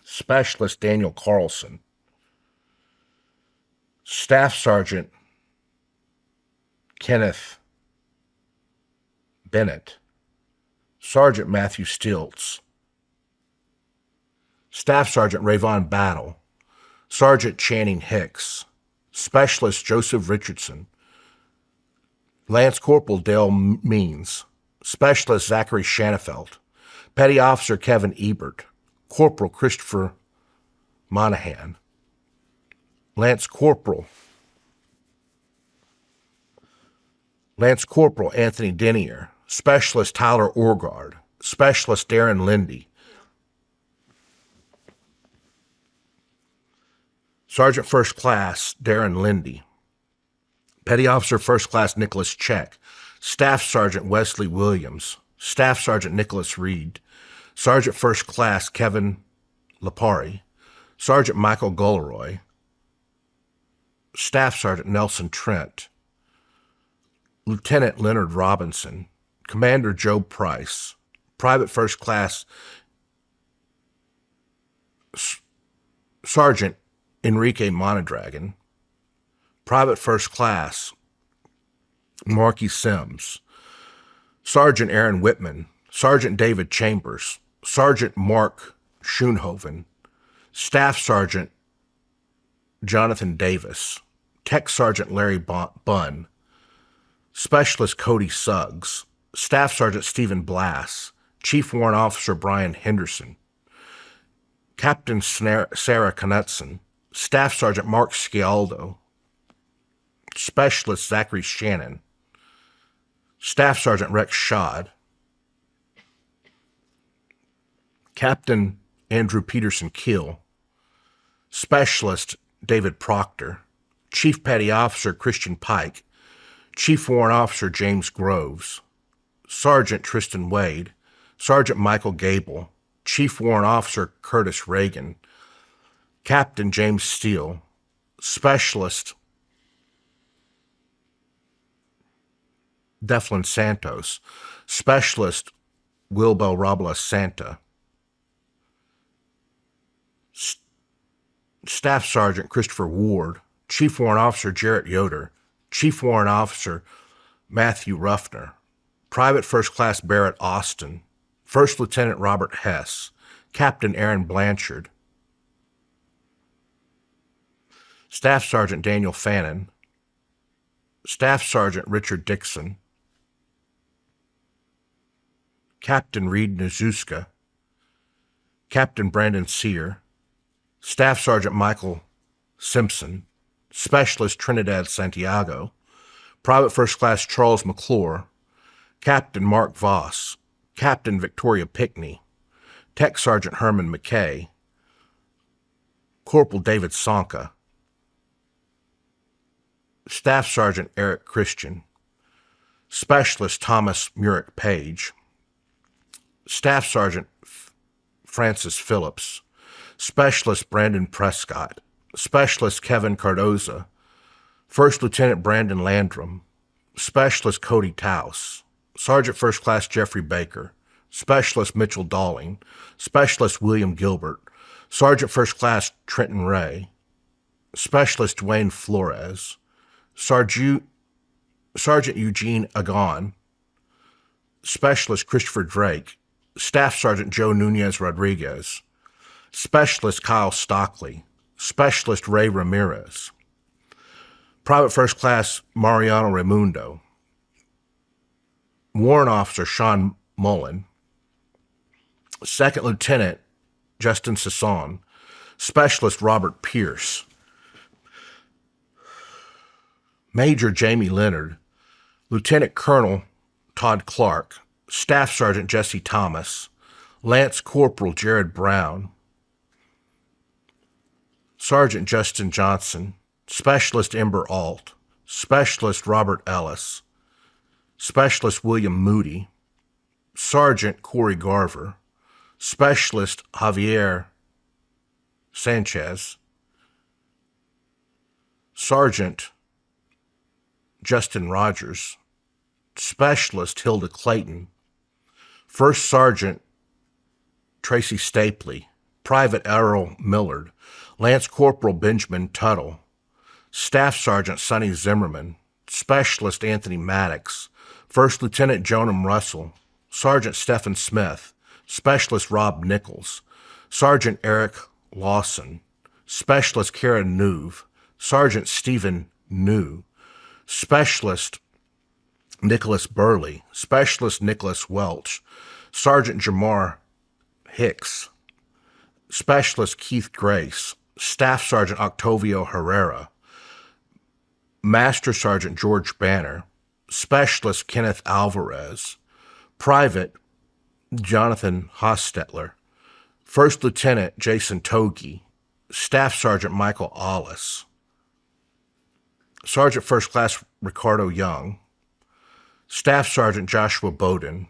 Specialist Daniel Carlson. Staff Sergeant Kenneth Bennett. Sergeant Matthew Stiltz. Staff Sergeant Rayvon Battle. Sergeant Channing Hicks. Specialist Joseph Richardson. Lance Corporal Dale Means. Specialist Zachary Shanafelt. Petty Officer Kevin Ebert. Corporal Christopher Monahan. Lance Corporal Anthony Denier. Specialist Tyler Orgard. Specialist Darren Lindy. Sergeant First Class Darren Lindy. Petty Officer First Class Nicholas Check. Staff Sergeant Wesley Williams. Staff Sergeant Nicholas Reed. Sergeant First Class Kevin Lipari, Sergeant Michael Gulleroy, Staff Sergeant Nelson Trent, Lieutenant Leonard Robinson, Commander Joe Price, Private First Class Sergeant Enrique Mondragon, Private First Class Marky Sims, Sergeant Aaron Whitman, Sergeant David Chambers, Sergeant Mark Schoonhoven, Staff Sergeant Jonathan Davis, Tech Sergeant Larry Bunn, Specialist Cody Suggs, Staff Sergeant Stephen Blass, Chief Warrant Officer Brian Henderson, Captain Sarah Knutson, Staff Sergeant Mark Scialdo, Specialist Zachary Shannon, Staff Sergeant Rex Schad, Captain Andrew Peterson Kill, Specialist David Proctor, Chief Petty Officer Christian Pike, Chief Warrant Officer James Groves, Sergeant Tristan Wade, Sergeant Michael Gable, Chief Warrant Officer Curtis Reagan, Captain James Steele, Specialist Deflin Santos, Specialist Wilbo Robles Santa, Staff Sergeant Christopher Ward, Chief Warrant Officer Jarrett Yoder, Chief Warrant Officer Matthew Ruffner, Private First Class Barrett Austin, First Lieutenant Robert Hess, Captain Aaron Blanchard, Staff Sergeant Daniel Fannin, Staff Sergeant Richard Dixon, Captain Reed Nazuska, Captain Brandon Sear, Staff Sergeant Michael Simpson, Specialist Trinidad Santiago, Private First Class Charles McClure, Captain Mark Voss, Captain Victoria Pickney, Tech Sergeant Herman McKay, Corporal David Sonka, Staff Sergeant Eric Christian, Specialist Thomas Murick Page, Staff Sergeant Francis Phillips, Specialist Brandon Prescott, Specialist Kevin Cardoza, First Lieutenant Brandon Landrum, Specialist Cody Taus, Sergeant First Class Jeffrey Baker, Specialist Mitchell Dalling, Specialist William Gilbert, Sergeant First Class Trenton Ray, Specialist Dwayne Flores, Sergeant Eugene Agon, Specialist Christopher Drake, Staff Sergeant Joe Nunez Rodriguez, Specialist Kyle Stockley, Specialist Ray Ramirez, Private First Class Mariano Raimundo, Warrant Officer Sean Mullen, Second Lieutenant Justin Sasson, Specialist Robert Pierce, Major Jamie Leonard, Lieutenant Colonel Todd Clark, Staff Sergeant Jesse Thomas, Lance Corporal Jared Brown, Sergeant Justin Johnson, Specialist Ember Alt, Specialist Robert Ellis, Specialist William Moody, Sergeant Corey Garver, Specialist Javier Sanchez, Sergeant Justin Rogers, Specialist Hilda Clayton, First Sergeant Tracy Stapley, Private Errol Millard, Lance Corporal Benjamin Tuttle, Staff Sergeant Sonny Zimmerman, Specialist Anthony Maddox, First Lieutenant Jonam Russell, Sergeant Stephen Smith, Specialist Rob Nichols, Sergeant Eric Lawson, Specialist Karen Nuve, Sergeant Stephen New, Specialist Nicholas Burley, Specialist Nicholas Welch, Sergeant Jamar Hicks, Specialist Keith Grace, Staff Sergeant Octavio Herrera, Master Sergeant George Banner, Specialist Kenneth Alvarez, Private Jonathan Hostetler, First Lieutenant Jason Togi, Staff Sergeant Michael Ollis, Sergeant First Class Ricardo Young, Staff Sergeant Joshua Bowden,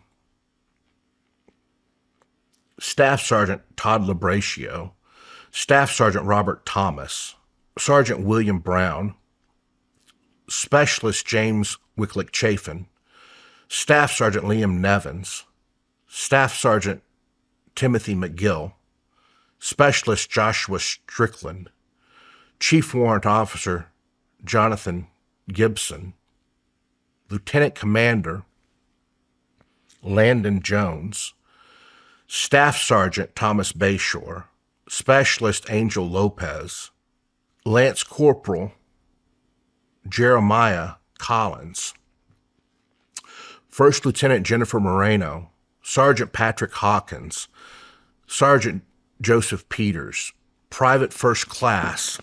Staff Sergeant Todd Labratio, Staff Sergeant Robert Thomas, Sergeant William Brown, Specialist James Wicklick Chafin, Staff Sergeant Liam Nevins, Staff Sergeant Timothy McGill, Specialist Joshua Strickland, Chief Warrant Officer Jonathan Gibson, Lieutenant Commander Landon Jones, Staff Sergeant Thomas Bayshore, Specialist Angel Lopez, Lance Corporal Jeremiah Collins, First Lieutenant Jennifer Moreno, Sergeant Patrick Hawkins, Sergeant Joseph Peters, Private First Class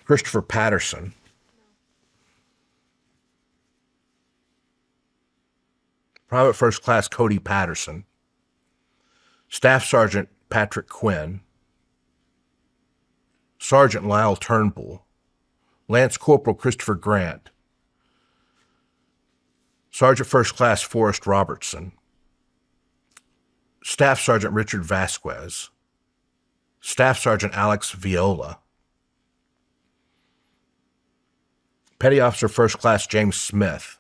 Christopher Patterson, Private First Class Cody Patterson, Staff Sergeant Patrick Quinn, Sergeant Lyle Turnbull, Lance Corporal Christopher Grant, Sergeant First Class Forrest Robertson, Staff Sergeant Richard Vasquez, Staff Sergeant Alex Viola, Petty Officer First Class James Smith,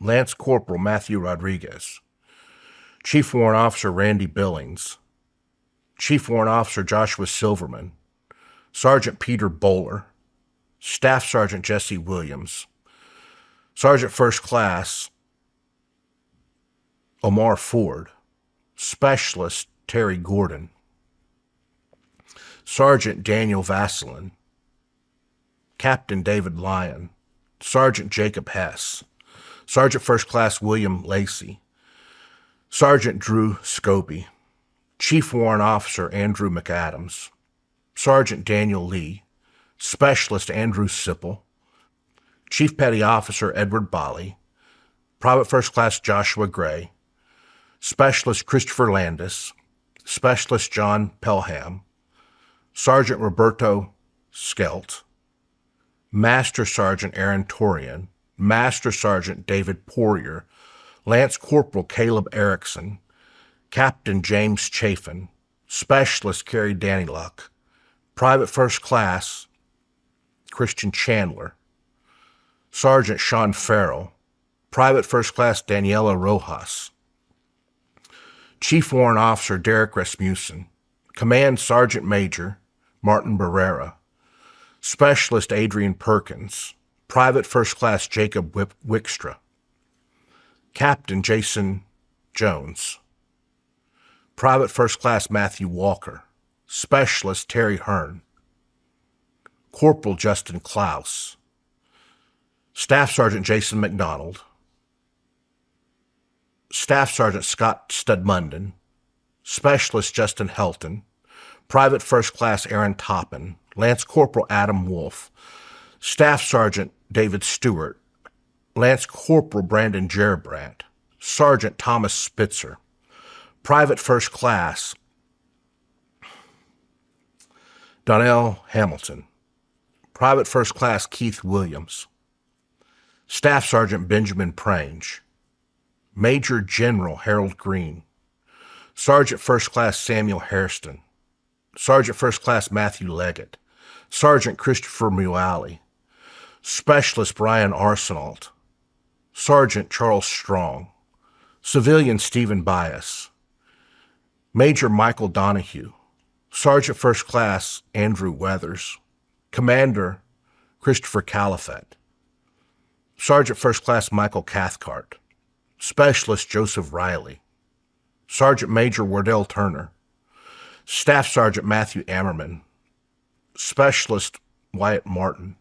Lance Corporal Matthew Rodriguez, Chief Warrant Officer Randy Billings, Chief Warrant Officer Joshua Silverman, Sergeant Peter Bowler, Staff Sergeant Jesse Williams, Sergeant First Class Omar Ford, Specialist Terry Gordon, Sergeant Daniel Vasselin, Captain David Lyon, Sergeant Jacob Hess, Sergeant First Class William Lacey, Sergeant Drew Scobie, Chief Warrant Officer Andrew McAdams, Sergeant Daniel Lee, Specialist Andrew Sipple, Chief Petty Officer Edward Bolly, Private First Class Joshua Gray, Specialist Christopher Landis, Specialist John Pelham, Sergeant Roberto Skelt, Master Sergeant Aaron Torian, Master Sergeant David Poirier, Lance Corporal Caleb Erickson, Captain James Chafin, Specialist Carrie Dannyluck, Private First Class Christian Chandler, Sergeant Shawn Farrell, Private First Class Daniela Rojas, Chief Warrant Officer Derek Rasmussen, Command Sergeant Major Martin Barrera, Specialist Adrian Perkins, Private First Class Jacob Wickstra, Captain Jason Jones, Private First Class Matthew Walker, Specialist Terry Hearn, Corporal Justin Klaus, Staff Sergeant Jason McDonald, Staff Sergeant Scott Studmunden, Specialist Justin Helton, Private First Class Aaron Toppin, Lance Corporal Adam Wolf, Staff Sergeant David Stewart, Lance Corporal Brandon Gerabrandt, Sergeant Thomas Spitzer, Private First Class Donnell Hamilton, Private First Class Keith Williams, Staff Sergeant Benjamin Prange, Major General Harold Green, Sergeant First Class Samuel Hairston, Sergeant First Class Matthew Leggett, Sergeant Christopher Mualley, Specialist Brian Arsenault, Sergeant Charles Strong, Civilian Stephen Bias, Major Michael Donahue, Sergeant First Class Andrew Weathers, Commander Christopher Califat, Sergeant First Class Michael Cathcart, Specialist Joseph Riley, Sergeant Major Wardell Turner, Staff Sergeant Matthew Ammerman, Specialist Wyatt Martin,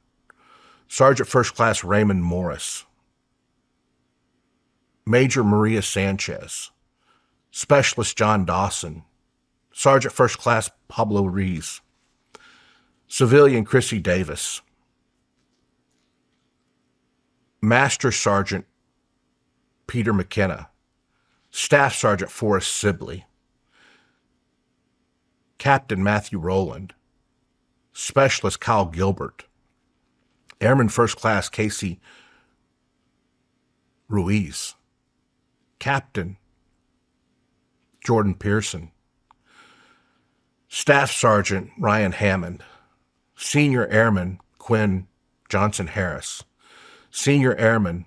Sergeant First Class Raymond Morris, Major Maria Sanchez, Specialist John Dawson, Sergeant First Class Pablo Rees, Civilian Chrissy Davis, Master Sergeant Peter McKenna, Staff Sergeant Forrest Sibley, Captain Matthew Rowland, Specialist Kyle Gilbert, Airman First Class Casey Ruiz, Captain Jordan Pearson. Staff Sergeant Ryan Hammond. Senior Airman Quinn Johnson Harris. Senior Airman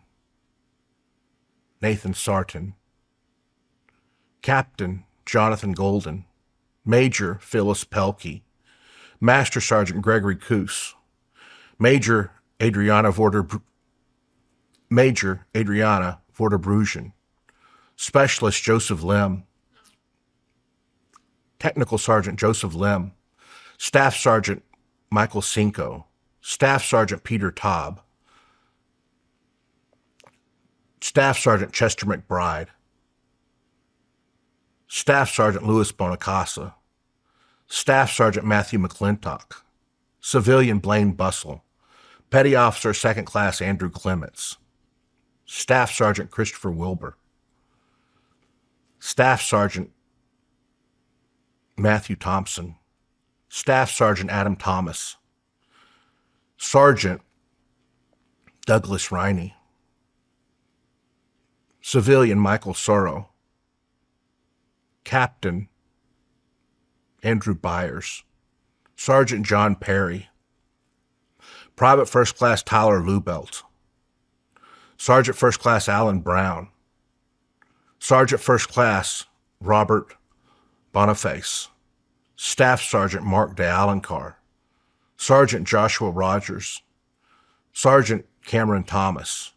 Nathan Sarton. Captain Jonathan Golden. Major Phyllis Pelkey. Master Sergeant Gregory Coos. Major Adriana Vorderbrugen. Specialist Joseph Lim. Technical Sergeant Joseph Lim. Staff Sergeant Michael Cinco. Staff Sergeant Peter Taub. Staff Sergeant Chester McBride. Staff Sergeant Louis Bonacasa. Staff Sergeant Matthew McClintock. Civilian Blaine Bussell. Petty Officer 2nd Class Andrew Clements. Staff Sergeant Christopher Wilbur. Staff Sergeant Matthew Thompson. Staff Sergeant Adam Thomas. Sergeant Douglas Riney. Civilian Michael Sorrow. Captain Andrew Byers. Sergeant John Perry. Private First Class Tyler Lubelt. Sergeant First Class Alan Brown. Sergeant First Class Robert Boniface. Staff Sergeant Mark de Alencar. Sergeant Joshua Rogers. Sergeant Cameron Thomas.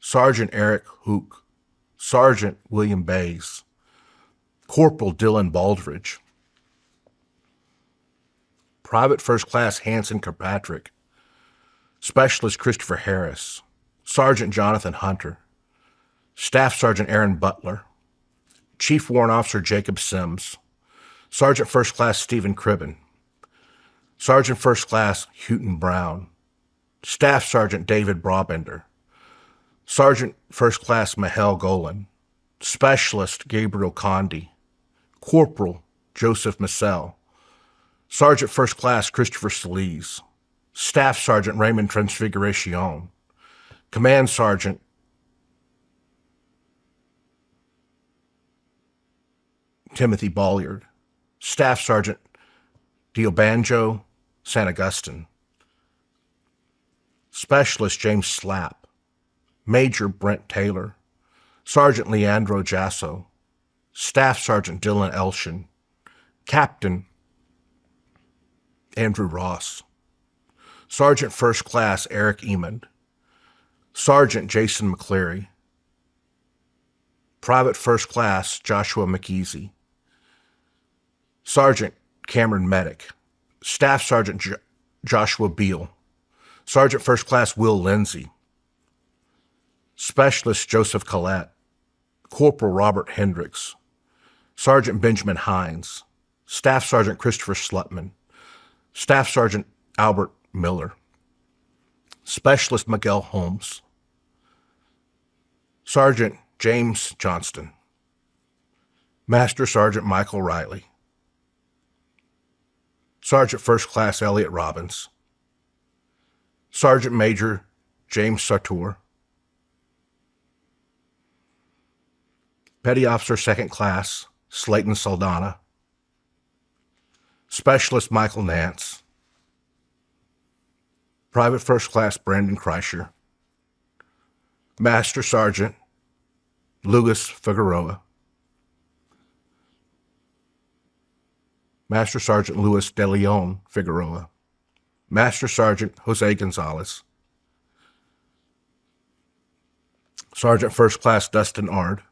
Sergeant Eric Hook. Sergeant William Bays. Corporal Dylan Baldridge. Private First Class Hanson Kirkpatrick. Specialist Christopher Harris. Sergeant Jonathan Hunter. Staff Sergeant Aaron Butler. Chief Warrant Officer Jacob Sims. Sergeant First Class Stephen Cribben. Sergeant First Class Houghton Brown. Staff Sergeant David Brabender. Sergeant First Class Mahel Golan. Specialist Gabriel Condi. Corporal Joseph Massell. Sergeant First Class Christopher Salise. Staff Sergeant Raymond Transfiguration. Command Sergeant Timothy Bolliard. Staff Sergeant Diobanjo San Augustine. Specialist James Slapp. Major Brent Taylor. Sergeant Leandro Jasso. Staff Sergeant Dylan Elshin. Captain Andrew Ross. Sergeant First Class Eric Emond. Sergeant Jason McCleary. Private First Class Joshua McEasy. Sergeant Cameron Medic. Staff Sergeant Joshua Beal. Sergeant First Class Will Lindsay. Specialist Joseph Collette. Corporal Robert Hendricks. Sergeant Benjamin Hines. Staff Sergeant Christopher Slutman. Staff Sergeant Albert Miller. Specialist Miguel Holmes. Sergeant James Johnston. Master Sergeant Michael Riley. Sergeant First Class Elliot Robbins. Sergeant Major James Sartour. Petty Officer 2nd Class Slayton Saldana. Specialist Michael Nance. Private First Class Brandon Kreischer. Master Sergeant Luis Figueroa. Master Sergeant Luis De Leon Figueroa. Master Sergeant Jose Gonzalez. Sergeant First Class Dustin Ard.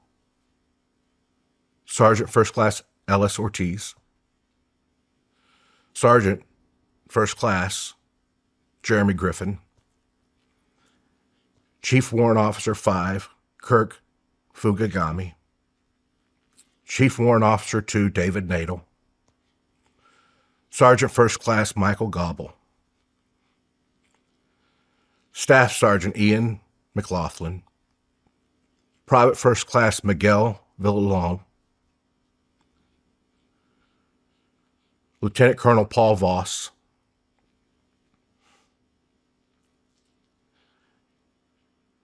Sergeant First Class Ellis Ortiz. Sergeant First Class Jeremy Griffin. Chief Warrant Officer 5 Kirk Fugagami. Chief Warrant Officer 2 David Nadel. Sergeant First Class Michael Gobble. Staff Sergeant Ian McLaughlin. Private First Class Miguel Villalon. Lieutenant Colonel Paul Voss.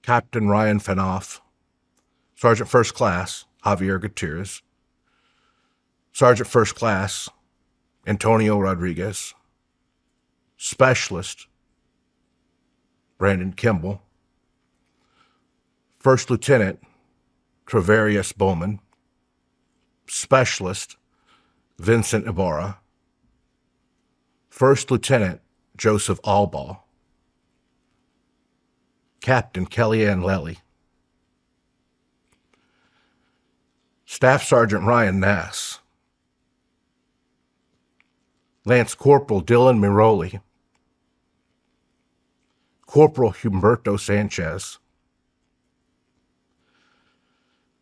Captain Ryan Fanoff. Sergeant First Class Javier Gutierrez. Sergeant First Class Antonio Rodriguez, Specialist Brandon Kimball, First Lieutenant Travarius Bowman, Specialist Vincent Ibarra, First Lieutenant Joseph Albaugh, Captain Kellyanne Lely, Staff Sergeant Ryan Nass, Lance Corporal Dylan Miroli, Corporal Humberto Sanchez,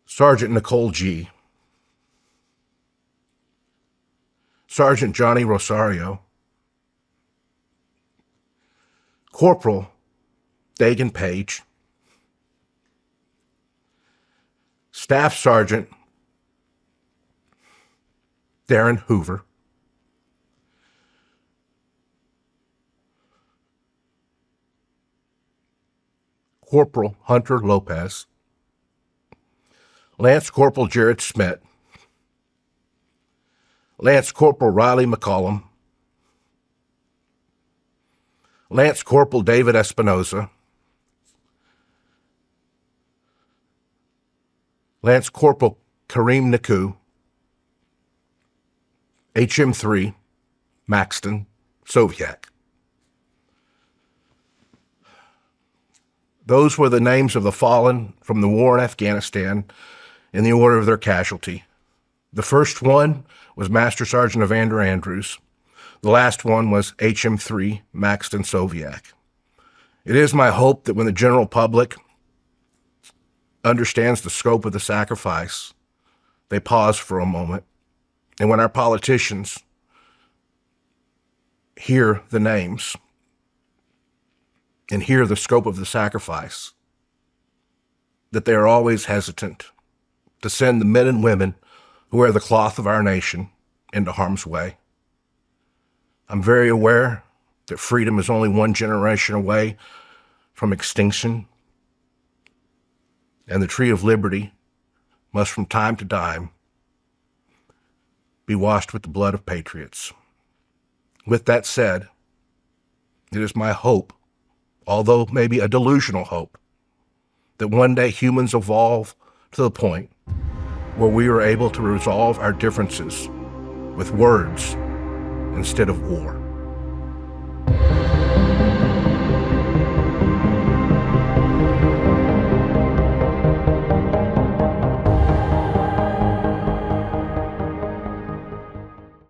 Sergeant Nicole G., Sergeant Johnny Rosario, Corporal Dagan Page, Staff Sergeant Darren Hoover, Corporal Hunter Lopez, Lance Corporal Jared Smith, Lance Corporal Riley McCollum, Lance Corporal David Espinoza, Lance Corporal Kareem Naku, HM3 Maxton Soviak. Those were the names of the fallen from the war in Afghanistan in the order of their casualty. The first one was Master Sergeant Evander Andrews. The last one was HM3 Maxton Soviak. It is my hope that when the general public understands the scope of the sacrifice, they pause for a moment. And when our politicians hear the names and hear the scope of the sacrifice, that they are always hesitant to send the men and women who wear the cloth of our nation into harm's way. I'm very aware that freedom is only one generation away from extinction, and the tree of liberty must from time to time be washed with the blood of patriots. With that said, it is my hope, although maybe a delusional hope, that one day humans evolve to the point where we are able to resolve our differences with words instead of war.